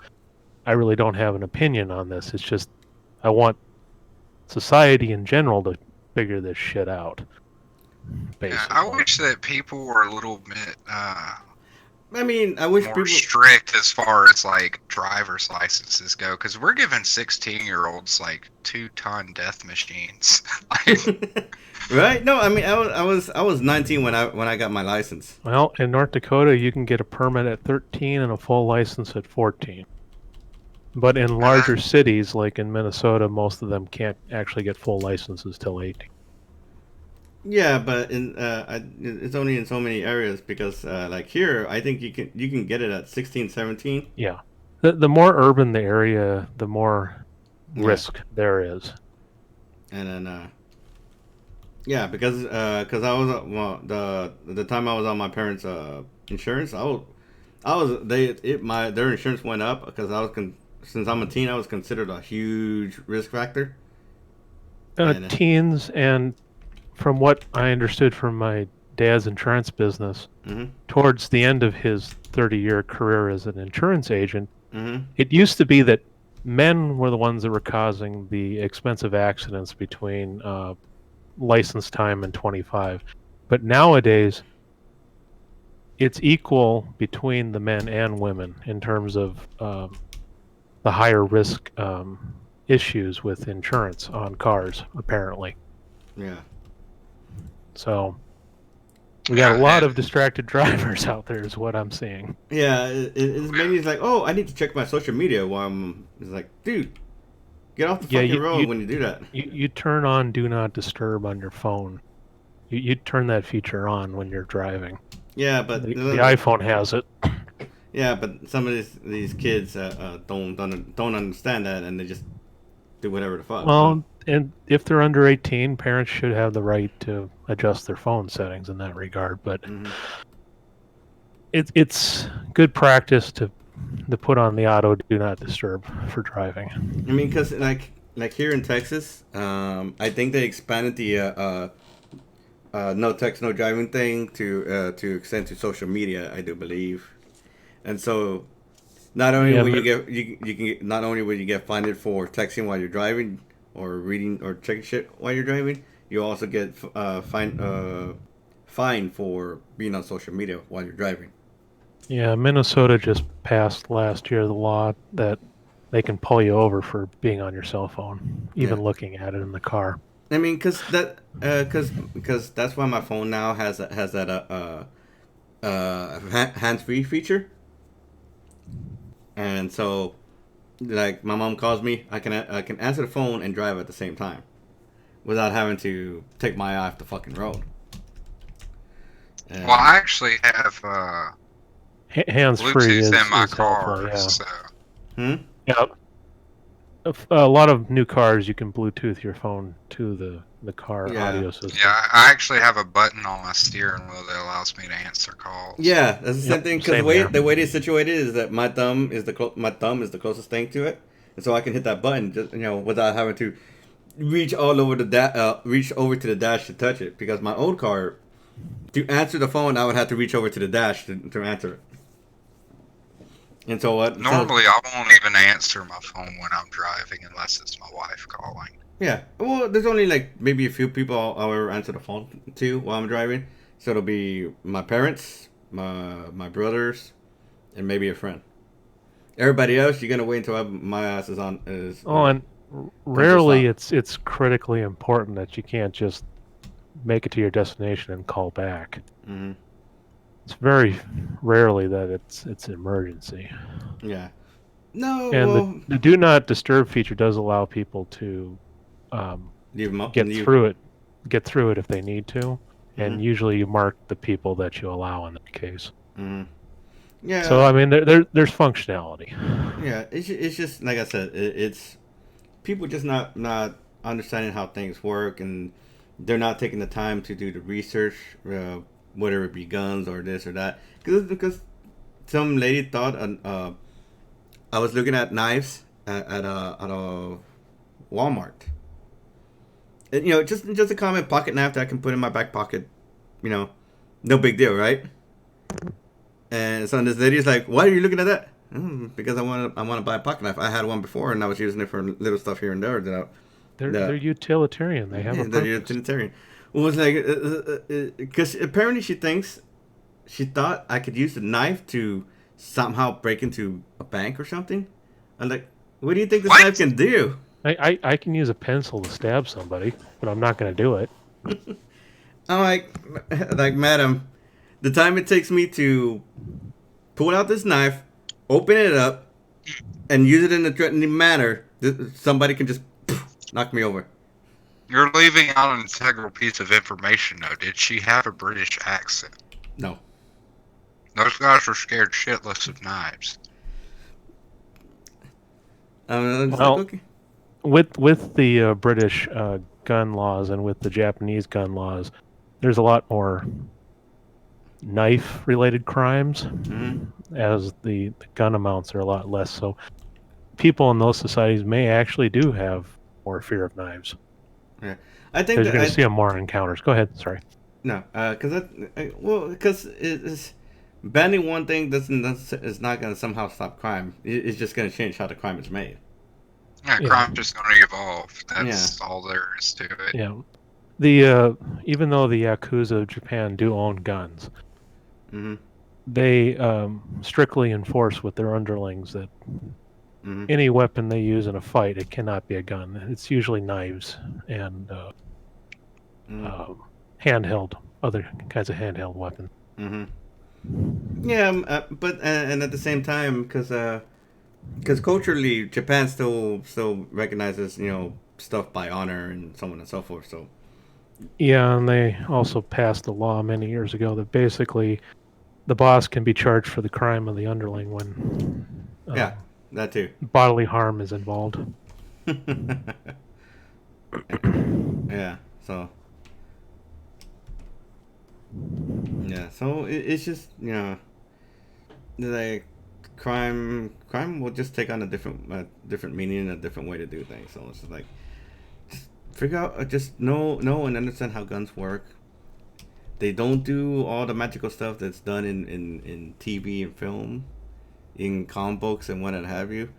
I really don't have an opinion on this. It's just I want society in general to figure this shit out. Basically. Yeah, I wish that people were a little bit I mean, I wish more people. strict as far as like driver's licenses go, because we're giving 16-year-olds like 2-ton death machines. Like, Right? No, I mean, I was 19 when I got my license. Well, in North Dakota, you can get a permit at 13 and a full license at 14. But in larger cities, like in Minnesota, most of them can't actually get full licenses till 18. Yeah, but it's only in so many areas because like here, I think you can get it at 16, 17. Yeah. The more urban the area, the more Yeah. risk there is. And then yeah, because I was well the time I was on my parents' insurance, their insurance went up because since I'm a teen, I was considered a huge risk factor. And, Teens, and from what I understood from my dad's insurance business, Mhm. towards the end of his 30-year career as an insurance agent, Mhm. it used to be that men were the ones that were causing the expensive accidents between license time and 25. But nowadays, it's equal between the men and women in terms of the higher risk issues with insurance on cars, apparently. Yeah. So we got a lot of distracted drivers out there is what I'm seeing. Yeah, it's mainly like, oh, I need to check my social media while it's like, dude, get off the fucking road when you do that. You turn on Do Not Disturb on your phone. You turn that feature on when you're driving. Yeah, but the iPhone has it. Yeah, but some of these kids don't understand that, and they just do whatever the fuck. Well, and if they're under 18, parents should have the right to adjust their phone settings in that regard. But it's good practice to put on the auto Do Not Disturb for driving. I mean, because like here in Texas, I think they expanded the no text, no driving thing to extend to social media. I do believe, and so not only will you can not only will you get fined for texting while you're driving or reading or checking shit while you're driving, you also get fined for being on social media while you're driving. Yeah, Minnesota just passed last year the law that they can pull you over for being on your cell phone, even looking at it in the car. I mean, because that's why my phone now has that hands-free feature, and so like my mom calls me, I can answer the phone and drive at the same time, without having to take my eye off the fucking road. Well, I actually have hands-free Bluetooth in my car. Helpful, yeah. Yeah. A lot of new cars, you can Bluetooth your phone to the car audio system. Yeah, I actually have a button on my steering wheel that allows me to answer calls. Yeah, that's the same thing. Because the way it's situated is that my thumb is the closest thing to it, and so I can hit that button just without having to reach all over reach over to the dash to touch it. Because my old car, to answer the phone, I would have to reach over to the dash to answer it. And so what? Normally, I won't even answer my phone when I'm driving unless it's my wife calling. Yeah. Well, there's only like maybe a few people I'll ever answer the phone to while I'm driving. So it'll be my parents, my brothers, and maybe a friend. Everybody else, you're gonna wait until my ass is on. And rarely it's critically important that you can't just make it to your destination and call back. Mm-hmm. It's very rarely that it's an emergency. Yeah. No. And the Do Not Disturb feature does allow people to get through it if they need to, and usually you mark the people that you allow in that case. Mm-hmm. Yeah. So I mean, there's functionality. Yeah, it's just like I said, it's people just not understanding how things work, and they're not taking the time to do the research. Whether it be guns or this or that, because some lady thought I was looking at knives at a Walmart. And, just a common pocket knife that I can put in my back pocket. No big deal, right? And so this lady's like, "Why are you looking at that?" Because I want to buy a pocket knife. I had one before, and I was using it for little stuff here and there. They're utilitarian. They have a They're purpose. utilitarian. Well, it's like because apparently she thought I could use the knife to somehow break into a bank or something. I'm like, what do you think this What? knife can do? I can use a pencil to stab somebody, but I'm not going to do it. I'm like, madam, the time it takes me to pull out this knife, open it up, and use it in a threatening manner, somebody can just knock me over. You're leaving out an integral piece of information, though. Did she have a British accent? No. Those guys were scared shitless of knives. I'm just Well- like, okay. With the British gun laws and with the Japanese gun laws, there's a lot more knife-related crimes, Mhm. as the gun amounts are a lot less. So people in those societies may actually do have more fear of knives. I think Because you're that going to see them more in encounters. Go ahead. Sorry. no, because it's banning one thing is not going to somehow stop crime. It's just going to change how the crime is made. Yeah, Yeah. crime's just going to evolve. That's all there is to it. Yeah. The even though the Yakuza of Japan do own guns, Mm-hmm. they strictly enforce with their underlings that Mm-hmm. any weapon they use in a fight, it cannot be a gun. It's usually knives and handheld, other kinds of handheld weapons. Mm-hmm. Yeah, but and at the same time, because culturally, Japan still recognizes stuff by honor and so on and so forth. So Yeah, and they also passed a law many years ago that basically the boss can be charged for the crime of the underling when yeah, that too. bodily harm is involved. Yeah. So. Yeah. So it's just like crime will just take on a different meaning and a different way to do things. So it's just like just figure out, just know and understand how guns work. They don't do all the magical stuff that's done in TV and film, in comic books and what have you,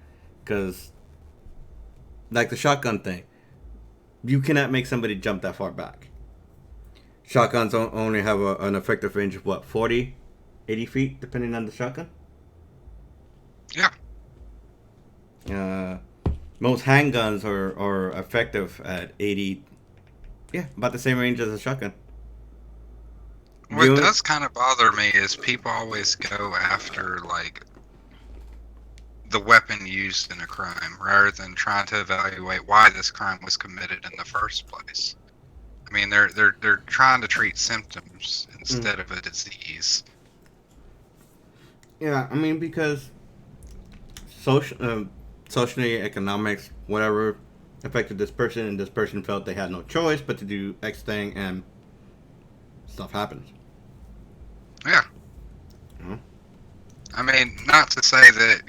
because like the shotgun thing, you cannot make somebody jump that far back. Shotguns only have an effective range of what, 40, 80 feet, depending on the shotgun. Yeah. Most handguns are effective at 80. Yeah, about the same range as a shotgun. What You- does kind of bother me is people always go after like the weapon used in a crime rather than trying to evaluate why this crime was committed in the first place. I mean, they're trying to treat symptoms instead of a disease. Yeah, I mean, because socially, economics, whatever, affected this person, and this person felt they had no choice but to do X thing, and stuff happens. Yeah. Mhm. I mean, not to say that,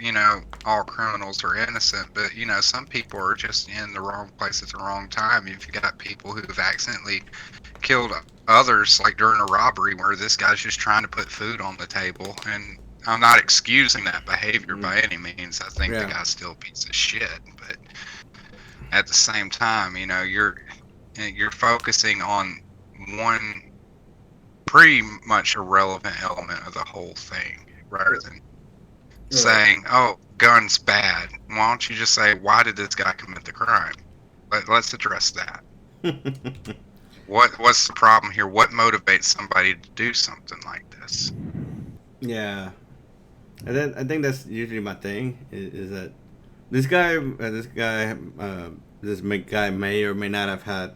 all criminals are innocent, but, some people are just in the wrong place at the wrong time. You've got people who've accidentally killed others, like during a robbery where this guy's just trying to put food on the table. And I'm not excusing that behavior by any means. I think Yeah. the guy's still a piece of shit. But at the same time, you're focusing on one pretty much irrelevant element of the whole thing rather than saying, oh, guns bad. Why don't you just say, why did this guy commit the crime? Let's address that. What's the problem here? What motivates somebody to do something like this? Yeah, and then I think that's usually my thing is that this guy may or may not have had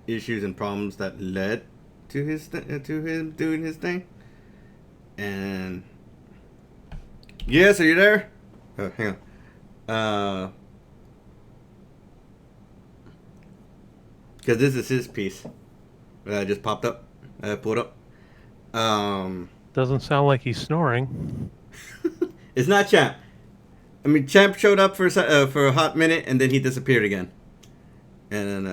issues and problems that led to him doing his thing. And yes, are you there? Hang on. Because this is his piece that just popped up. Pulled up. Doesn't sound like he's snoring. It's not Champ. I mean, Champ showed up for for a hot minute and then he disappeared again. And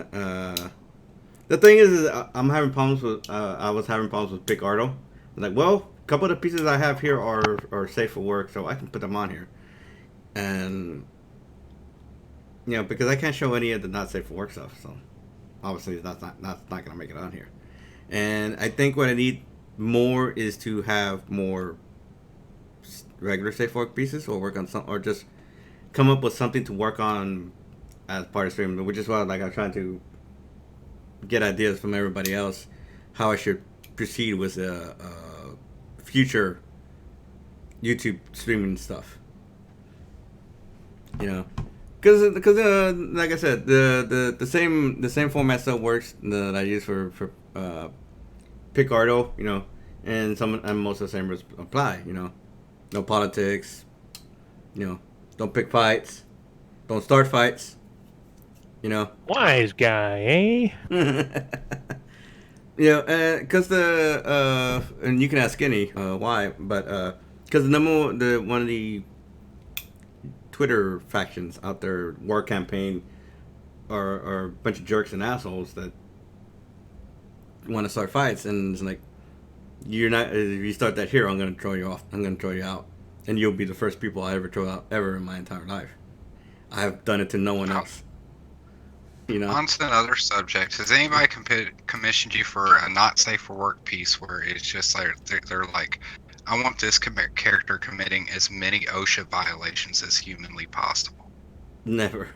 the thing is I'm having problems with. I was having problems with Picardo. I'm like, well, a couple of the pieces I have here are safe for work, so I can put them on here. And because I can't show any of the not safe for work stuff, so obviously that's not gonna make it on here. And I think what I need more is to have more regular safe work pieces, or work on some, or just come up with something to work on as part of streaming, which is why I'm trying to get ideas from everybody else how I should proceed with future YouTube streaming stuff. Because like I said, the same format still works that I use for Picardo, and most of the same apply. No politics. Don't pick fights. Don't start fights. Wise guy, eh? Because and you can ask Skinny why, but because one of the Twitter factions out there, war campaign, are a bunch of jerks and assholes that want to start fights, and it's like, you're not. If you start that here, I'm gonna throw you off. I'm gonna throw you out, and you'll be the first people I ever throw out ever in my entire life. I have done it to no one else. On to another subject. Has anybody commissioned you for a not safe for work piece where it's just like they're like, I want this character committing as many OSHA violations as humanly possible? Never.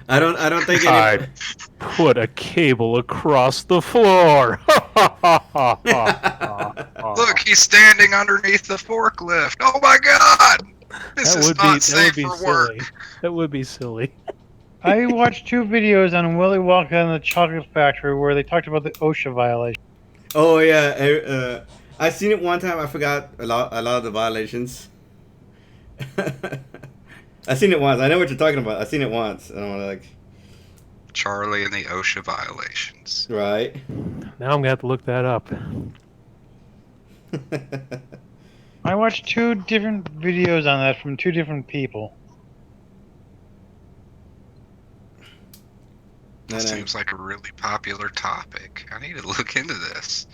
I don't think I put a cable across the floor. Look, he's standing underneath the forklift. Oh my god! This is not safe for work. That would be silly. I watched 2 videos on Willy Wonka and the Chocolate Factory where they talked about the OSHA violation. Oh yeah, I seen it one time. I forgot a lot of the violations. I seen it once. I know what you're talking about. I seen it once, and I'm like, Charlie and the OSHA violations. Right. Now I'm gonna have to look that up. I watched 2 different videos on that from 2 different people. That seems like a really popular topic. I need to look into this.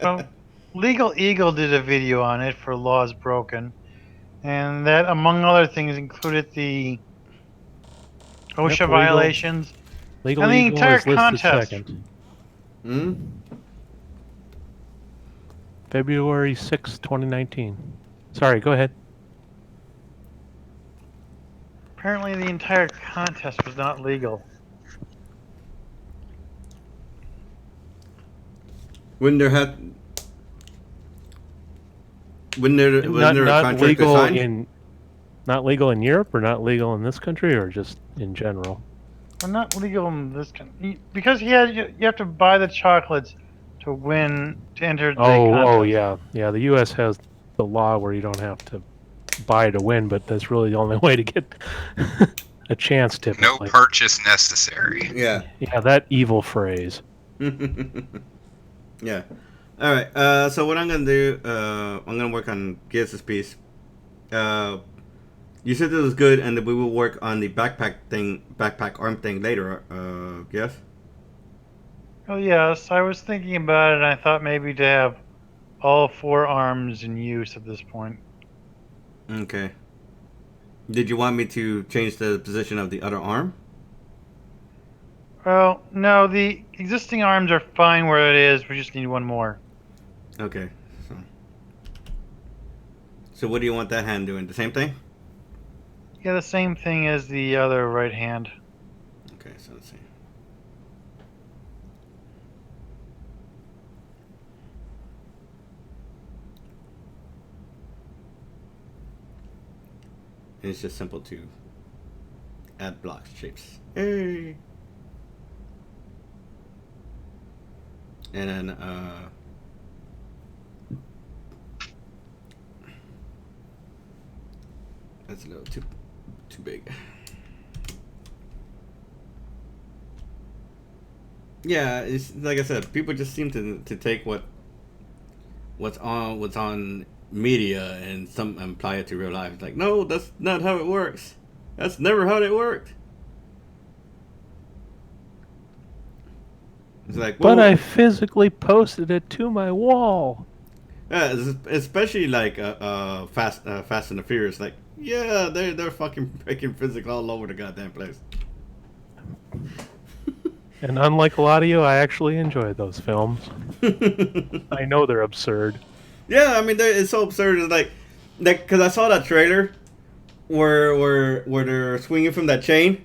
Well, Legal Eagle did a video on it for Laws Broken, and that, among other things, included the OSHA violations. Legal and the Eagle entire is listed contest. second. February 6, 2019. Sorry, go ahead. Apparently, the entire contest was not legal. When there a Not contract legal signed? not legal in Europe, or not legal in this country, or just in general? Well, not legal in this country because you have to buy the chocolates to win to enter the contest. Oh yeah. The U.S. has the law where you don't have to buy to win, but that's really the only way to get a chance. No Typically, purchase necessary. Yeah. yeah, that evil phrase. Yeah. All right. So what I'm gonna do? I'm gonna work on Gibbs' piece. You said this was good, and that we will work on the backpack arm thing later. Yes. Oh yes, I was thinking about it, and I thought maybe to have all 4 arms in use at this point. Okay. Did you want me to change the position of the other arm? Well, no, the existing arms are fine where it is. We just need 1 more. Okay. So what do you want that hand doing? The same thing? Yeah, the same thing as the other right hand. Okay, so let's see. It's just simple to add blocks, shapes. Hey. And then that's a little too big. Yeah, it's like I said, people just seem to take what's on media and some apply it to real life. It's like, no, that's not how it works. That's never how it worked. It's like, But well, I physically posted it to my wall. especially like Fast and the Furious. Like, yeah, they're fucking breaking physics all over the goddamn place. And unlike a lot of you, I actually enjoy those films. I know they're absurd. Yeah, I mean, it's so absurd. It's like, because I saw that trailer where they're swinging from that chain.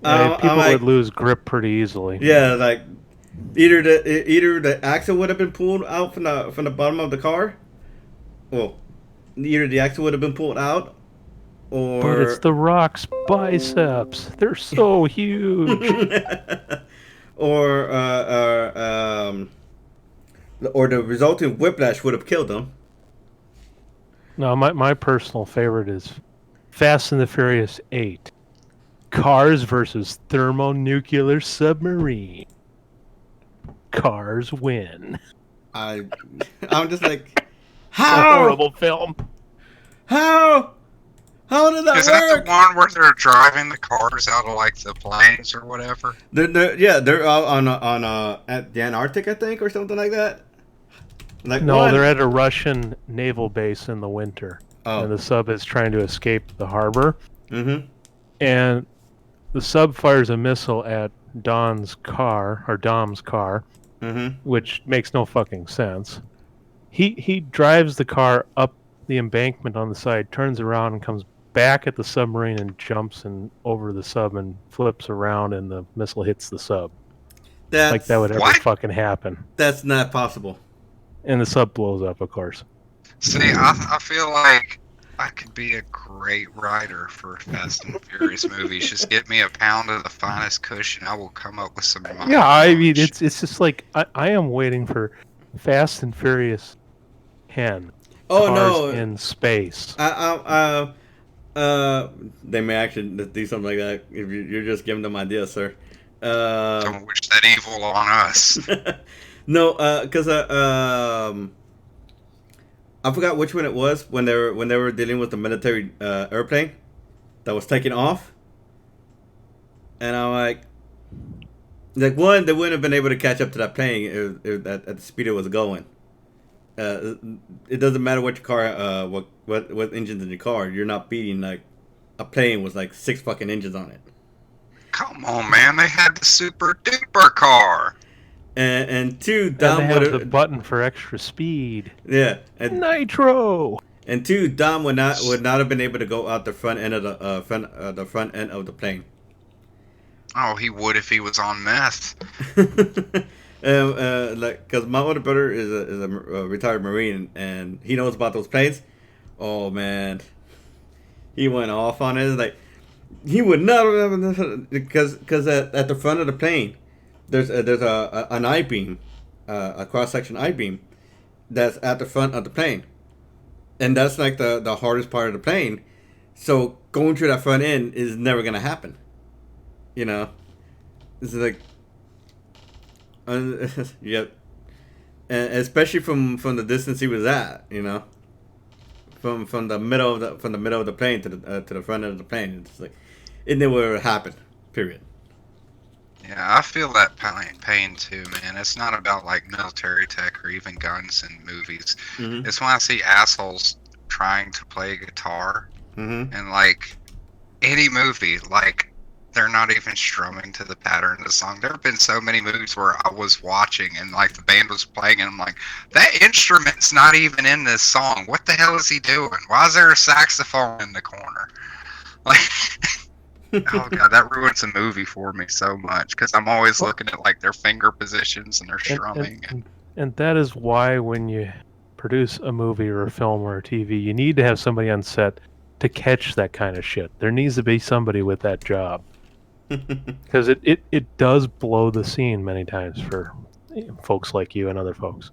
People I'm like, would lose grip pretty easily. yeah, like either the axle would have been pulled out from the bottom of the car. Well, either the axle would have been pulled out, or But it's The Rock's biceps. They're so huge. or the resulting whiplash would have killed them. No, my personal favorite is Fast and the Furious 8. Cars versus thermonuclear submarine. Cars win. I'm just like, It's a how? horrible film. How did that Is that work? the one where they're driving the cars out of like the planes or whatever? They're out on at the Antarctic, I think, or something like that. Like, No, one- they're at a Russian naval base in the winter. Oh. And the sub is trying to escape the harbor. Mm-hmm. And the sub fires a missile at Dom's car, Mm-hmm. which makes no fucking sense. He drives the car up the embankment on the side, turns around and comes back at the submarine and jumps and over the sub and flips around and the missile hits the sub. Like that would ever What? fucking happen. That's not possible. And the sub blows up, of course. See, I feel like I could be a great writer for Fast and Furious movies. Just get me a pound of the finest kush, and I will come up with some. Yeah, I mean, it's just like I am waiting for Fast and Furious 10. Oh Cars no! in space. They may actually do something like that if you're just giving them ideas, sir. Don't wish that evil on us. No, because I forgot which one it was when they were dealing with the military airplane that was taking off, and I'm like one, they wouldn't have been able to catch up to that plane if at the speed it was going. It doesn't matter what your car, what engine's in your car. You're not beating like a plane with like 6 fucking engines on it. Come on, man! They had the super duper car. And two, And Dom they have the would button for extra speed. yeah, and Nitro. two, Dom would not have been able to go out the front end of the front end of the plane. Oh, he would if he was on meth. Like, cause my older brother is a retired Marine, and he knows about those planes. Oh man, he went off on it. Like, he would not have, because at the front of the plane, there's an I beam, a cross section I beam, that's at the front of the plane, and that's like the hardest part of the plane. So going through that front end is never gonna happen. You know, it's like. Yep, and especially from the distance he was at, you know, from the middle of the plane to the front of the plane, it's like it never happened. Period. Yeah, I feel that pain too, man. It's not about like military tech or even guns in movies. Mm-hmm. It's when I see assholes trying to play guitar Mm-hmm. and like any movie, like they're not even strumming to the pattern of the song. There have been so many movies where I was watching and like the band was playing and I'm like, that instrument's not even in this song. What the hell is he doing? Why is there a saxophone in the corner? Like, oh god, that ruins a movie for me so much because I'm always looking at like their finger positions and their strumming. And that is why when you produce a movie or a film or a TV, you need to have somebody on set to catch that kind of shit. There needs to be somebody with that job. Because it does blow the scene many times for folks like you and other folks.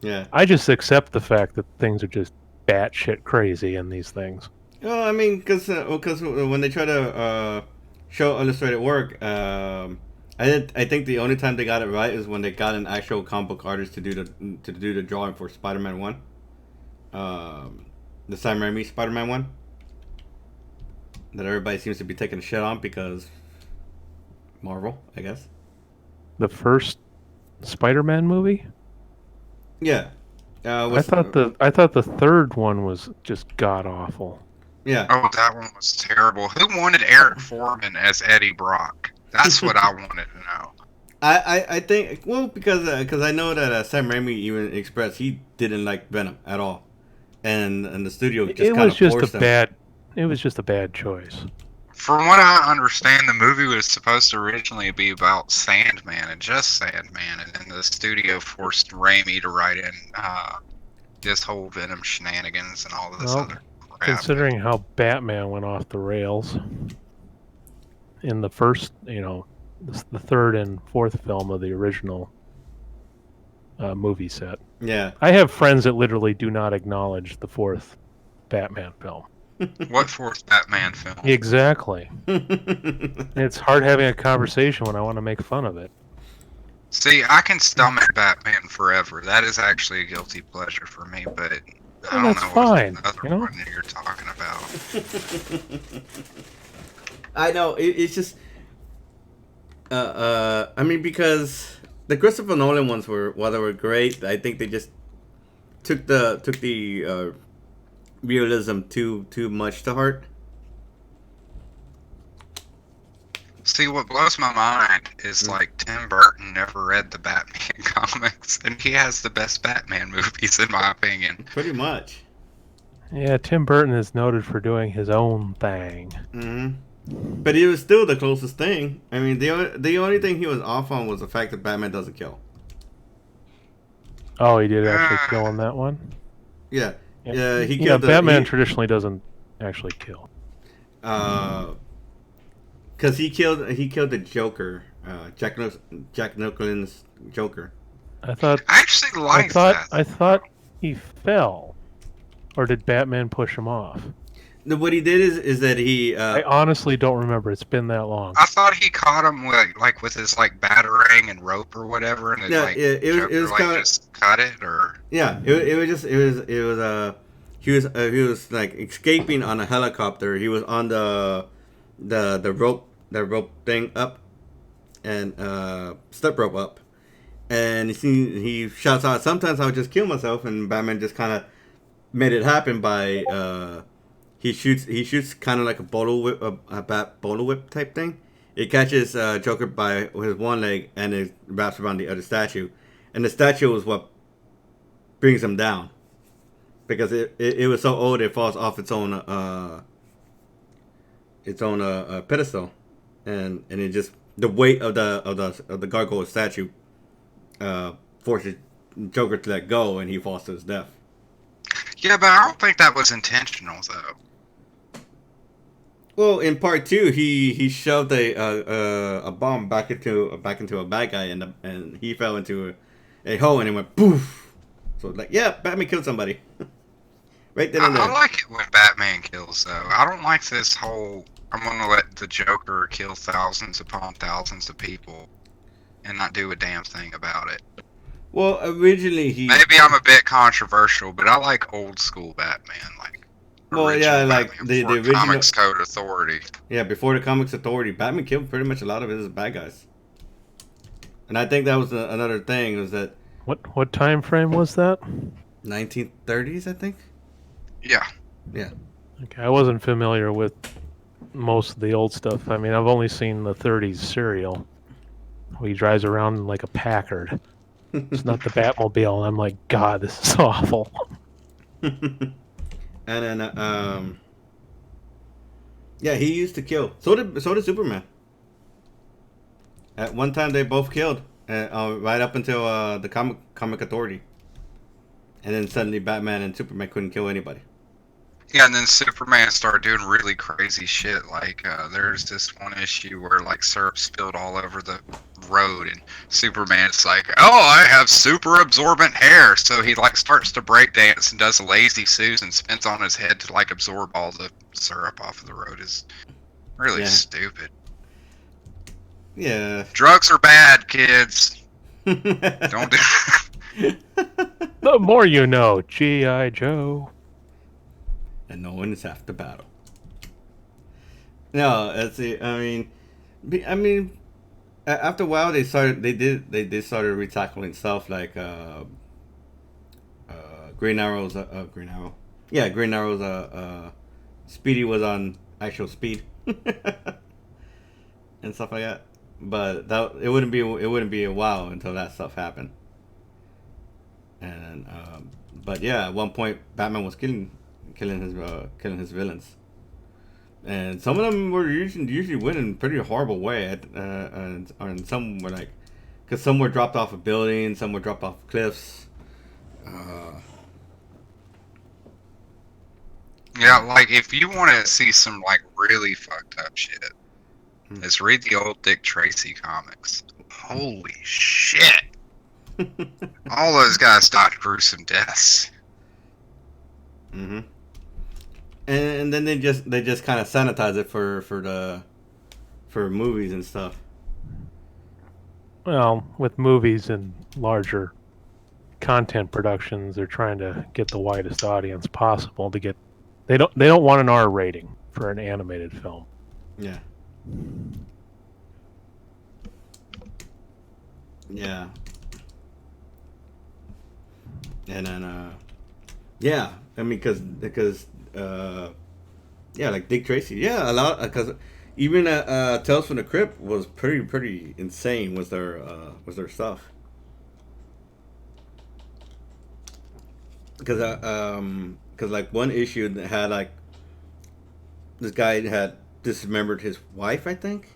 Yeah. I just accept the fact that things are just batshit crazy in these things. Well, I mean, because when they try to show illustrated work, I think the only time they got it right is when they got an actual comic book artist to do the drawing for Spider-Man 1. the Sam Raimi Spider-Man one that everybody seems to be taking a shit on because Marvel, I guess. The first Spider-Man movie? Yeah. I thought the third one was just god awful. Yeah. Oh, that one was terrible. Who wanted Eric Foreman as Eddie Brock? That's what I wanted to know. I think, well, because I know that Sam Raimi even expressed he didn't like Venom at all, and the studio just It kind was of just forced a him. bad. It was just a bad choice. From what I understand, the movie was supposed to originally be about Sandman and just Sandman, and then the studio forced Raimi to write in this whole Venom shenanigans and all of this Well, other crap. Considering how Batman went off the rails in the first, the third and fourth film of the original movie set. Yeah. I have friends that literally do not acknowledge the fourth Batman film. What fourth Batman film? Exactly. It's hard having a conversation when I want to make fun of it. See, I can stomach Batman Forever. That is actually a guilty pleasure for me, but I Well, don't that's know fine, what the you know? other one that you're talking about. I know it's just I mean, because the Christopher Nolan ones were, while they were great, I think they just took the realism too much to heart. See, what blows my mind is like Tim Burton never read the Batman comics, and he has the best Batman movies in my opinion. Pretty much. Yeah, Tim Burton is noted for doing his own thing. Hmm. But it was still the closest thing. I mean, the only thing he was off on was the fact that Batman doesn't kill. Oh, he did actually kill in that one? Yeah. Yeah, Yeah, he yeah, killed Batman traditionally doesn't actually kill. because he killed the Joker, Jack Nicholson's Joker. I thought I actually like that. I thought he fell. Or did Batman push him off? No, what he did is that he I honestly don't remember. It's been that long. I thought he caught him with his batarang and rope or whatever, and then Yeah, it was kinda- just cut it or. yeah, it was he was like escaping on a helicopter. He was on the rope thing up and step rope up, and he shouts out, "Sometimes I'll just kill myself," and Batman just kind of made it happen by he shoots kind of like a bottle whip, a bat bottle whip type thing. It catches Joker by his one leg and it wraps around the other statue, and the statue is what brings him down because it was so old it falls off its own pedestal, and it just the weight of the gargoyle statue forces Joker to let go, and he falls to his death. Yeah, but I don't think that was intentional though. Well, in part two, he shoved a bomb back into a bad guy, and he fell into a hole, and it went poof. So like, yeah, Batman killed somebody. Right then and there. I like it when Batman kills though. I don't like this whole I'm gonna let the Joker kill thousands upon thousands of people and not do a damn thing about it. Well, originally Maybe I'm a bit controversial, but I like old school Batman, Well, yeah, original like Batman the before original Comics Code Authority. Yeah, before the Comics Authority, Batman killed pretty much a lot of his bad guys. And I think that was another thing, was that What time frame was that? 1930s, I think. Yeah. Okay, I wasn't familiar with most of the old stuff. I mean, I've only seen the 30s serial. Where he drives around like a Packard. It's not the Batmobile, and I'm like, God, this is awful. And then yeah, he used to kill. So did Superman. At one time, they both killed, right up until the Comic Authority, and then suddenly Batman and Superman couldn't kill anybody. Yeah, and then Superman started doing really crazy shit. There's this one issue where syrup spilled all over the road, and Superman's like, "Oh, I have super absorbent hair," so he starts to break dance and does a lazy Susan, spins on his head to absorb all the syrup off of the road. Is really stupid. Yeah. Drugs are bad, kids. Don't do. The more you know, G.I. Joe. And no one is half the battle. No, that's it. I mean, after a while, they did started recycling stuff like Green Arrow's Green Arrow. Yeah, Green Arrow's Speedy was on actual speed and stuff like that. But that it wouldn't be a while until that stuff happened. And but yeah, at one point Batman was killing his villains, and some of them were usually winning in a pretty horrible way. And some were like, because some were dropped off of buildings, some were dropped off cliffs. Yeah, like if you want to see some like really fucked up shit, just read the old Dick Tracy comics. Holy shit! All those guys died gruesome deaths. Mm-hmm. And then they just kind of sanitize it for movies and stuff. Well, with movies and larger content productions, they're trying to get the widest audience possible to get. They don't want an R rating for an animated film. Yeah. Yeah. And then yeah, I mean because yeah, like Dick Tracy. Yeah, a lot because even Tales from the Crypt was pretty insane was their stuff. Because like one issue that had like this guy had dismembered his wife, I think.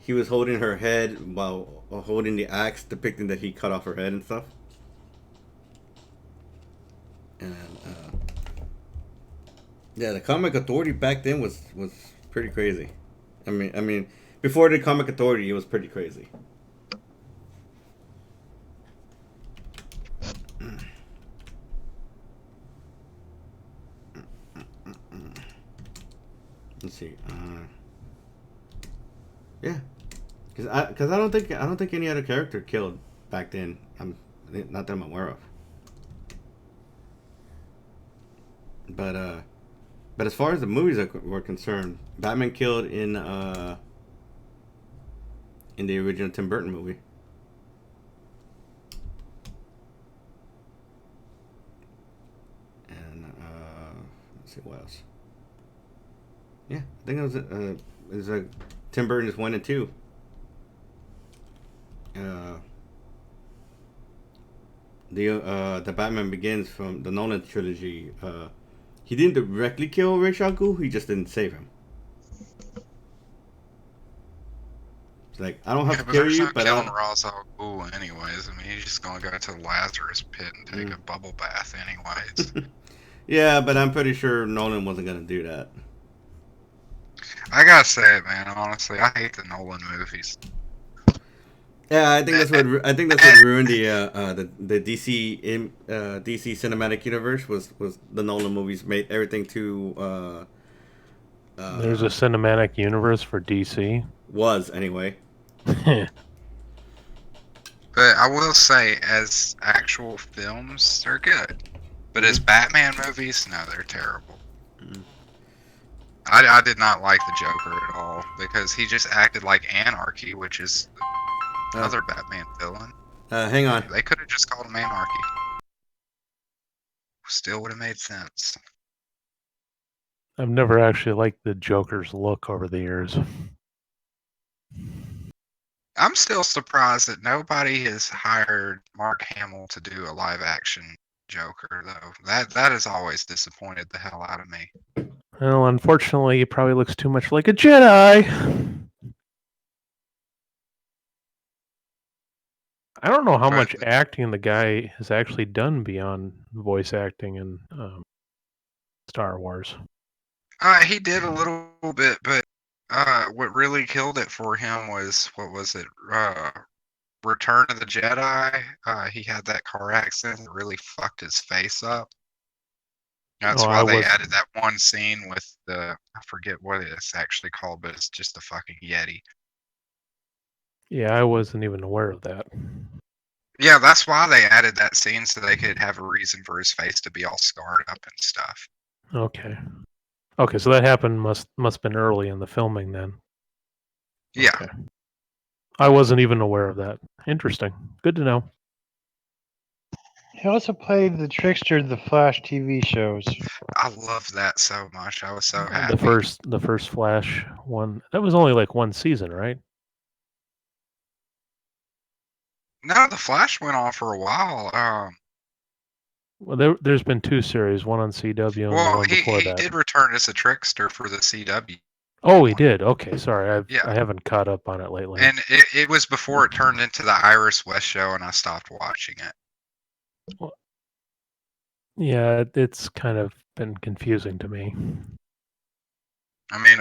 He was holding her head while holding the axe, depicting that he cut off her head and stuff. And yeah, the Comic Authority back then was pretty crazy. I mean, before the Comic Authority, it was pretty crazy. Let's see. Yeah, because I don't think any other character killed back then. Not that I'm aware of. But as far as the movies were concerned, Batman killed in the original Tim Burton movie. And let's see what else. Yeah, I think it was Tim Burton's 1 and 2. The Batman Begins from the Nolan trilogy. He didn't directly kill Ra's al Ghul. He just didn't save him. It's like, I don't have to kill you, but killing Ra's al Ghul anyways. I mean, he's just gonna go to the Lazarus pit and take a bubble bath anyways. Yeah, but I'm pretty sure Nolan wasn't gonna do that. I gotta say it, man. Honestly, I hate the Nolan movies. Yeah, I think that's what ruined the DC DC cinematic universe was the Nolan movies made everything too. There's a cinematic universe for DC. Was anyway. But I will say, as actual films, they're good. But as Batman movies, no, they're terrible. I did not like the Joker at all because he just acted like Anarchy, which is another Batman villain. Hang on. They could have just called him Anarchy. Still would have made sense. I've never actually liked the Joker's look over the years. I'm still surprised that nobody has hired Mark Hamill to do a live action Joker, though. That has always disappointed the hell out of me. Well, unfortunately, he probably looks too much like a Jedi. I don't know how much acting the guy has actually done beyond voice acting in Star Wars. He did a little bit, but what really killed it for him was, what was it? Return of the Jedi. He had that car accident that really fucked his face up. That's why they added that one scene with I forget what it's actually called, but it's just a fucking Yeti. Yeah, I wasn't even aware of that. Yeah, that's why they added that scene so they could have a reason for his face to be all scarred up and stuff. Okay. Okay, so that happened must have been early in the filming then. Yeah, Okay. I wasn't even aware of that. Interesting. Good to know. He also played the Trickster, the Flash TV shows. I love that so much. I was so happy. The first Flash one. That was only like one season, right? No, the Flash went on for a while. Well, there's been two series, one on CW and the Well, one he before he that. did return as a trickster for the CW. Oh, he did. Okay, sorry. Yeah. I haven't caught up on it lately. And it was before it turned into the Iris West show, and I stopped watching it. Yeah, it's kind of been confusing to me. I mean,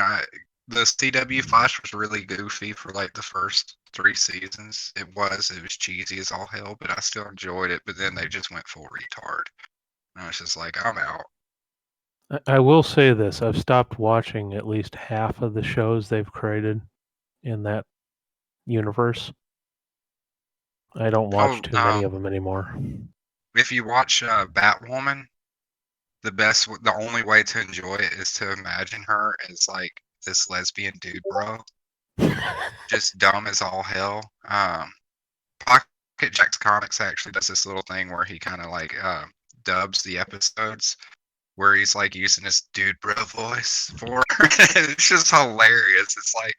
the CW Flash was really goofy for like the first 3 seasons. It was cheesy as all hell, but I still enjoyed it. But then they just went full retard. And I was just like, I'm out. I will say this: I've stopped watching at least half of the shows they've created in that universe. I don't watch too many of them anymore. If you watch Batwoman, the only way to enjoy it is to imagine her as like this lesbian dude, bro. Just dumb as all hell. Pocket Jack's Comics actually does this little thing where he kind of like dubs the episodes where he's like using his dude bro voice for her. It's just hilarious. It's like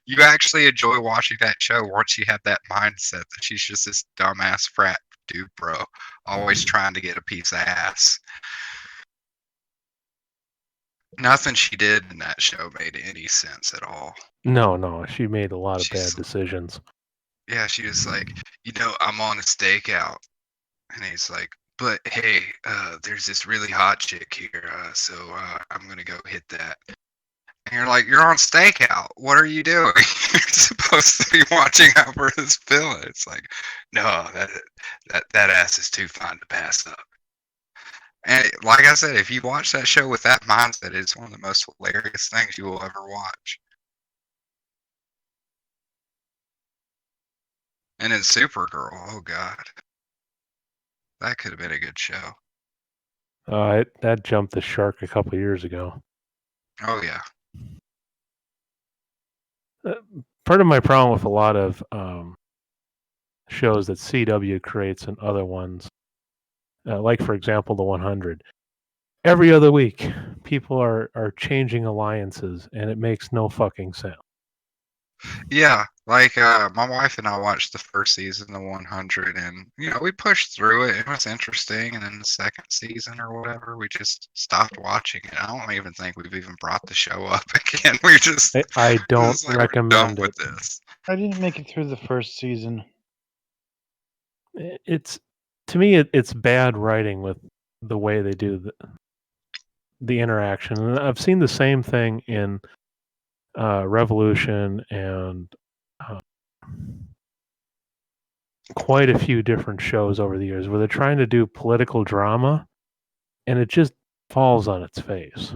you actually enjoy watching that show once you have that mindset that she's just this dumbass frat dude bro, always trying to get a piece of ass. Nothing she did in that show made any sense at all. No, she made a lot of bad decisions. Yeah, she was like, I'm on a stakeout. And he's like, but hey, there's this really hot chick here, so I'm gonna go hit that. And you're like, you're on stakeout. What are you doing? You're supposed to be watching out for this villain. It's like, no, that ass is too fine to pass up. And like I said, if you watch that show with that mindset, it's one of the most hilarious things you will ever watch. And then Supergirl, oh god, that could have been a good show. That jumped the shark a couple years ago. Oh yeah. Part of my problem with a lot of shows that CW creates and other ones, like for example the 100, every other week people are changing alliances and it makes no fucking sense. Yeah, like my wife and I watched the first season of 100, and we pushed through it. It was interesting, and then the second season or whatever, we just stopped watching it. I don't even think we've even brought the show up again. We just I don't like, recommend we're done it. with this. I didn't make it through the first season. It's to me it's bad writing with the way they do the interaction. And I've seen the same thing in Revolution and quite a few different shows over the years where they're trying to do political drama and it just falls on its face.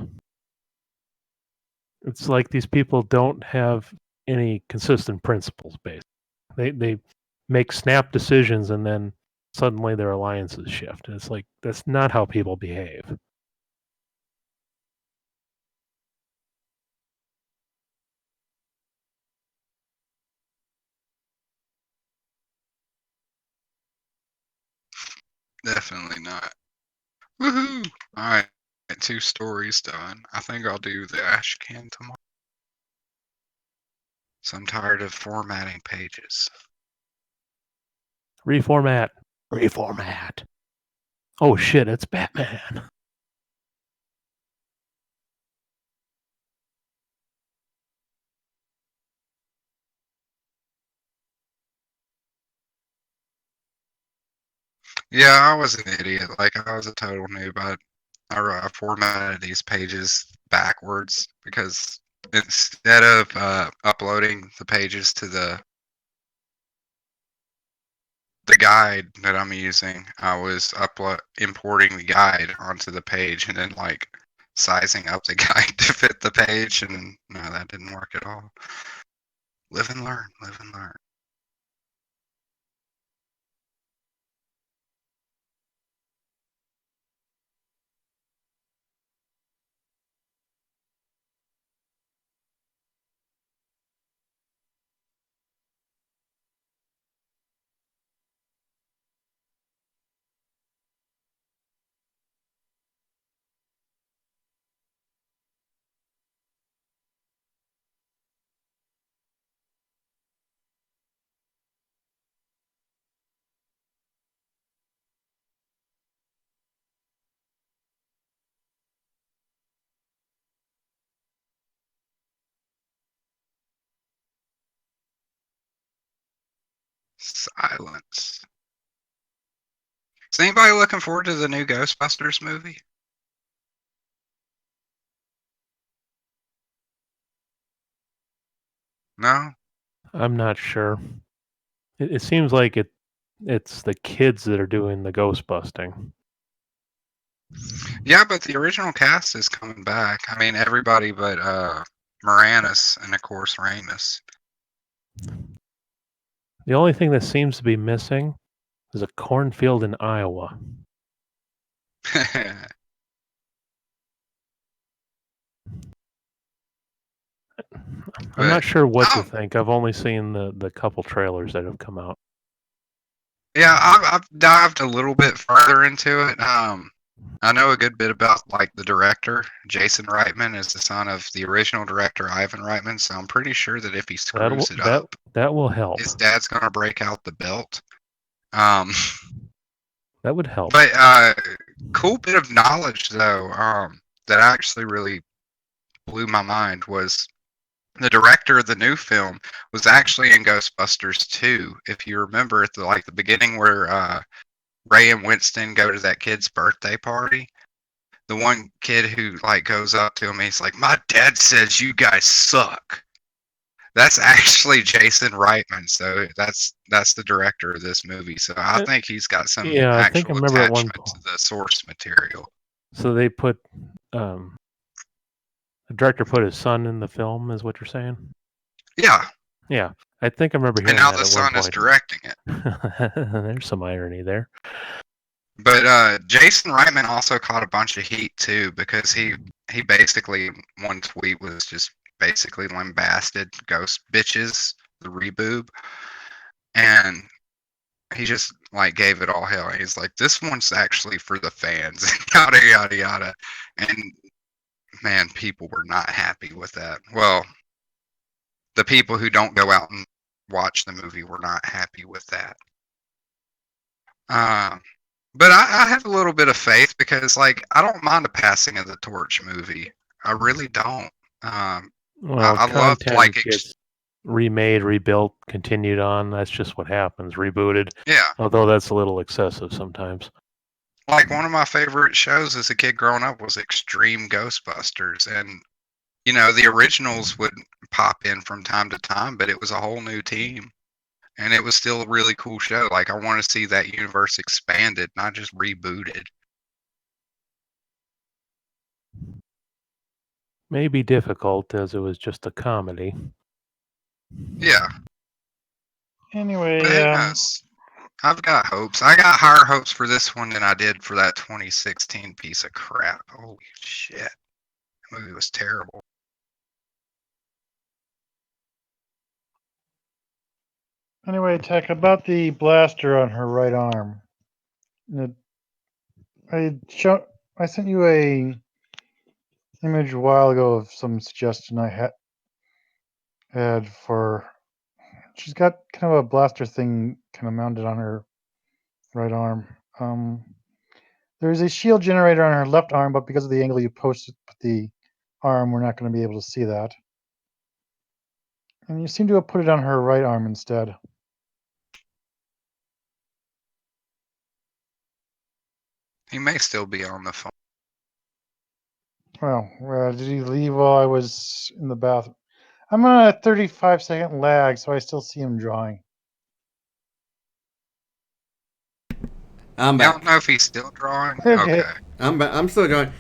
It's like these people don't have any consistent principles basically. They make snap decisions and then suddenly their alliances shift. And it's like that's not how people behave. Definitely not. Woohoo! All right, 2 stories done. I think I'll do the ash can tomorrow. So I'm tired of formatting pages. Reformat. Oh shit, it's Batman. Yeah, I was an idiot. Like, I was a total noob. I formatted these pages backwards because instead of uploading the pages to the guide that I'm using, I was importing the guide onto the page and then like sizing up the guide to fit the page, and no, that didn't work at all. Live and learn. Silence. Is anybody looking forward to the new Ghostbusters movie? No? I'm not sure. It seems like it's the kids that are doing the ghost busting. Yeah, but the original cast is coming back. I mean, everybody but Moranis and, of course, Ramis. The only thing that seems to be missing is a cornfield in Iowa. I'm not sure what to think. I've only seen the couple trailers that have come out. Yeah, I've dived a little bit further into it. I know a good bit about like the director. Jason Reitman is the son of the original director Ivan Reitman, so I'm pretty sure that if he screws it up, that will help. his dad's gonna break out the belt. That would help. But cool bit of knowledge though, that actually really blew my mind was the director of the new film was actually in Ghostbusters 2. If you remember at the beginning where Ray and Winston go to that kid's birthday party, the one kid who goes up to him, he's like, "My dad says you guys suck." That's actually Jason Reitman, so that's the director of this movie. So I think he's got some actual attachment to the source material. So they put the director put his son in the film, is what you're saying? Yeah. Yeah, I think I remember hearing that. And now that the son is directing it. There's some irony there. But Jason Reitman also caught a bunch of heat too because he basically, one tweet was just basically lambasted Ghost Bitches, the reboob, and he just gave it all hell. He's like, "This one's actually for the fans," yada yada yada, and man, people were not happy with that. Well, the people who don't go out and watch the movie were not happy with that. But I have a little bit of faith because, I don't mind a passing of the torch movie. I really don't. Well, I love gets remade, rebuilt, continued on. That's just what happens. Rebooted. Yeah. Although that's a little excessive sometimes. One of my favorite shows as a kid growing up was Extreme Ghostbusters, and the originals would pop in from time to time, but it was a whole new team, and it was still a really cool show. I want to see that universe expanded, not just rebooted. May be difficult as it was just a comedy. Yeah. Anyway, I've got hopes. I got higher hopes for this one than I did for that 2016 piece of crap. Holy shit. That movie was terrible. Anyway, Tech, about the blaster on her right arm. I sent you a image a while ago of some suggestion I had for. She's got kind of a blaster thing kind of mounted on her right arm. There's a shield generator on her left arm, but because of the angle you posted the arm, we're not going to be able to see that. And you seem to have put it on her right arm instead. He may still be on the phone. Well, did he leave while I was in the bathroom? I'm on a 35-second lag, so I still see him drawing. I'm back. I don't know if he's still drawing. Okay. I'm still drawing.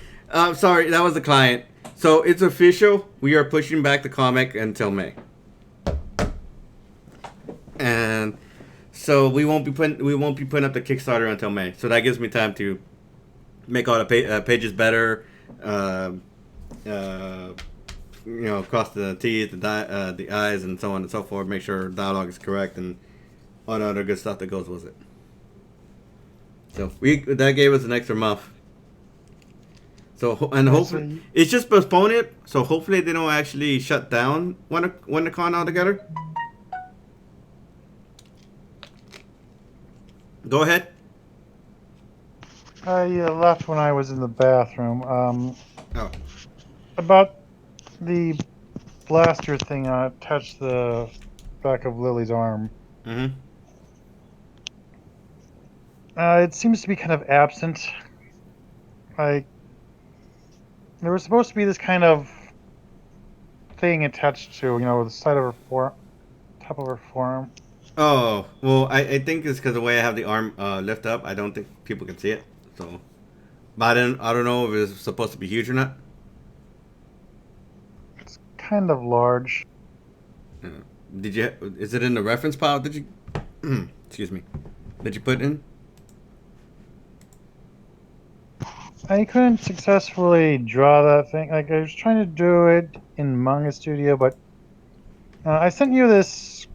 Sorry, that was the client. So it's official. We are pushing back the comic until May. And so we won't be putting up the Kickstarter until May. So that gives me time to make all the pages better. Cross the T's, the I's, and so on and so forth. Make sure dialogue is correct and all the other good stuff that goes with it. So that gave us an extra month. So hopefully it's just postpone it. So hopefully they don't actually shut down WonderCon altogether. Go ahead. I left when I was in the bathroom. Oh. About the blaster thing, touched the back of Lily's arm. Mm-hmm. It seems to be kind of absent. Like, there was supposed to be this kind of thing attached to, the side of her top of her forearm. Oh, well, I think it's because the way I have the arm lift up, I don't think people can see it. So, but I don't know if it's supposed to be huge or not. It's kind of large. Did you? Is it in the reference pile? Did you? Excuse me. Did you put in? I couldn't successfully draw that thing. Like, I was trying to do it in Manga Studio, but I sent you this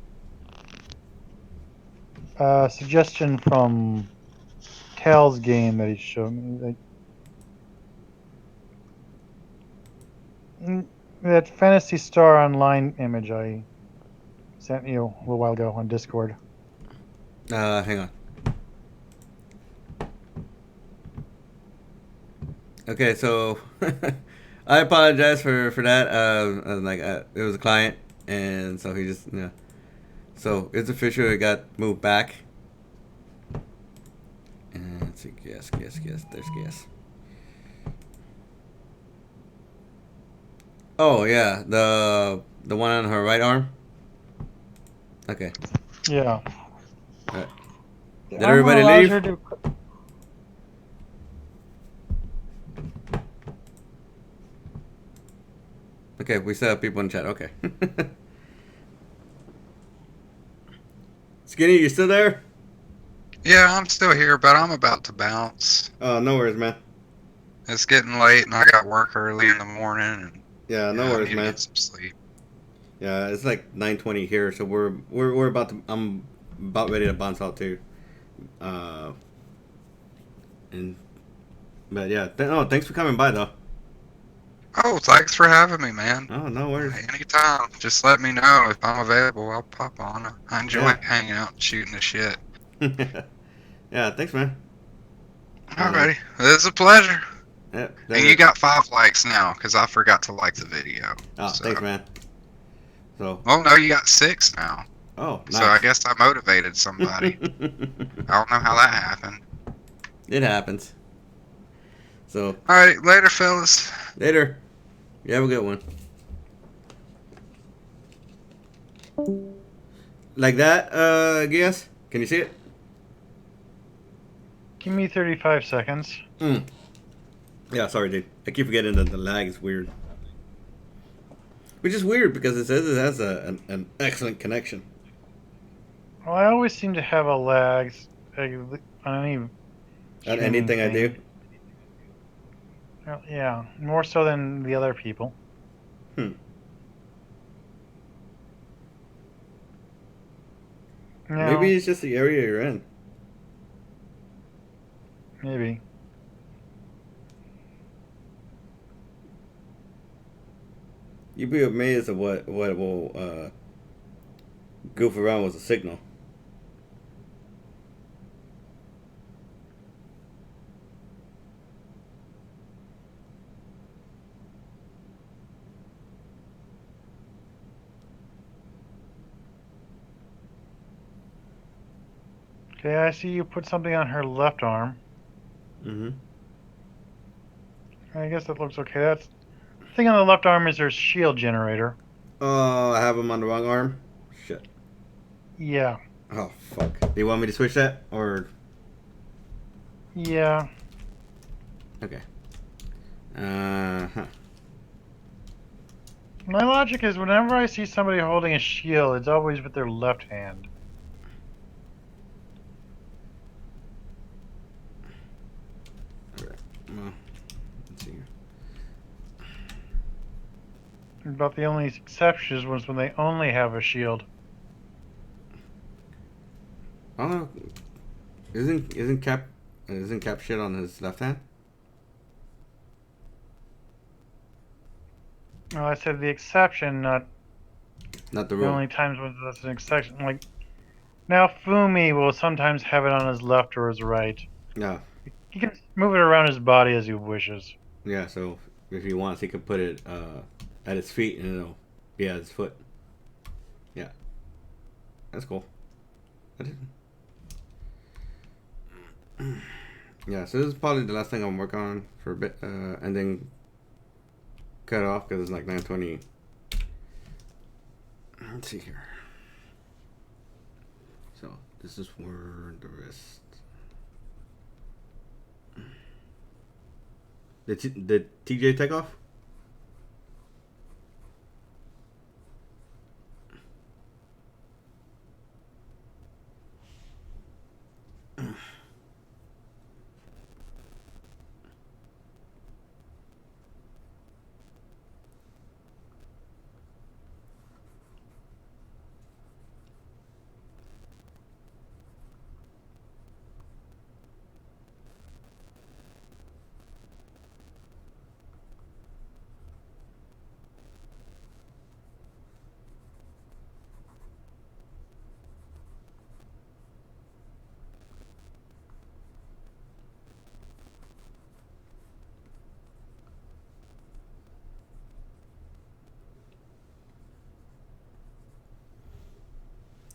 suggestion from Cal's game that he showed me. Like, that Fantasy Star Online image I sent you a little while ago on Discord. Hang on. Okay, so I apologize for that. It was a client, and so he just So it's official. It got moved back. And let's see, guess. There's guess. Oh yeah, the one on her right arm. Okay. Yeah. Alright. The Did everybody armor allows leave? her to- Okay, we still have people in chat. Okay. Skinny, you still there? Yeah, I'm still here, but I'm about to bounce. Oh, no worries, man. It's getting late, and I got work early in the morning. And Yeah, no I worries, need to man. get some sleep. Yeah, it's like 9:20 here, so we're about to. I'm about ready to bounce out too. And but yeah, thanks for coming by though. Oh, thanks for having me, man. Oh, no worries. Anytime. Just let me know if I'm available. I'll pop on. I enjoy Yeah. hanging out and shooting the shit. Yeah, thanks, man. Alrighty. It's a pleasure. Yeah, And you got 5 likes now, because I forgot to like the video. Oh, So- thanks, man. So. Oh, no, you got 6 now. Oh, nice. So I guess I motivated somebody. I don't know how that happened. It happens. So Alright, later, fellas. later. You have a good one. Like that, I guess. Can you see it? Give me 35 seconds. Yeah, sorry, dude. I keep forgetting that the lag is weird. Which is weird because it says it has an excellent connection. Well, I always seem to have a lag on any. On streaming anything I do. thing. Well, yeah, more so than the other people. No, Maybe it's just the area you're in. maybe. You'd be amazed at what will goof around with a signal. Okay, I see you put something on her left arm. Mm-hmm. I guess that looks okay. That's the thing on the left arm is her shield generator. Oh, I have him on the wrong arm. Shit. Yeah. Oh fuck. Do you want me to switch that or? Yeah. Okay. Huh. My logic is whenever I see somebody holding a shield, it's always with their left hand. Alright. Well, let's see here. But the only exception was when they only have a shield. I don't know. Isn't Cap shit on his left hand? Well, I said the exception, not Not the the rule. only times when that's an exception. Like, now Fumi will sometimes have it on his left or his right. Yeah. He can move it around his body as he wishes. Yeah. So if he wants, he could put it at his feet, and it'll be at his foot. Yeah. That's cool. I didn't. Yeah, so this is probably the last thing I'm working on for a bit, and then cut off because it's like 9:20. Let's see here. So this is for the rest. Did TJ take off?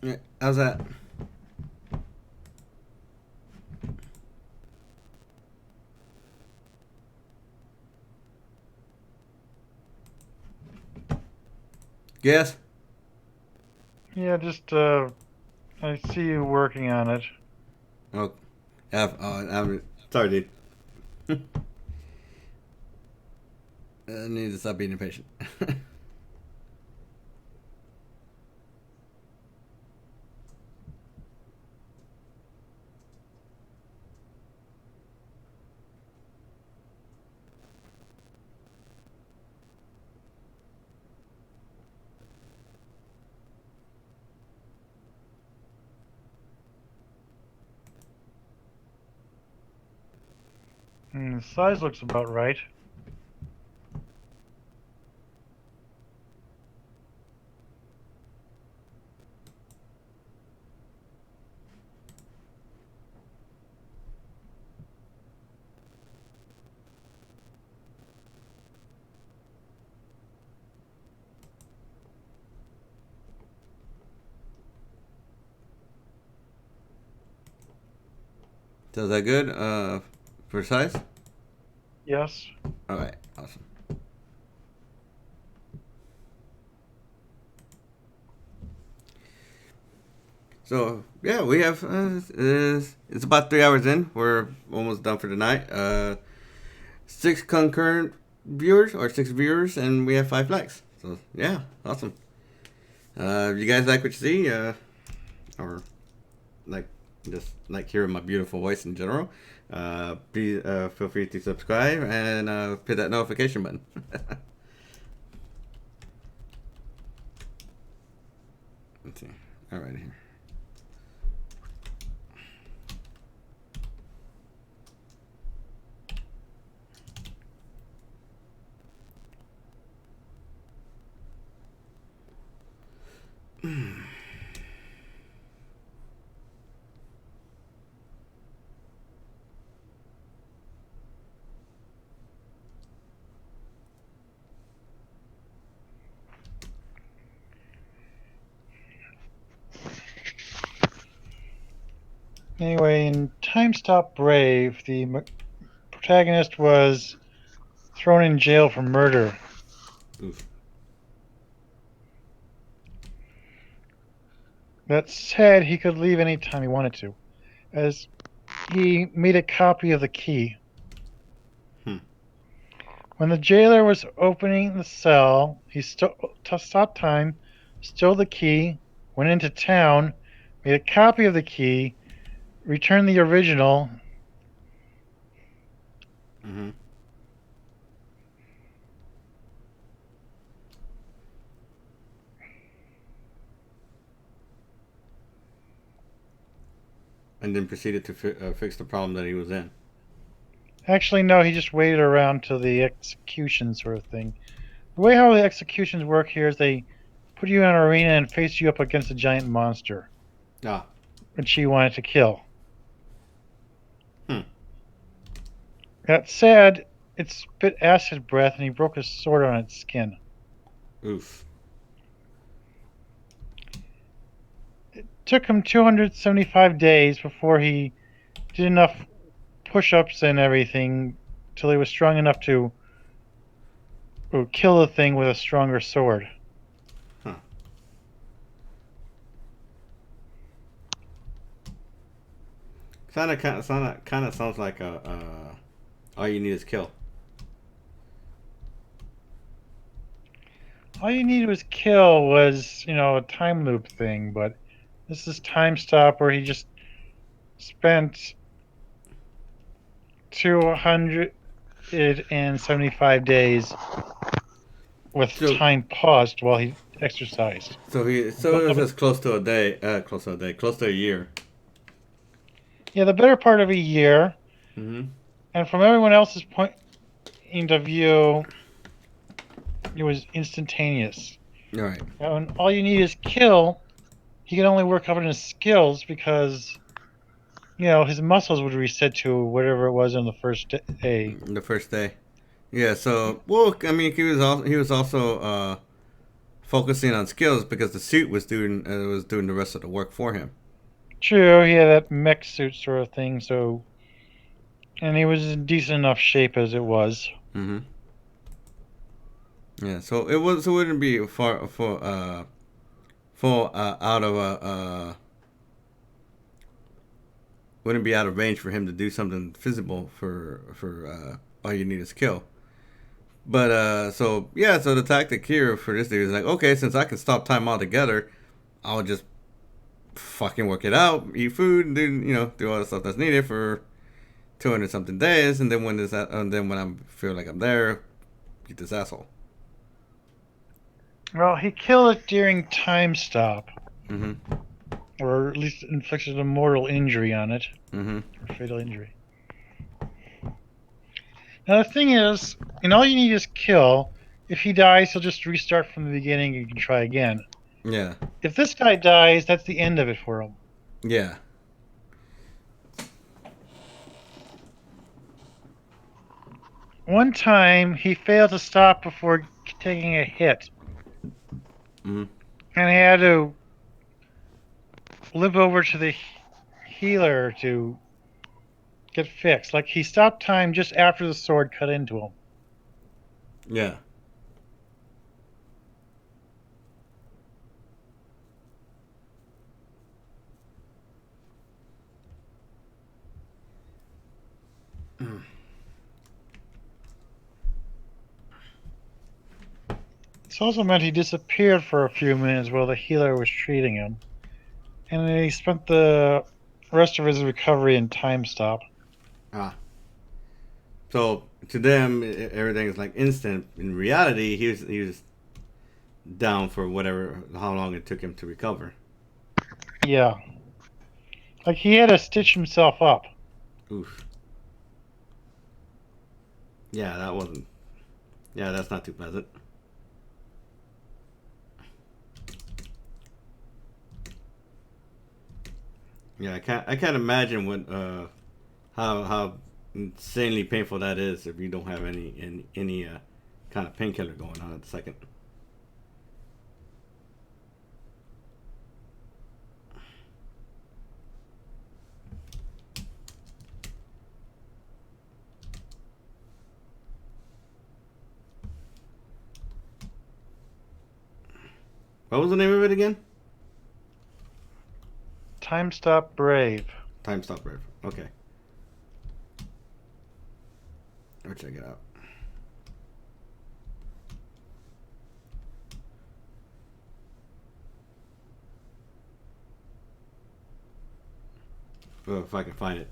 Yeah, how's that? Yes. Yeah, just I see you working on it. Oh, I'm sorry, dude. I need to stop being impatient. The size looks about right. So is that good? For size? Yes. All right, awesome. So yeah, we have it's about 3 hours in. We're almost done for the night. 6 concurrent viewers or 6 viewers, and we have 5 likes. So yeah, awesome. If you guys like what you see, or like just like hearing my beautiful voice in general, please feel free to subscribe and hit that notification button. Let's see. All right here. Anyway, in Time Stop Brave, the protagonist was thrown in jail for murder. Oof. That said, he could leave any time he wanted to, as he made a copy of the key. When the jailer was opening the cell, he stopped time, stole the key, went into town, made a copy of the key, returned the original. Mm-hmm. And then proceeded to fix the problem that he was in. Actually, no, he just waited around till the execution sort of thing. The way how the executions work here is they put you in an arena and face you up against a giant monster, Ah. which he wanted to kill. Hmm. That said, it spit acid breath and he broke his sword on its skin. Oof. It took him 275 days before he did enough push-ups and everything till he was strong enough to kill the thing with a stronger sword. Kind of sounds like all you need is kill. All you needed was kill was, a time loop thing, but this is Time Stop where he just spent 275 days with So- time paused while he exercised. So it was just close to a day, close to a year. Yeah, the better part of a year. Mm-hmm. And from everyone else's point of view, it was instantaneous. All right. And all you need is kill. He can only work up on his skills because, his muscles would reset to whatever it was on the first day. The first day. Yeah. So I mean, he was also focusing on skills because the suit was doing the rest of the work for him. True, he had that mech suit sort of thing, and he was in decent enough shape as it was. Mm-hmm. Yeah. So it wouldn't be far out of wouldn't be out of range for him to do something physical for all you need is kill. But so the tactic here for this dude is like, okay, since I can stop time altogether, I'll just fucking work it out, eat food, and do all the stuff that's needed for 200 something days, and then when I feel like I'm there, beat this asshole. Well, he killed it during Time Stop, Mm-hmm. or at least inflicted a mortal injury on it, Mm-hmm. or fatal injury. Now the thing is, and all you need is kill. If he dies, he'll just restart from the beginning and you can try again. Yeah. If this guy dies, that's the end of it for him. Yeah. One time, he failed to stop before taking a hit. Mm-hmm. And he had to limp over to the healer to get fixed. Like, he stopped time just after the sword cut into him. Yeah. This also meant he disappeared for a few minutes while the healer was treating him. And then he spent the rest of his recovery in Time Stop. So to them, everything is like instant. In reality, he was down for how long it took him to recover. Yeah. Like, he had to stitch himself up. Oof. Yeah, that wasn't. Yeah, that's not too pleasant. Yeah, I can't imagine what how insanely painful that is if you don't have any kind of painkiller going on at the second. What was the name of it again? Time Stop Brave. Time Stop Brave. Okay. I'll check it out. Well, if I can find it.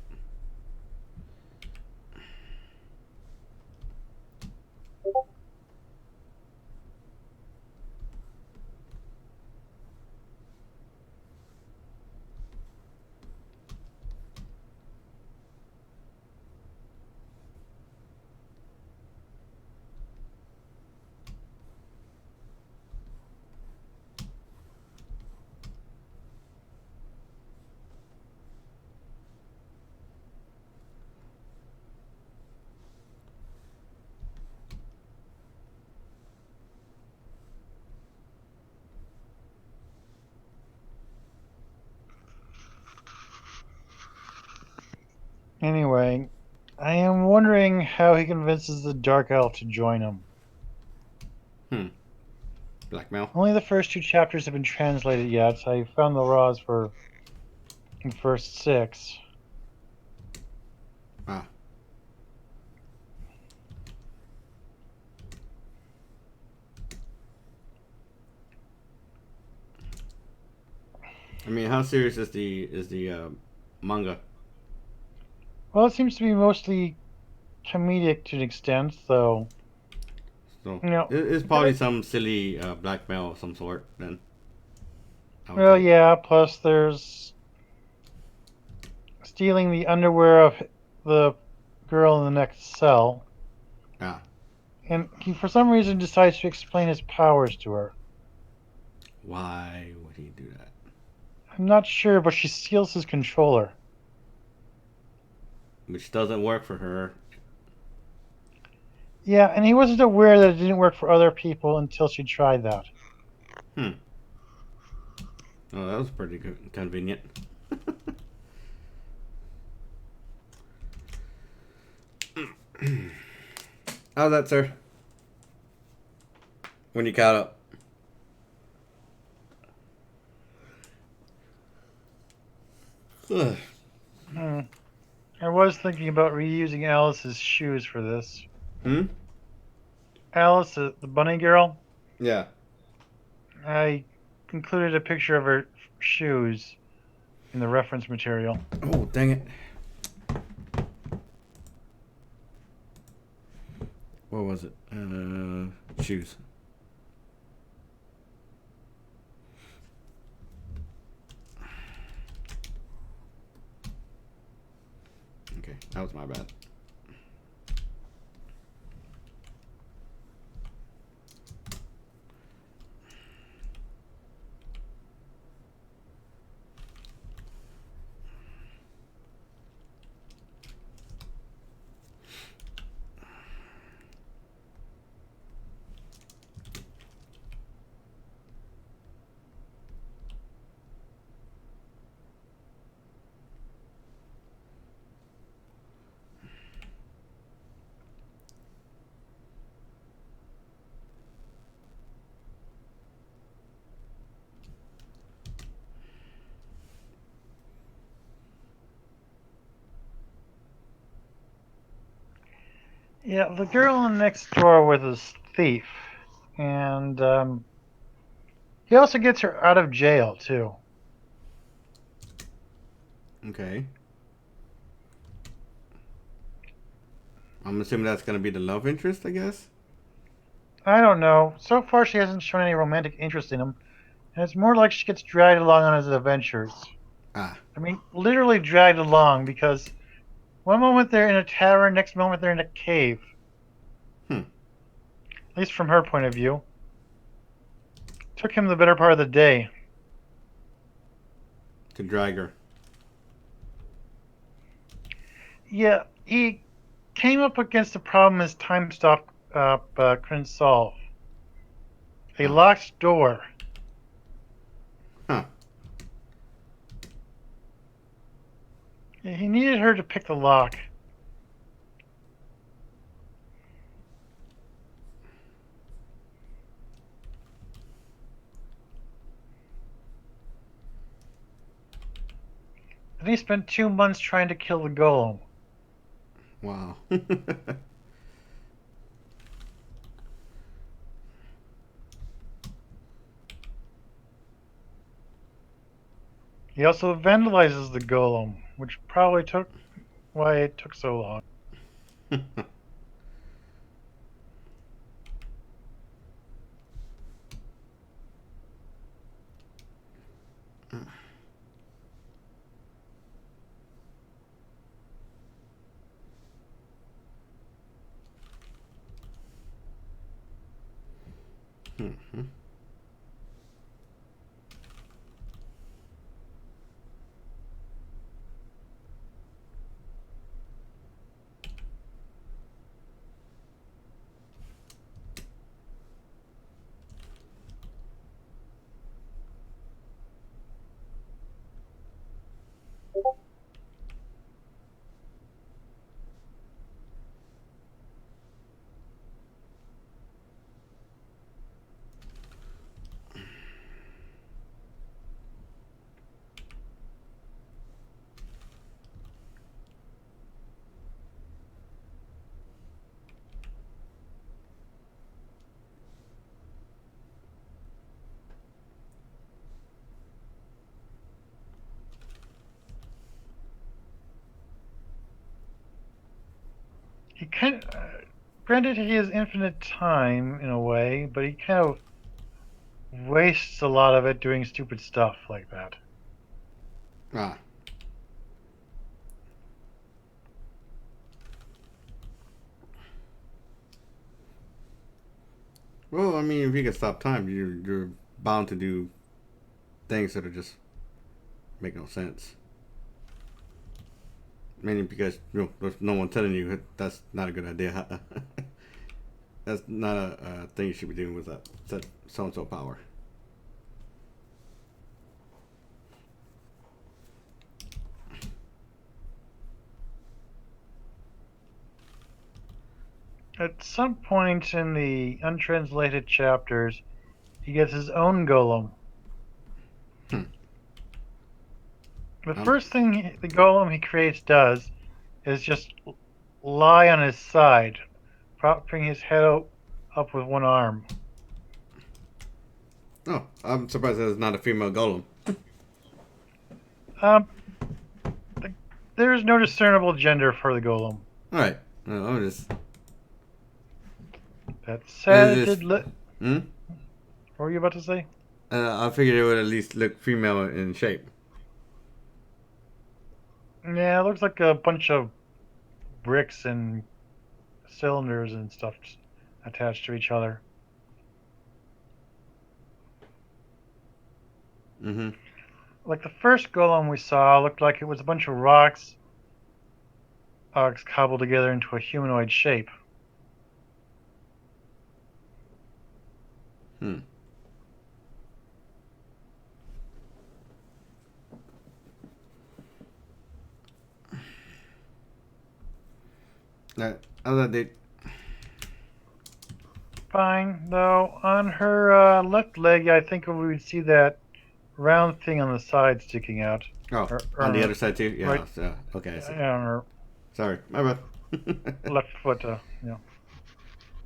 Anyway, I am wondering how he convinces the Dark Elf to join him. Blackmail. Only the first 2 chapters have been translated yet. I found the raws for the first 6. Ah. I mean, how serious is the manga? Well, it seems to be mostly comedic to an extent, though. So You know, it's probably some silly blackmail of some sort. Then. I would well, think. yeah. Plus, there's stealing the underwear of the girl in the next cell, Ah. and he, for some reason, decides to explain his powers to her. Why would he do that? I'm not sure, but she steals his controller. Which doesn't work for her. Yeah, and he wasn't aware that it didn't work for other people until she tried that. Oh, that was pretty good, convenient. How's that, sir? When you caught up? Hmm. I was thinking about reusing Alice's shoes for this. Hmm? Alice, the bunny girl, Yeah. I included a picture of her shoes in the reference material. Oh, dang it. What was it? Shoes. Okay, that was my bad. Yeah, the girl next door was a thief, and he also gets her out of jail too. Okay. I'm assuming that's gonna be the love interest, I guess. I don't know. So far, she hasn't shown any romantic interest in him, and it's more like she gets dragged along on his adventures. Ah. I mean, literally dragged along because one moment they're in a tavern, next moment they're in a cave. Hmm. At least from her point of view. Took him the better part of the day. To drag her. Yeah, he came up against a problem his time stop couldn't solve. A Ah. locked door. Huh. He needed her to pick the lock. And he spent 2 months trying to kill the golem. Wow. He also vandalizes the golem, which probably took why it took so long. Mhm. he kind of, granted he has infinite time in a way, but he kind of wastes a lot of it doing stupid stuff like that. Ah. Well, I mean, if you can stop time, you're bound to do things that are just make no sense. Mainly because there's no one telling you that's not a good idea. That's not a thing you should be doing with that so and so power. At some point in the untranslated chapters, he gets his own golem. Hmm. The first thing the golem he creates does is just lie on his side, propping his head up with one arm. Oh, I'm surprised there's not a female golem. There is no discernible gender for the golem. All right, I'm just. That said, Is this- Hmm? What were you about to say? I figured it would at least look female in shape. Yeah, it looks like a bunch of bricks and cylinders and stuff attached to each other. Mm-hmm. Like the first golem we saw looked like it was a bunch of rocks cobbled together into a humanoid shape. Hmm. Other they. Fine, though. On her left leg, I think we would see that round thing on the side sticking out. Oh, Or- on the or- other side too. Yeah. right. So, okay. I see. Yeah, on her Sorry, my bad. left foot. Yeah.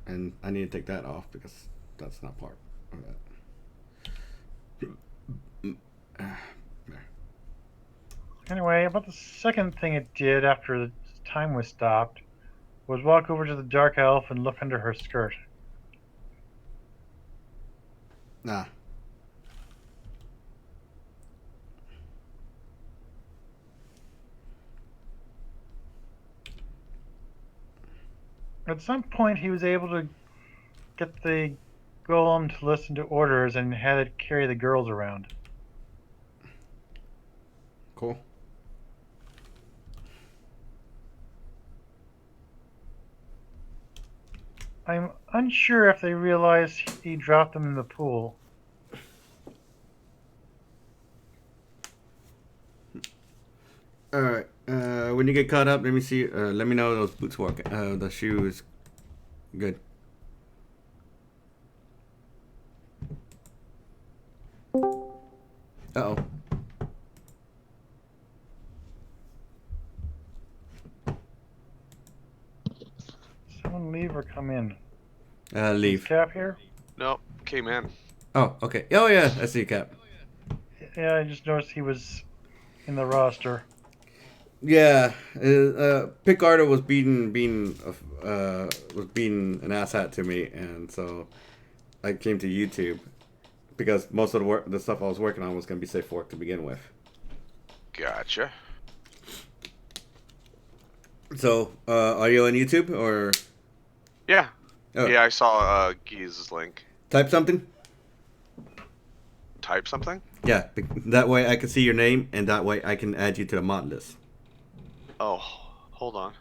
And I need to take that off because that's not part of that. Anyway, about the second thing it did after the time was stopped was walk over to the dark elf and look under her skirt. Nah. At some point, he was able to get the golem to listen to orders and had it carry the girls around. Cool. I'm unsure if they realized he dropped them in the pool. All right. When you get caught up, let me see. Let me know those boots work. The shoes, good. Uh oh. Someone leave or come in? Leave. Cap here? Nope, came in. Oh, okay. Oh yeah, I see Cap. Yeah, I just noticed he was in the roster. Yeah, Picardo was being an asshat to me, and so I came to YouTube because most of the stuff I was working on was gonna be safe work to begin with. Gotcha. So, are you on YouTube or Yeah. Oh. Yeah, I saw Geeze's link. type something? Type something? Yeah, that way I can see your name, and that way I can add you to the mod list. Oh, hold on.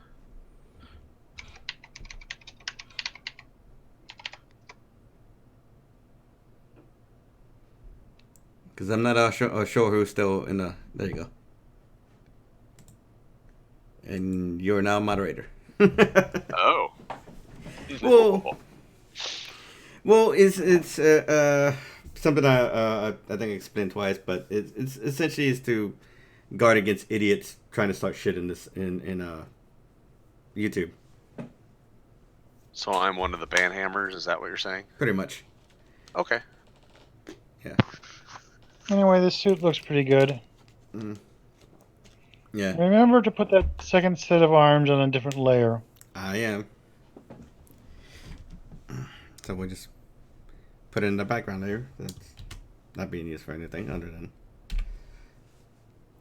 Because I'm not sure who's still in the. There you go. And you're now moderator. Oh. Whoa. Well, it's something I think I explained twice, but it's essentially is to guard against idiots trying to start shit in this in YouTube. So I'm one of the banhammers, is that what you're saying? Pretty much. Okay. Yeah. Anyway, this suit looks pretty good. Yeah. Remember to put that second set of arms on a different layer. I am. So we'll just put it in the background there. That's not being used for anything other than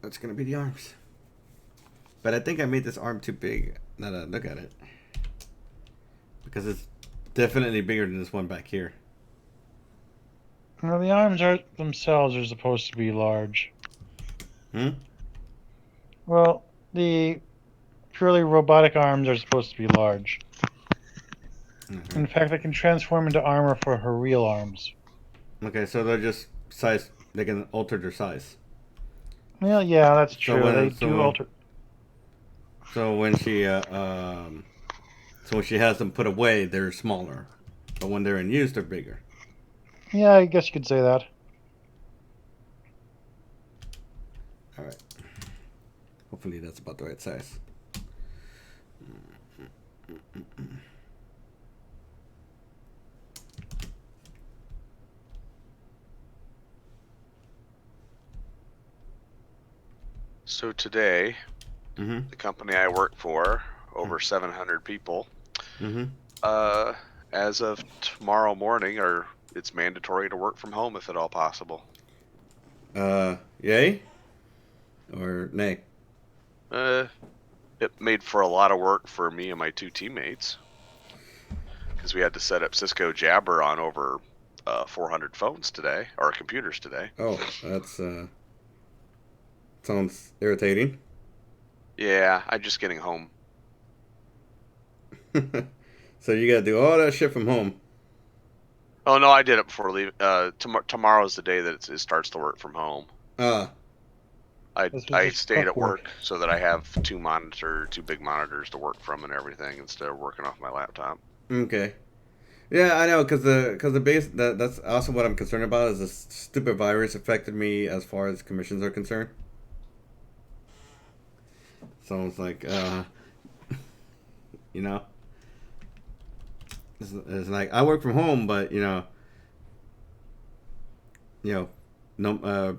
that's gonna be the arms. But I think I made this arm too big. Now that I look at it, because it's definitely bigger than this one back here. Now, the arms are themselves are supposed to be large. Hmm. Well, the purely robotic arms are supposed to be large. Mm-hmm. In fact, they can transform into armor for her real arms. Okay, so they're just size. They can alter their size. Well, yeah, that's So true. when- They so do when- alter. So when she so when she has them put away, they're smaller, but when they're in use, they're bigger. Yeah, I guess you could say that. All right. Hopefully that's about the right size. So today, Mm-hmm. the company I work for, over 700 people, Mm-hmm. as of tomorrow morning, it's mandatory to work from home if at all possible. Yay? Or nay? It made for a lot of work for me and my two teammates because we had to set up Cisco Jabber on over 400 phones today, or computers today. Oh, that's sounds irritating. Yeah, I'm just getting home. So you gotta do all that shit from home. Oh no, I did it before leaving. Tomorrow's the day that it starts to work from home. This was I just stayed at prep work. work so that I have two big monitors to work from and everything instead of working off my laptop. Okay. Yeah, I know, cause the base that's also what I'm concerned about is this stupid virus affected me as far as commissions are concerned. So it's like, you know, it's like I work from home, but no,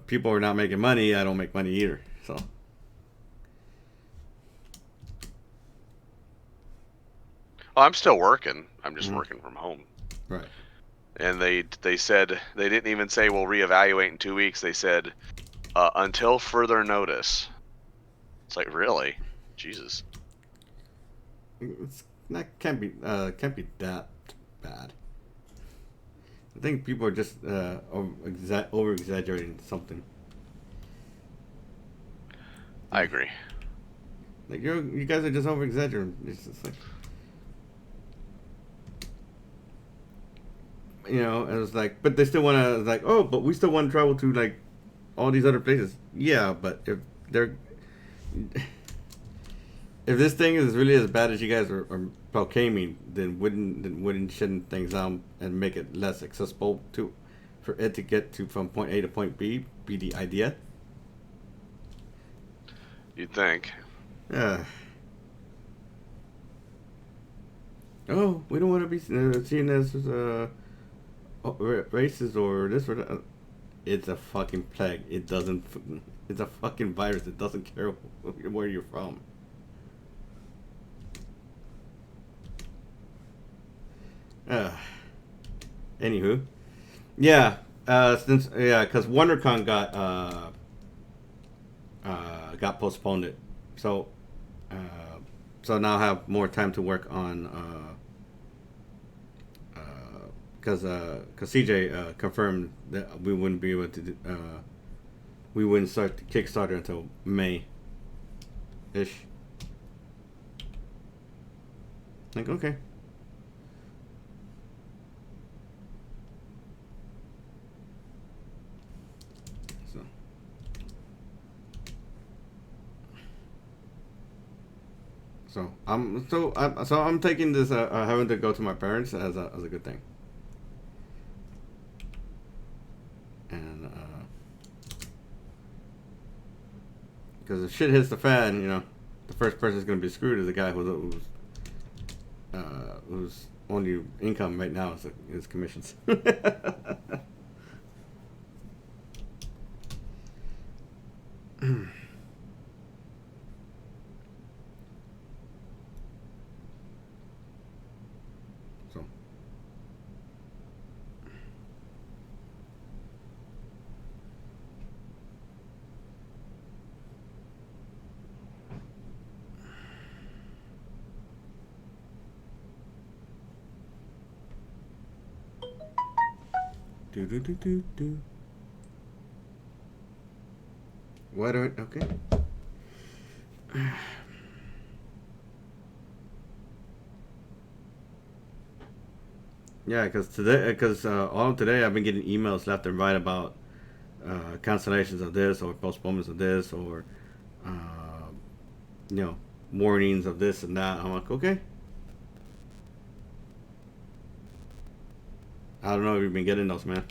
people are not making money. I don't make money either. So. Oh, I'm still working. I'm just Mhm. working from home. Right. And they said they didn't even say we'll reevaluate in 2 weeks. They said until further notice. It's like, really? Jesus. It's not can't be that bad. I think people are just over exaggerating something. I agree. Like you guys are just over exaggerating. It's just like, and it's like, but they still want to like, oh, but we still want to travel to like all these other places. Yeah, but if they're if this thing is really as bad as you guys are proclaiming, then wouldn't shutting things down and make it less accessible for it to get to from point A to point B be the idea? You'd think. Oh, we don't want to be seen as racist or this or that. It's a fucking plague. It doesn't. It's a fucking virus. It doesn't care where you're from. Anywho, yeah. Because WonderCon got postponed. So, now I have more time to work on. Because CJ confirmed that we wouldn't be able to. We wouldn't start the Kickstarter until May. Ish. Like, okay. So I'm taking this having to go to my parents as a good thing. And because if shit hits the fan, the first person who's gonna be screwed is the guy whose only income right now is commissions. So. Do do do do do. What are okay? Yeah, because all today I've been getting emails left and right about cancellations of this or postponements of this or you know, warnings of this and that. I'm like, okay. I don't know if you've been getting those, man.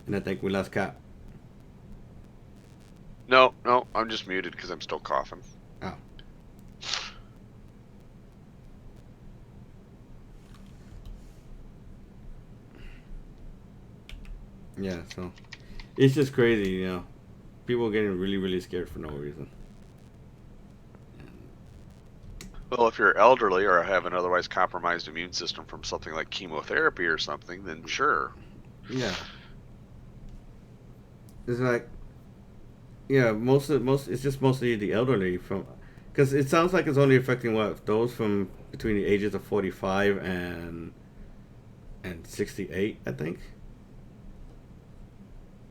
And I think we lost Cap. No, I'm just muted because I'm still coughing. Oh. Yeah, so it's just crazy, you know. People getting really, really scared for no reason. Well, if you're elderly or have an otherwise compromised immune system from something like chemotherapy or something, then sure. Yeah. It's like, yeah, it's just mostly the elderly from, because it sounds like it's only affecting what, those from between the ages of 45 and 68, I think.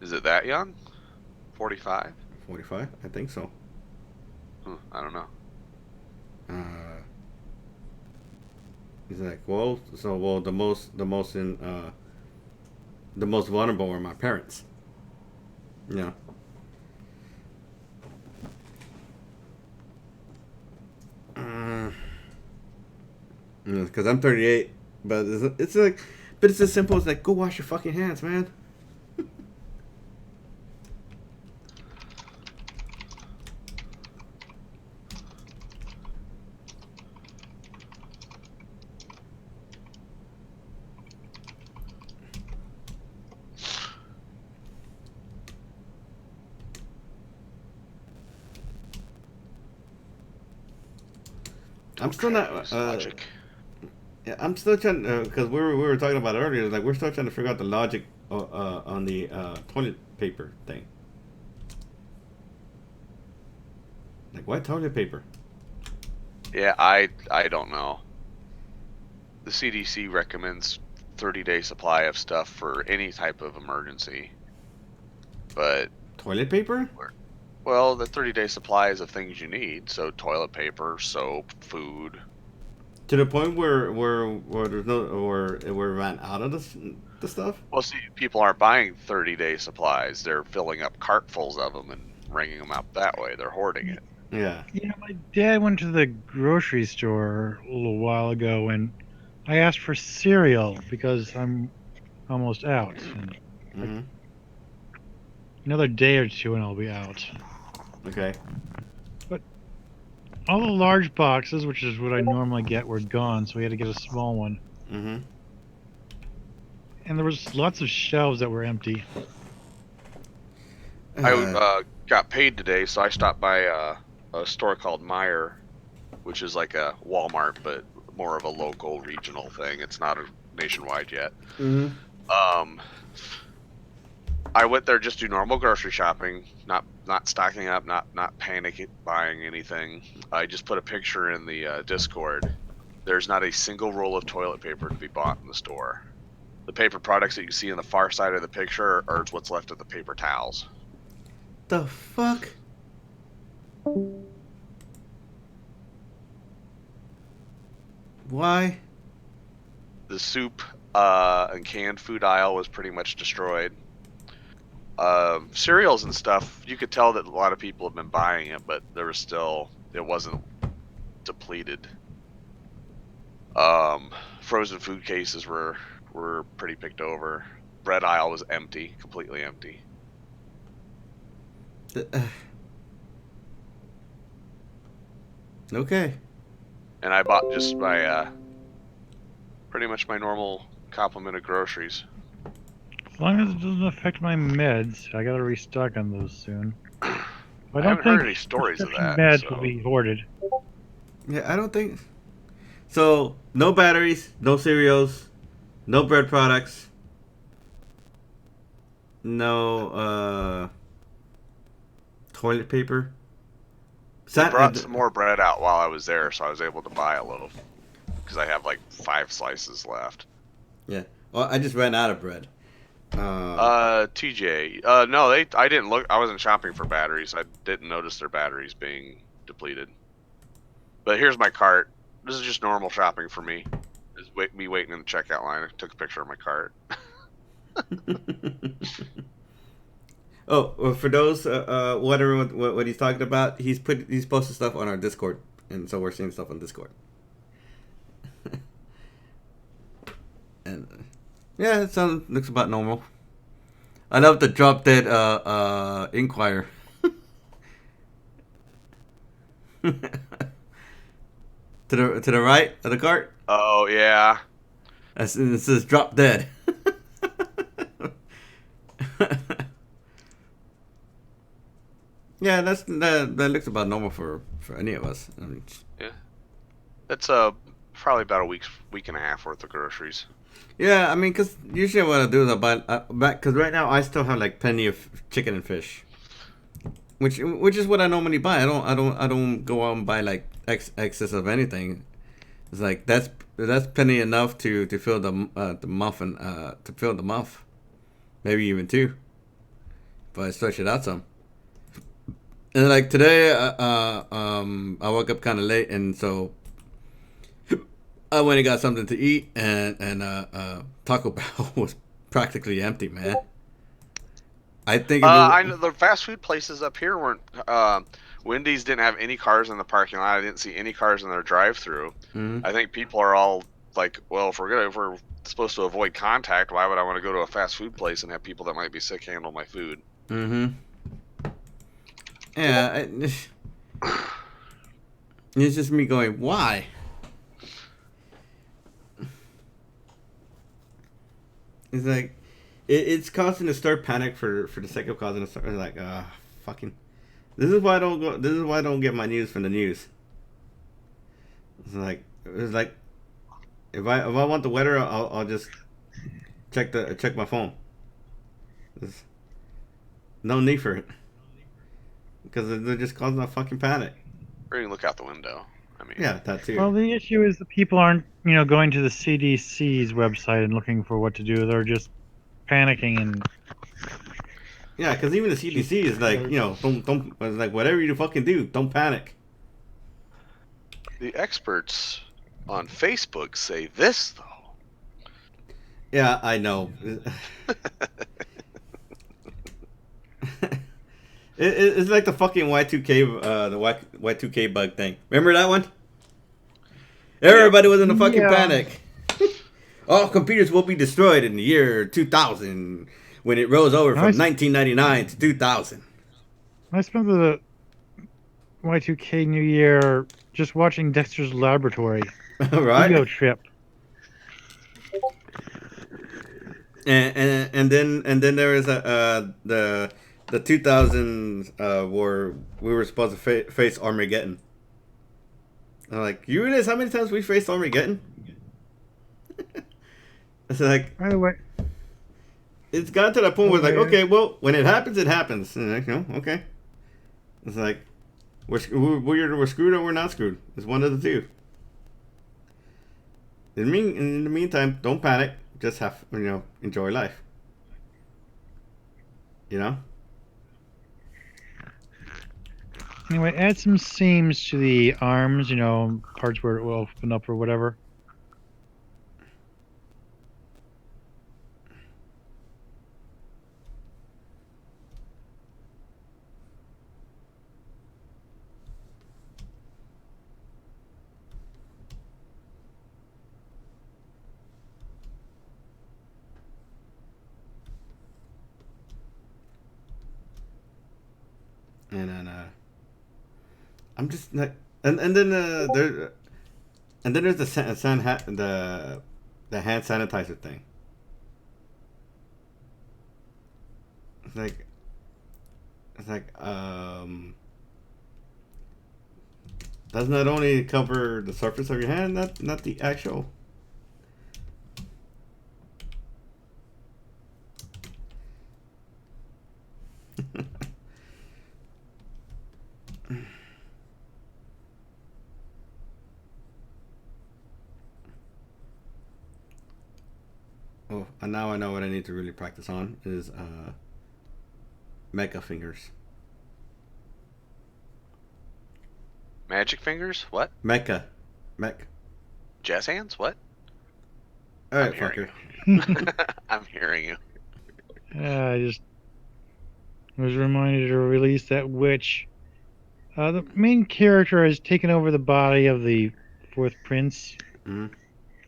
Is it that young? 45? 45, I think so. I don't know. He's like, well, the most vulnerable are my parents. Yeah. Because I'm 38, but it's like, but it's as simple as like, go wash your fucking hands, man. I'm still not. Logic. Yeah, I'm still trying because we were talking about it earlier. Like we're still trying to figure out the logic on the toilet paper thing. Like why toilet paper? Yeah, I don't know. The CDC recommends 30-day supply of stuff for any type of emergency. But Toilet paper? well, the 30-day supplies of things you need, so toilet paper, soap, food. To the point where there's no where we ran out of the stuff. Well, see, people aren't buying 30-day supplies. They're filling up cartfuls of them and ringing them out that way. They're hoarding it. Yeah. You know, my dad went to the grocery store a little while ago, and I asked for cereal because I'm almost out. And Mm-hmm. another day or two, and I'll be out. Okay. All the large boxes, which is what I normally get, were gone, so we had to get a small one. Mm-hmm. And there was lots of shelves that were empty. I got paid today, so I stopped by a store called Meijer, which is like a Walmart, but more of a local, regional thing. It's not a nationwide yet. Mm-hmm. I went there just do normal grocery shopping, not stocking up, not panic buying anything. I just put a picture in the Discord. There's not a single roll of toilet paper to be bought in the store. The paper products that you see on the far side of the picture are what's left of the paper towels. The fuck? Why? The soup and canned food aisle was pretty much destroyed. Cereals and stuff, you could tell that a lot of people have been buying it, but there was still, it wasn't depleted. Frozen food cases were pretty picked over. Bread aisle was empty, completely empty. Okay. And I bought just my pretty much my normal complement of groceries. As long as it doesn't affect my meds, I gotta restock on those soon. If I I don't haven't think heard any stories of prescription that. meds will So. be hoarded. Yeah, I don't think so. No batteries, no cereals, no bread products, no toilet paper. They brought some more bread out while I was there, so I was able to buy a little because I have like 5 slices left. Yeah. Well, I just ran out of bread. TJ. No, I didn't look. I wasn't shopping for batteries. I didn't notice their batteries being depleted. But here's my cart. This is just normal shopping for me. Is me waiting in the checkout line. I took a picture of my cart. Oh, well, for those wondering what he's talking about, he's posted stuff on our Discord, and so we're seeing stuff on Discord. And yeah, it looks about normal. I love the drop dead Inquire. To the right of the cart. Oh yeah. It says drop dead. Yeah, that looks about normal for any of us. I mean, Yeah. That's probably about a week and a half worth of groceries. yeah, I mean, cause usually what I do is I buy back, cause right now I still have like plenty of chicken and fish, which is what I normally buy. I don't go out and buy like excess of anything. It's like that's plenty enough to fill the muffin to fill the muff, maybe even 2, but I stretch it out some. And like today, I woke up kind of late, and so I went and got something to eat, and Taco Bell was practically empty, man. I think I know the fast food places up here weren't. Wendy's didn't have any cars in the parking lot. I didn't see any cars in their drive-through. Mhm. I think people are all like, well, if we're supposed to avoid contact, why would I want to go to a fast food place and have people that might be sick handle my food? Mm-hmm. Yeah, it's just me going, why? It's like it's causing a stir panic for the sake of causing a stir. Like, fucking. This is why I don't go. This is why I don't get my news from the news. It's like if I want the weather, I'll just check my phone. There's no need for it because they're just causing a fucking panic. Or you can look out the window. I mean, Yeah, that too. Well, the issue is that people aren't, going to the CDC's website and looking for what to do. They're just panicking and Yeah, because even the CDC is like, don't it's like whatever you fucking do, don't panic. the experts on Facebook say this though. Yeah, I know. It's like the fucking Y2K, the Y2K bug thing. Remember that one? Everybody was in a fucking Yeah. panic. All computers will be destroyed in the year 2000 when it rose over from Nice. 1999 to 2000. I spent the Y2K New Year just watching Dexter's Laboratory. Right? Ego trip. And then there was the 2000s where we were supposed to face Armageddon. I'm like, you realize how many times we faced Armageddon? It's like By the way, it's gotten to that point where it's like, Okay. okay, well, when it happens, it happens. And like, okay. It's like we're screwed or we're not screwed. It's one of the two. In the meantime, don't panic. Just have enjoy life. anyway, add some seams to the arms, parts where it will open up or whatever. And then I'm just like, and then there's the the hand sanitizer thing. It's like Does not only cover the surface of your hand, not the actual. Oh, and now I know what I need to really practice on is mecha fingers. Magic fingers? What? Mecha. Mech. Jazz hands? What? Alright, I'm hearing fucker. I'm hearing you. I just was reminded to release that witch. The main character has taken over the body of the fourth prince. Mhm.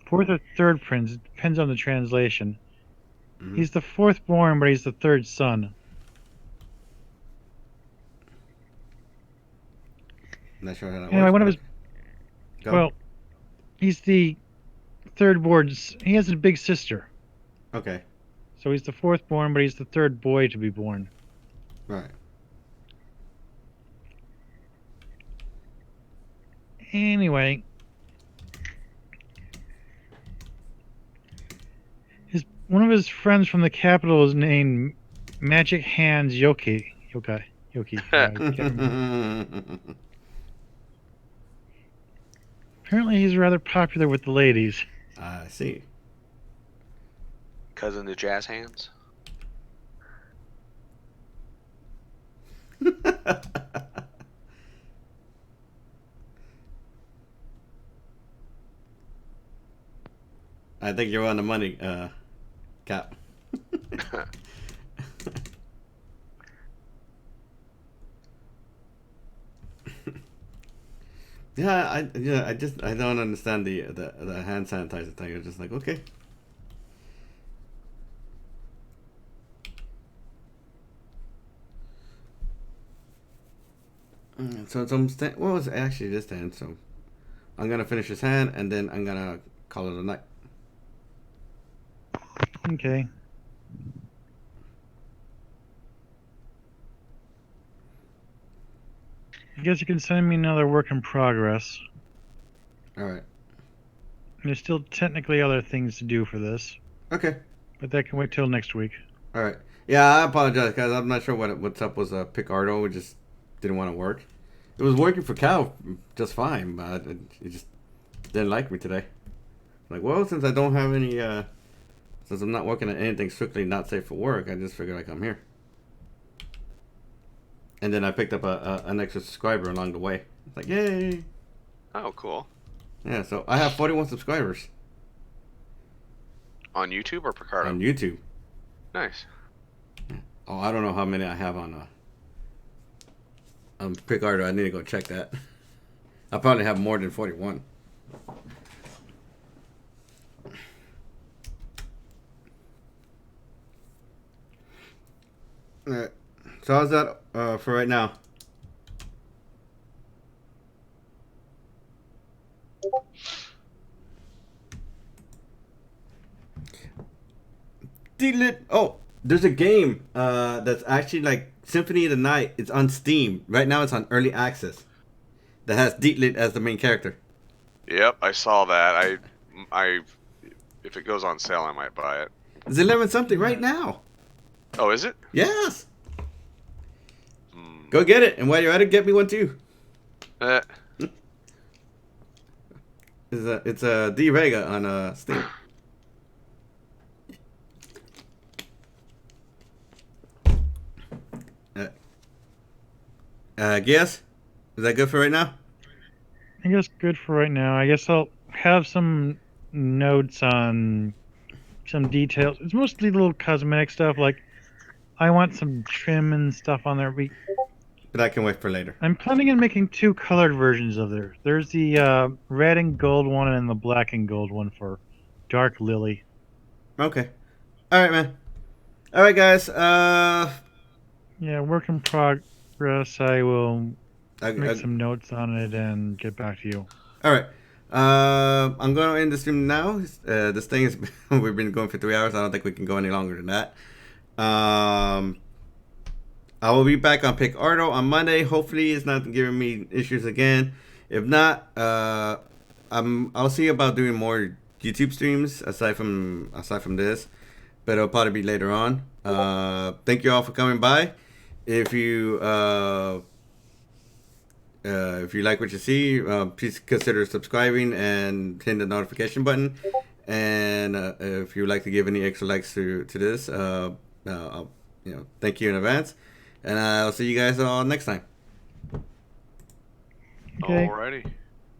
Fourth or third prince. It depends on the translation. Mhm. He's the fourth born, but he's the third son. Not sure how that Anyway, works. one of but- his Go. well, he's the third born. He has a big sister, Okay. so he's the fourth born, but he's the third boy to be born. Right. Anyway, one of his friends from the capital is named Magic Hands Yoki. Yoki. I can't remember. Apparently, he's rather popular with the ladies. I see. Cousin to Jazz hands? I think you're on the money, Cap. Yeah, I don't understand the hand sanitizer thing. It's just like, okay. So what was actually this hand? So I'm gonna finish this hand and then I'm gonna call it a night. Okay. I guess you can send me another work in progress. All right. There's still technically other things to do for this, Okay. but that can wait till next week. All right. Yeah, I apologize, guys. I'm not sure what's up with Picardo. It just didn't want to work. It was working for Cal just fine, but it just didn't like me today. Like, well, since I don't have any, since I'm not working at anything strictly not safe for work, I just figured I'd come here. And then I picked up an extra subscriber along the way. It's like, yay! Oh, cool. Yeah, so I have 41 subscribers On YouTube or Picardo? on YouTube. Nice. Oh, I don't know how many I have on Picardo. I need to go check that. I probably have more than 41. Alright. So how's that for right now? Oh, there's a game that's actually like Symphony of the Night. It's on Steam. Right now it's on early access. That has Dietlit as the main character. Yep, I saw that. I if it goes on sale, I might buy it. It's 11 something right now. Oh, is it? Yes. Hmm. Go get it. And while you're at it, get me one too. Eh, It's a D Vega on Steam. Guess? Is that good for right now? I guess good for right now. I guess I'll have some notes on some details. It's mostly little cosmetic stuff, like I want some trim and stuff on there. But I can wait for later. I'm planning on making two colored versions of there. There's the red and gold one and the black and gold one for Dark Lily. Okay. All right, man. All right, guys. Yeah, work in progress. I will I, make some notes on it and get back to you. all right. I'm going to end the stream now. This thing is we've been going for 3 hours. I don't think we can go any longer than that. I will be back on Picardo on Monday. Hopefully, it's not giving me issues again. If not, I'll see about doing more YouTube streams aside from this, but it'll probably be later on. Thank you all for coming by. If you like what you see, please consider subscribing and hitting the notification button. And if you would like to give any extra likes to this, I'll, thank you in advance. And I'll see you guys all next time. Okay. Alrighty.